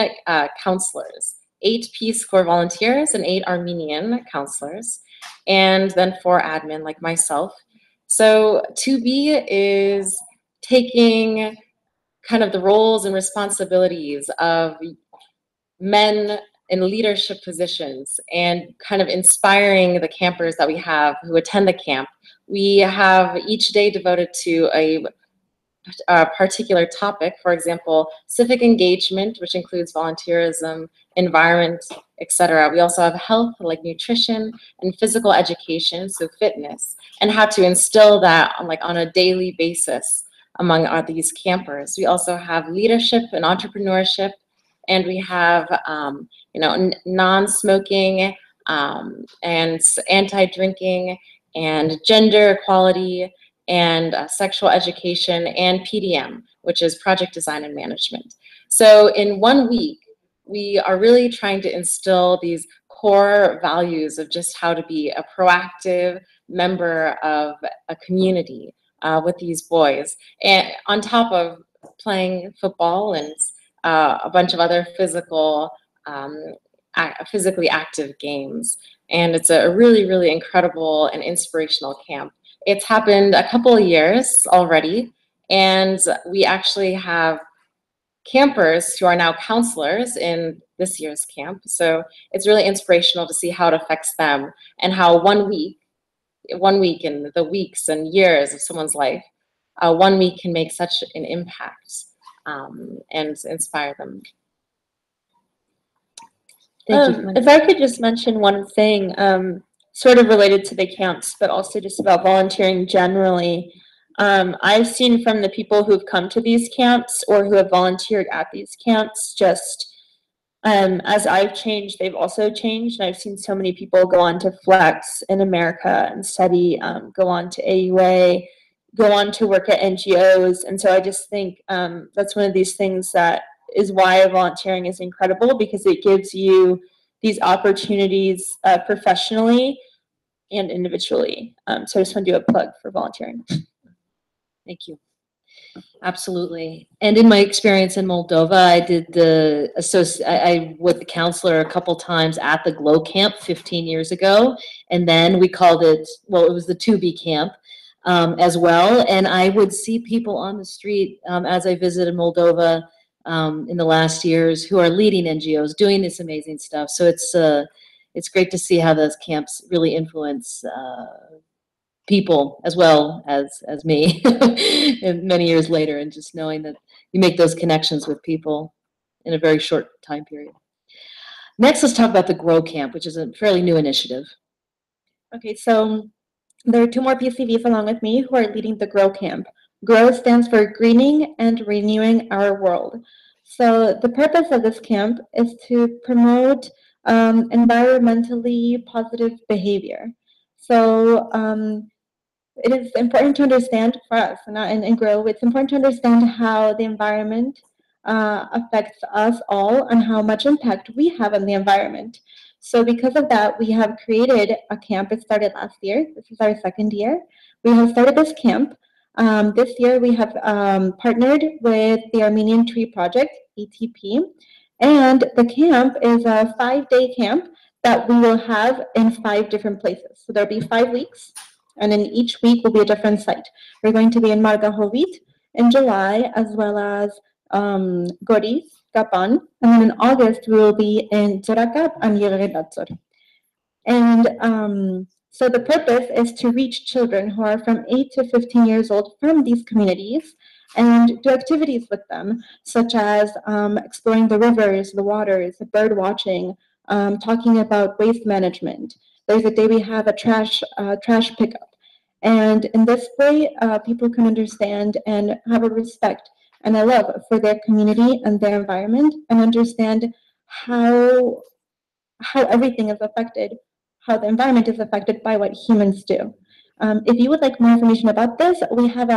counselors, 8 Peace Corps volunteers and 8 Armenian counselors, and then 4 admin like myself. So 2B is taking kind of the roles and responsibilities of men in leadership positions and kind of inspiring the campers that we have who attend the camp. We have each day devoted to a particular topic, for example, civic engagement, which includes volunteerism, environment, etc. We also have health, like nutrition, and physical education, so fitness, and how to instill that on a daily basis among these campers. We also have leadership and entrepreneurship, and we have non-smoking and anti-drinking and gender equality and sexual education and PDM, which is project design and management. So in 1 week, we are really trying to instill these core values of just how to be a proactive member of a community with these boys, and on top of playing football and a bunch of other physically active games. And it's a really, really incredible and inspirational camp. It's happened a couple of years already, and we actually have campers who are now counselors in this year's camp. So it's really inspirational to see how it affects them and how 1 week in the weeks and years of someone's life, 1 week can make such an impact and inspire them. If I could just mention one thing, sort of related to the camps, but also just about volunteering generally. I've seen from the people who've come to these camps or who have volunteered at these camps, just as I've changed, they've also changed. And I've seen so many people go on to Flex in America and study, go on to AUA, go on to work at NGOs. And so I just think that's one of these things that is why volunteering is incredible, because it gives you these opportunities professionally and individually. So I just want to do a plug for volunteering. Thank you. Absolutely. And in my experience in Moldova, I did I was the counselor a couple times at the Glow Camp 15 years ago. And then we called it, well, it was the 2B camp as well. And I would see people on the street as I visited Moldova in the last years who are leading NGOs doing this amazing stuff. So it's great to see how those camps really influence people as well as me and many years later, and just knowing that you make those connections with people in a very short time period. Next, let's talk about the Grow Camp, which is a fairly new initiative. Okay, so there are two more PCVs along with me who are leading the Grow Camp. GROW stands for Greening and Renewing Our World. So the purpose of this camp is to promote environmentally positive behavior. So it is important to understand for us and GROW, it's important to understand how the environment affects us all and how much impact we have on the environment. So because of that, we have created a camp. It started last year. This is our second year. We have started this camp. This year we have partnered with the Armenian Tree Project, ATP, and the camp is a 5-day camp that we will have in 5 different places. So there'll be 5 weeks, and in each week will be a different site. We're going to be in Margahovit in July, as well as Goris, Kapan, and then in August we will be in Tzorakap and Yerevan. And so the purpose is to reach children who are from 8 to 15 years old from these communities and do activities with them, such as exploring the rivers, the waters, bird watching, talking about waste management. There's a day we have a trash pickup. And in this way, people can understand and have a respect and a love for their community and their environment, and understand how everything is affected, how the environment is affected by what humans do. If you would like more information about this, we have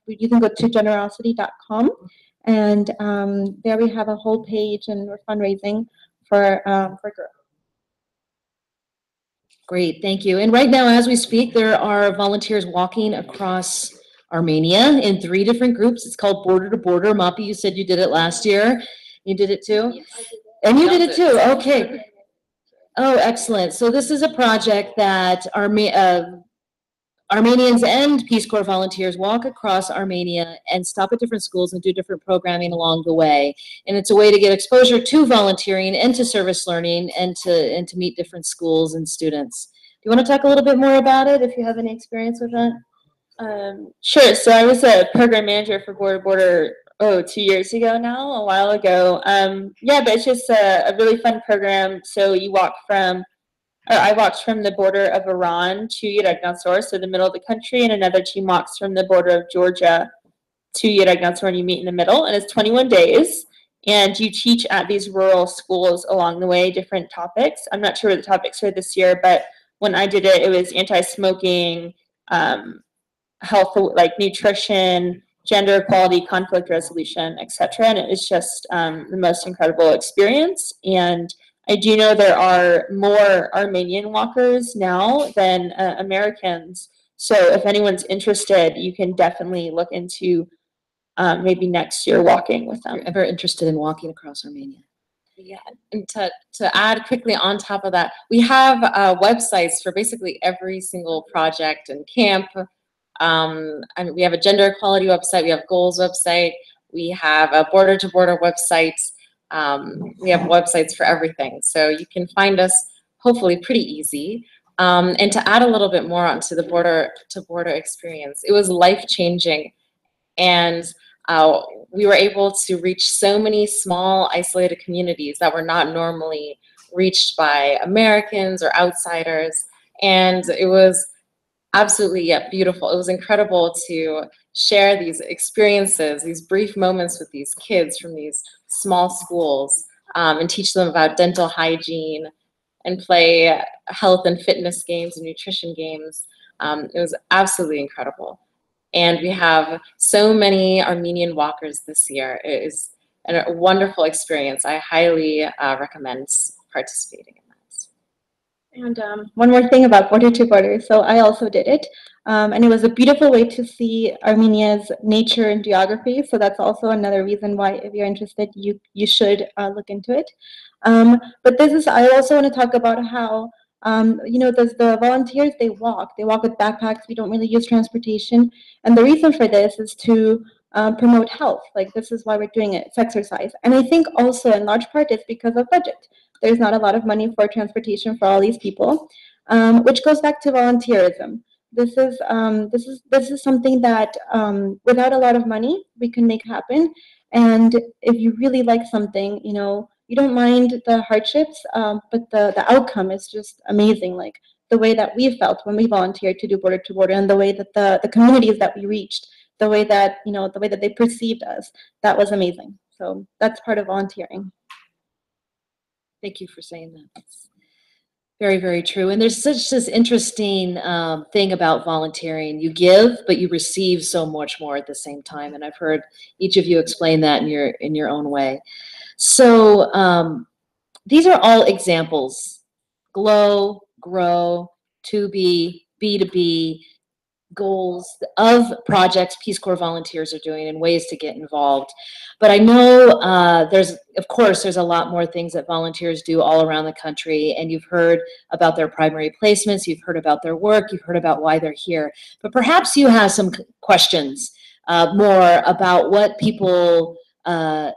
you can go to generosity.com, and there we have a whole page, and we're fundraising for growth. Great, thank you. And right now, as we speak, there are volunteers walking across Armenia in 3 different groups. It's called Border to Border. Mapi, you said you did it last year. You did it too? Yes. And you did it too, okay. Oh, excellent. So this is a project that Armenians and Peace Corps volunteers walk across Armenia and stop at different schools and do different programming along the way. And it's a way to get exposure to volunteering and to service learning and to meet different schools and students. Do you want to talk a little bit more about it, if you have any experience with that? Sure. So I was a program manager for Border to Border 2 years ago now, a while ago. Yeah, but it's just a really fun program. So I walked from the border of Iran to Yerevan, so the middle of the country, and another team walks from the border of Georgia to Yerevan, and you meet in the middle. And it's 21 days, and you teach at these rural schools along the way different topics. I'm not sure what the topics are this year, but when I did it, it was anti-smoking, health, like nutrition, gender equality, conflict resolution, etc. And it was just the most incredible experience. And I do know there are more Armenian walkers now than Americans. So if anyone's interested, you can definitely look into maybe next year walking with them. If you're ever interested in walking across Armenia. Yeah, and to add quickly on top of that, we have websites for basically every single project and camp. And we have a gender equality website, we have goals website, we have a border to border website, we have websites for everything. So you can find us hopefully pretty easy. And to add a little bit more onto the border to border experience, it was life-changing. And we were able to reach so many small isolated communities that were not normally reached by Americans or outsiders. And it was absolutely, beautiful. It was incredible to share these experiences, these brief moments with these kids from these small schools, and teach them about dental hygiene and play health and fitness games and nutrition games. It was absolutely incredible. And we have so many Armenian walkers this year. It is a wonderful experience. I highly recommend participating in that. And one more thing about border to border. So I also did it. And it was a beautiful way to see Armenia's nature and geography. So that's also another reason why, if you're interested, you should look into it. But I also want to talk about how, the volunteers, they walk with backpacks. We don't really use transportation. And the reason for this is to promote health. Like, this is why we're doing it. It's exercise. And I think also in large part it's because of budget. There's not a lot of money for transportation for all these people, which goes back to volunteerism. This is something that without a lot of money we can make happen. And if you really like something, you don't mind the hardships, but the outcome is just amazing. Like the way that we felt when we volunteered to do border to border, and the way that the communities that we reached, the way that they perceived us, that was amazing. So that's part of volunteering. Thank you for saying that. That's very, very true. And there's such this interesting thing about volunteering. You give, but you receive so much more at the same time. And I've heard each of you explain that in your own way. So these are all examples: GLOW, GROW, 2B, B2B, goals of projects Peace Corps volunteers are doing and ways to get involved. But I know there's a lot more things that volunteers do all around the country, and you've heard about their primary placements, you've heard about their work, you've heard about why they're here. But perhaps you have some questions more about what people are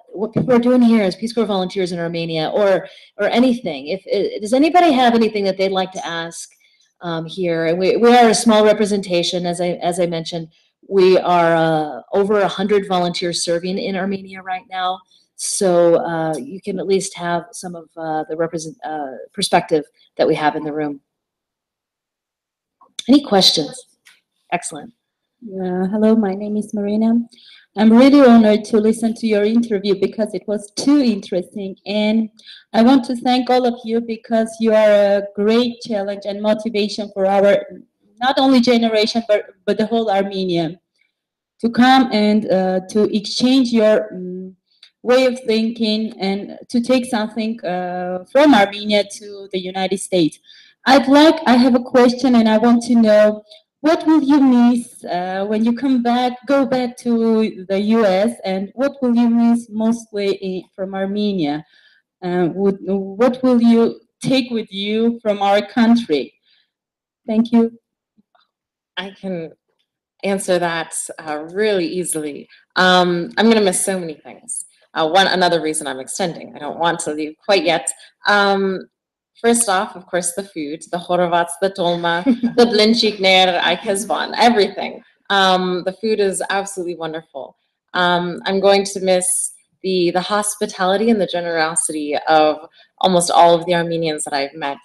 doing here as Peace Corps volunteers in Armenia, or anything. Does anybody have anything that they'd like to ask here? And we are a small representation, as I mentioned. We are over 100 volunteers serving in Armenia right now, so you can at least have some of the perspective that we have in the room. Any questions? Excellent. Hello, my name is Marina. I'm really honored to listen to your interview because it was too interesting, and I want to thank all of you because you are a great challenge and motivation for our not only generation but the whole Armenia to come and to exchange your way of thinking and to take something from Armenia to the United States. I have a question, and I want to know, what will you miss when you go back to the US, and what will you miss mostly from Armenia? What will you take with you from our country? Thank you. I can answer that really easily. I'm going to miss so many things. Another reason I'm extending, I don't want to leave quite yet. First off, of course, the food, the horovats, the tolma, the blinchikner, aikazvan, everything. The food is absolutely wonderful. I'm going to miss the hospitality and the generosity of almost all of the Armenians that I've met.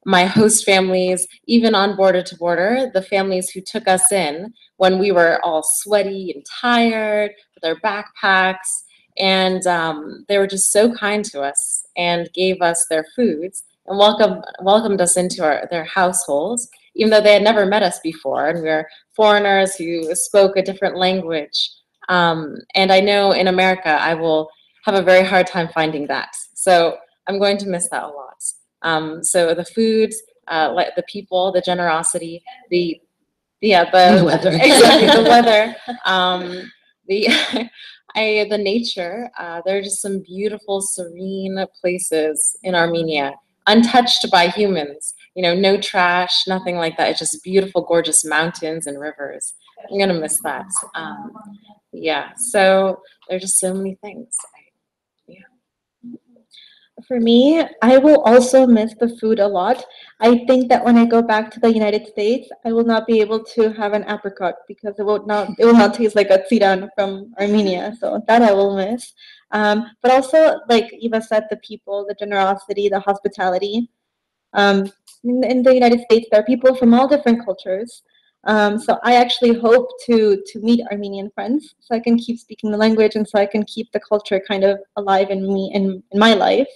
My host families, even on border to border, the families who took us in when we were all sweaty and tired with our backpacks, and they were just so kind to us and gave us their foods and welcomed us into their households, even though they had never met us before, and we were foreigners who spoke a different language. And I know in America I will have a very hard time finding that. So I'm going to miss that a lot. So the foods, the people, the generosity, the weather, exactly, the weather, the nature. There are just some beautiful, serene places in Armenia, untouched by humans. No trash, nothing like that. It's just beautiful, gorgeous mountains and rivers. I'm gonna miss that. Yeah. So there are just so many things. For me, I will also miss the food a lot. I think that when I go back to the United States, I will not be able to have an apricot because it will not taste like a tsiran from Armenia. So that I will miss. But also, like Eva said, the people, the generosity, the hospitality. In the United States, there are people from all different cultures. So I actually hope to meet Armenian friends so I can keep speaking the language and so I can keep the culture kind of alive in my life.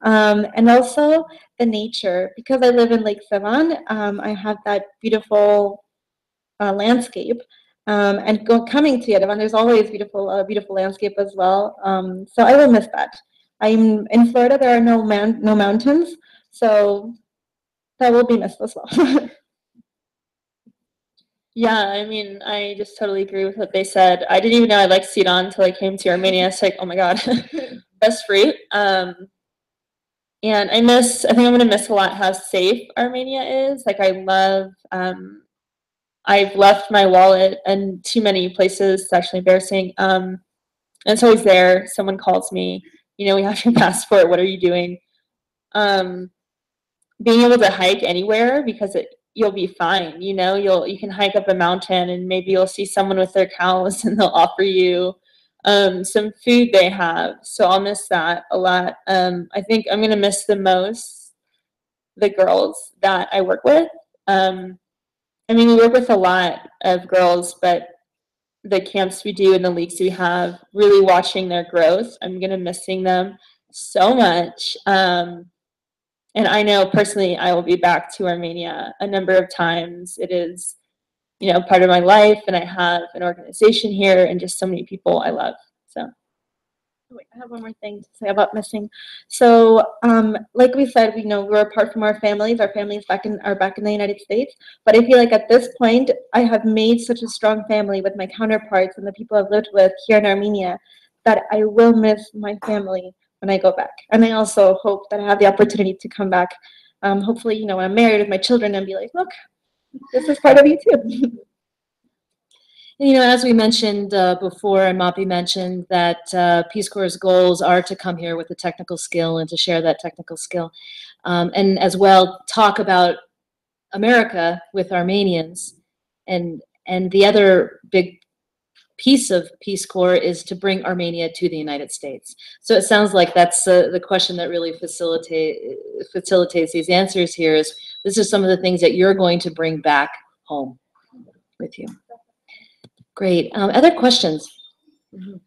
And also the nature, because I live in Lake Sevan, I have that beautiful landscape. And coming to Yerevan, there's always beautiful landscape as well. So I will miss that. I'm in Florida. There are no mountains, so that will be missed as well. Yeah, I mean, I just totally agree with what they said. I didn't even know I liked Siran until I came to Armenia. It's like, oh my God, best fruit. And I think I'm gonna miss a lot how safe Armenia is. Like I've left my wallet in too many places. It's actually embarrassing. And it's always there. Someone calls me, we have your passport. What are you doing? Being able to hike anywhere because you'll be fine. You can hike up a mountain and maybe you'll see someone with their cows and they'll offer you some food they have. So I'll miss that a lot. I think I'm gonna miss the most the girls that I work with. We work with a lot of girls, but the camps we do and the leagues we have, really watching their growth, I'm gonna missing them so much. And I know personally I will be back to Armenia a number of times. It is, part of my life, and I have an organization here and just so many people I love. So. Wait, I have one more thing to say about missing. So, like we said, we're apart from our families. Our families are back in the United States. But I feel like at this point, I have made such a strong family with my counterparts and the people I've lived with here in Armenia that I will miss my family when I go back. And I also hope that I have the opportunity to come back. Hopefully, when I'm married with my children and be like, look, this is part of you too. As we mentioned before, and Mapi mentioned that Peace Corps' goals are to come here with a technical skill and to share that technical skill. And as well, talk about America with Armenians. And the other big piece of Peace Corps is to bring Armenia to the United States. So it sounds like that's the question that really facilitates these answers here is this is some of the things that you're going to bring back home with you. Great. Other questions? Mm-hmm.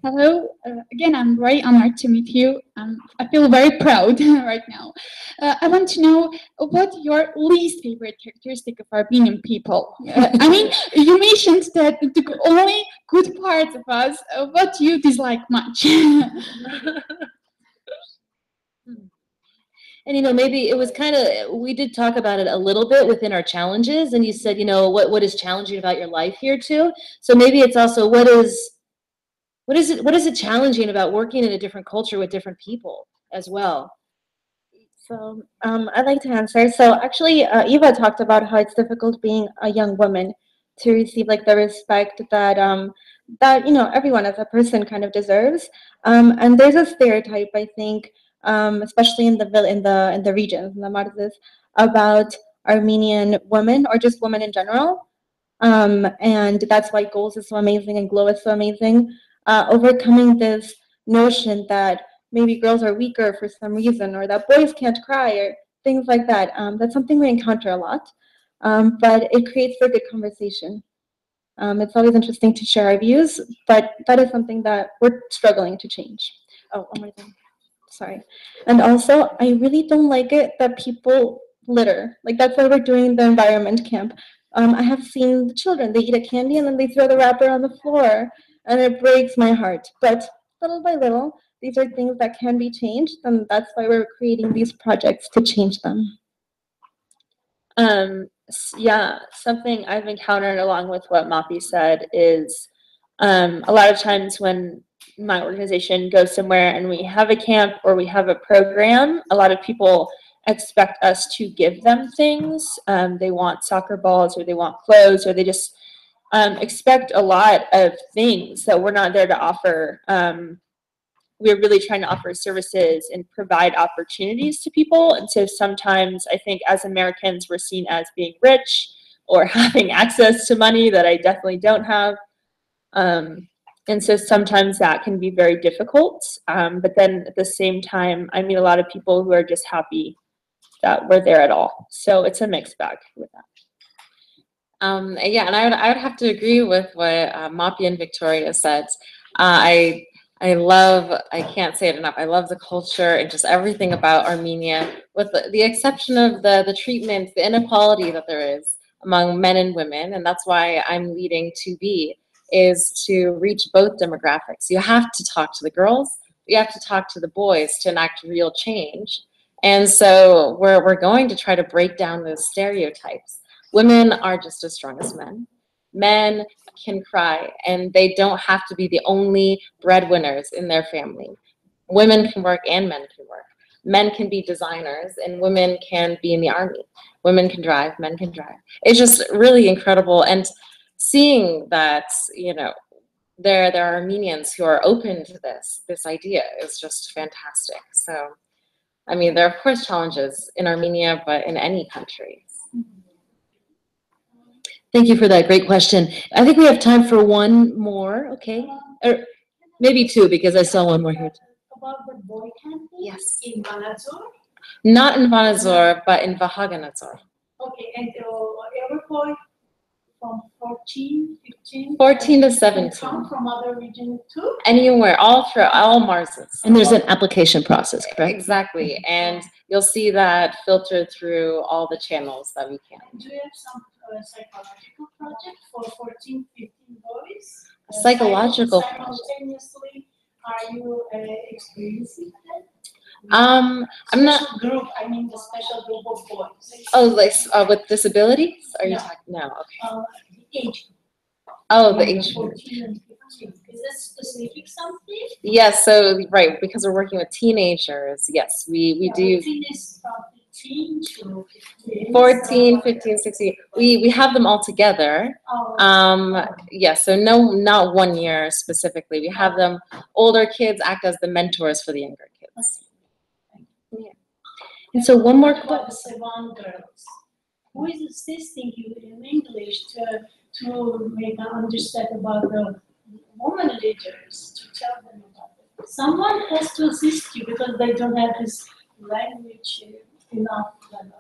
Hello. Again, I'm very honored to meet you. I feel very proud right now. I want to know what your least favorite characteristic of Armenian people. You mentioned that the only good parts of us. What you dislike much. And maybe it was we did talk about it a little bit within our challenges, and you said, what is challenging about your life here too. So maybe it's also what is it challenging about working in a different culture with different people as well. So I'd like to answer. So actually, Eva talked about how it's difficult being a young woman to receive the respect that everyone as a person kind of deserves. And there's a stereotype, I think, especially in the regions, in the Mardzis, about Armenian women or just women in general. And that's why Goals is so amazing and Glow is so amazing. Overcoming this notion that maybe girls are weaker for some reason, or that boys can't cry, or things like that. That's something we encounter a lot, but it creates a good conversation. It's always interesting to share our views, but that is something that we're struggling to change. Oh, one more thing. Sorry. And also, I really don't like it that people litter. That's why we're doing the environment camp. I have seen the children, they eat a candy and then they throw the wrapper on the floor, and it breaks my heart. But little by little, these are things that can be changed, and that's why we're creating these projects to change them. Yeah, something I've encountered along with what Mapi said is a lot of times when my organization goes somewhere and we have a camp or we have a program, a lot of people expect us to give them things. They want soccer balls, or they want clothes, or they just expect a lot of things that we're not there to offer. We're really trying to offer services and provide opportunities to people. And so sometimes I think as Americans, we're seen as being rich or having access to money that I definitely don't have. And so sometimes that can be very difficult. But then at the same time, I meet a lot of people who are just happy that we're there at all. So it's a mixed bag with that. Yeah, and I would have to agree with what Mapi and Victoria said. I can't say it enough. I love the culture and just everything about Armenia, with the exception of the treatment, the inequality that there is among men and women. And that's why I'm leading 2B, is to reach both demographics. You have to talk to the girls, you have to talk to the boys to enact real change. And so we're going to try to break down those stereotypes. Women are just as strong as men. Men can cry, and they don't have to be the only breadwinners in their family. Women can work and men can work. Men can be designers, and women can be in the army. Women can drive, men can drive. It's just really incredible. And seeing that, you know, there are Armenians who are open to this idea is just fantastic. So, I mean, there are of course challenges in Armenia, but in any country. Thank you for that great question. I think we have time for one more, okay? Or maybe two, because I saw one more here. About the boy camping Yes. in Vanadzor? Not in Vanadzor, but in Vahaganadzor. Okay, and every boy from 14, 15? 14 to 17. Come from other regions too? Anywhere, all through all Marses. And there's an application process, correct? Exactly, and you'll see that filtered through all the channels that we can. Do you have some psychological project for 14, 15 boys? Psychological Simultaneously, are you experiencing that? I'm not. Special group, I mean the special group of boys. Oh, like with disabilities? Are you No. talking? No, okay. The age. Oh, the age. 14 and 15. Is that specific something? Yes, so right, because we're working with teenagers, yes, we do. 14 is from 15 to 15. 14, 15, 16. We have them all together. Oh, Yes, so no, not 1 year specifically. We have them, older kids act as the mentors for the younger kids. Yeah. And so one more About the Sevan girls. Who is assisting you in English to make them understand about the women leaders, to tell them about it? Someone has to assist you because they don't have this language enough level.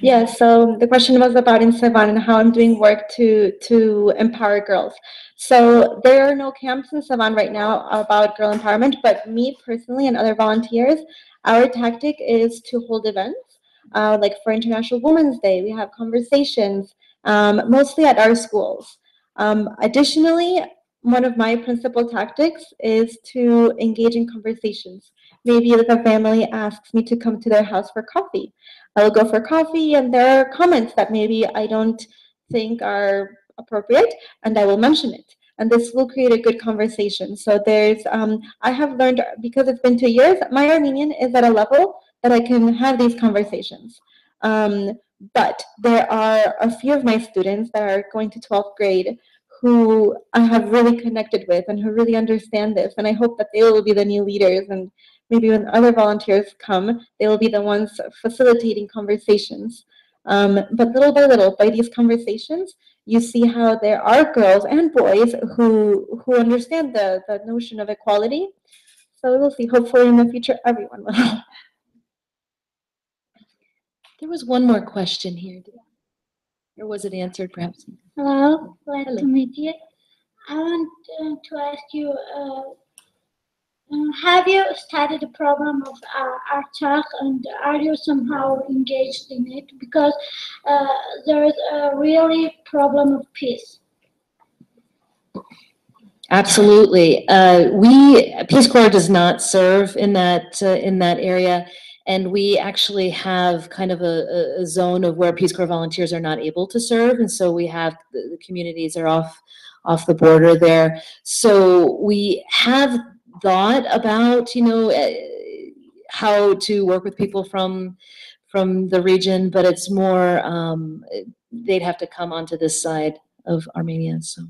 Yeah, so the question was about in Sevan and how I'm doing work to empower girls. So there are no camps in Sevan right now about girl empowerment, but me personally and other volunteers, our tactic is to hold events. Like for International Women's Day, we have conversations, mostly at our schools. Additionally, one of my principal tactics is to engage in conversations. Maybe if a family asks me to come to their house for coffee, I'll go for coffee and there are comments that maybe I don't think are appropriate and I will mention it. And this will create a good conversation. So there's, I have learned, because it's been 2 years, my Armenian is at a level that I can have these conversations. But there are a few of my students that are going to 12th grade who I have really connected with and who really understand this. And I hope that they will be the new leaders, and maybe when other volunteers come, they will be the ones facilitating conversations. But little by little, by these conversations, you see how there are girls and boys who understand the notion of equality. So we'll see. Hopefully in the future, everyone will. There was one more question here. Or was it answered, perhaps? Hello, glad to meet you. I want to ask you, have you studied the problem of Artsakh, and are you somehow engaged in it? Because there is a really problem of peace. Absolutely. Peace Corps does not serve in that area, and we actually have kind of a zone of where Peace Corps volunteers are not able to serve, and so we have the communities are off the border there. So we have thought about, how to work with people from the region, but it's more they'd have to come onto this side of Armenia. So.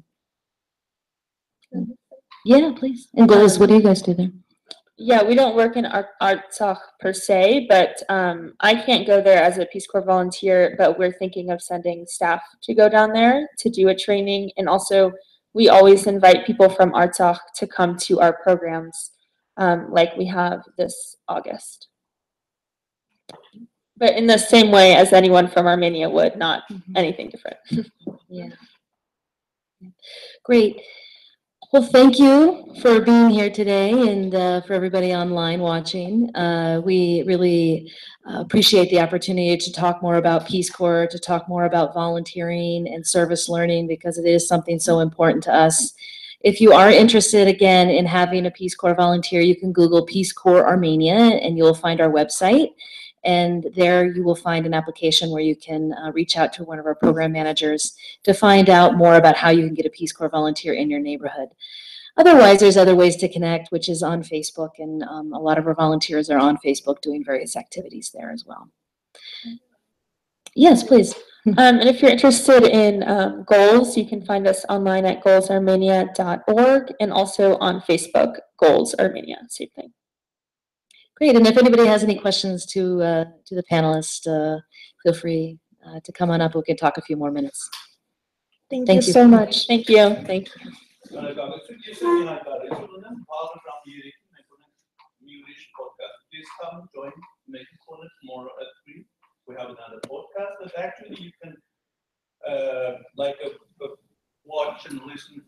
Yeah, please. And Golis, what do you guys do there? Yeah, we don't work in Artsakh per se, but I can't go there as a Peace Corps volunteer, but we're thinking of sending staff to go down there to do a training. And also, we always invite people from Artsakh to come to our programs, like we have this August. But in the same way as anyone from Armenia would, not anything different. Yeah. Great. Well, thank you for being here today, and for everybody online watching. We really appreciate the opportunity to talk more about Peace Corps, to talk more about volunteering and service learning, because it is something so important to us If you are interested, again, in having a Peace Corps volunteer, you can Google Peace Corps Armenia, and you'll find our website. And there you will find an application where you can reach out to one of our program managers to find out more about how you can get a Peace Corps volunteer in your neighborhood. Otherwise, there's other ways to connect, which is on Facebook, and a lot of our volunteers are on Facebook doing various activities there as well. Yes, please. And if you're interested in goals, you can find us online at goalsarmenia.org and also on Facebook, Goals Armenia, same thing. Great, and if anybody has any questions to the panelists, feel free to come on up. We can talk a few more minutes. Thank you so much. Thank you. Thank you. Please come join, make a call tomorrow at 3. We have another podcast that actually you can watch and listen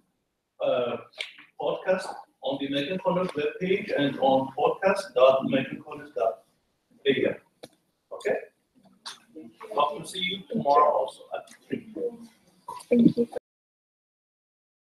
podcast on the Megan College webpage and on podcast.megancollege.ai. Okay? Hope to see you tomorrow also at 3. Thank you.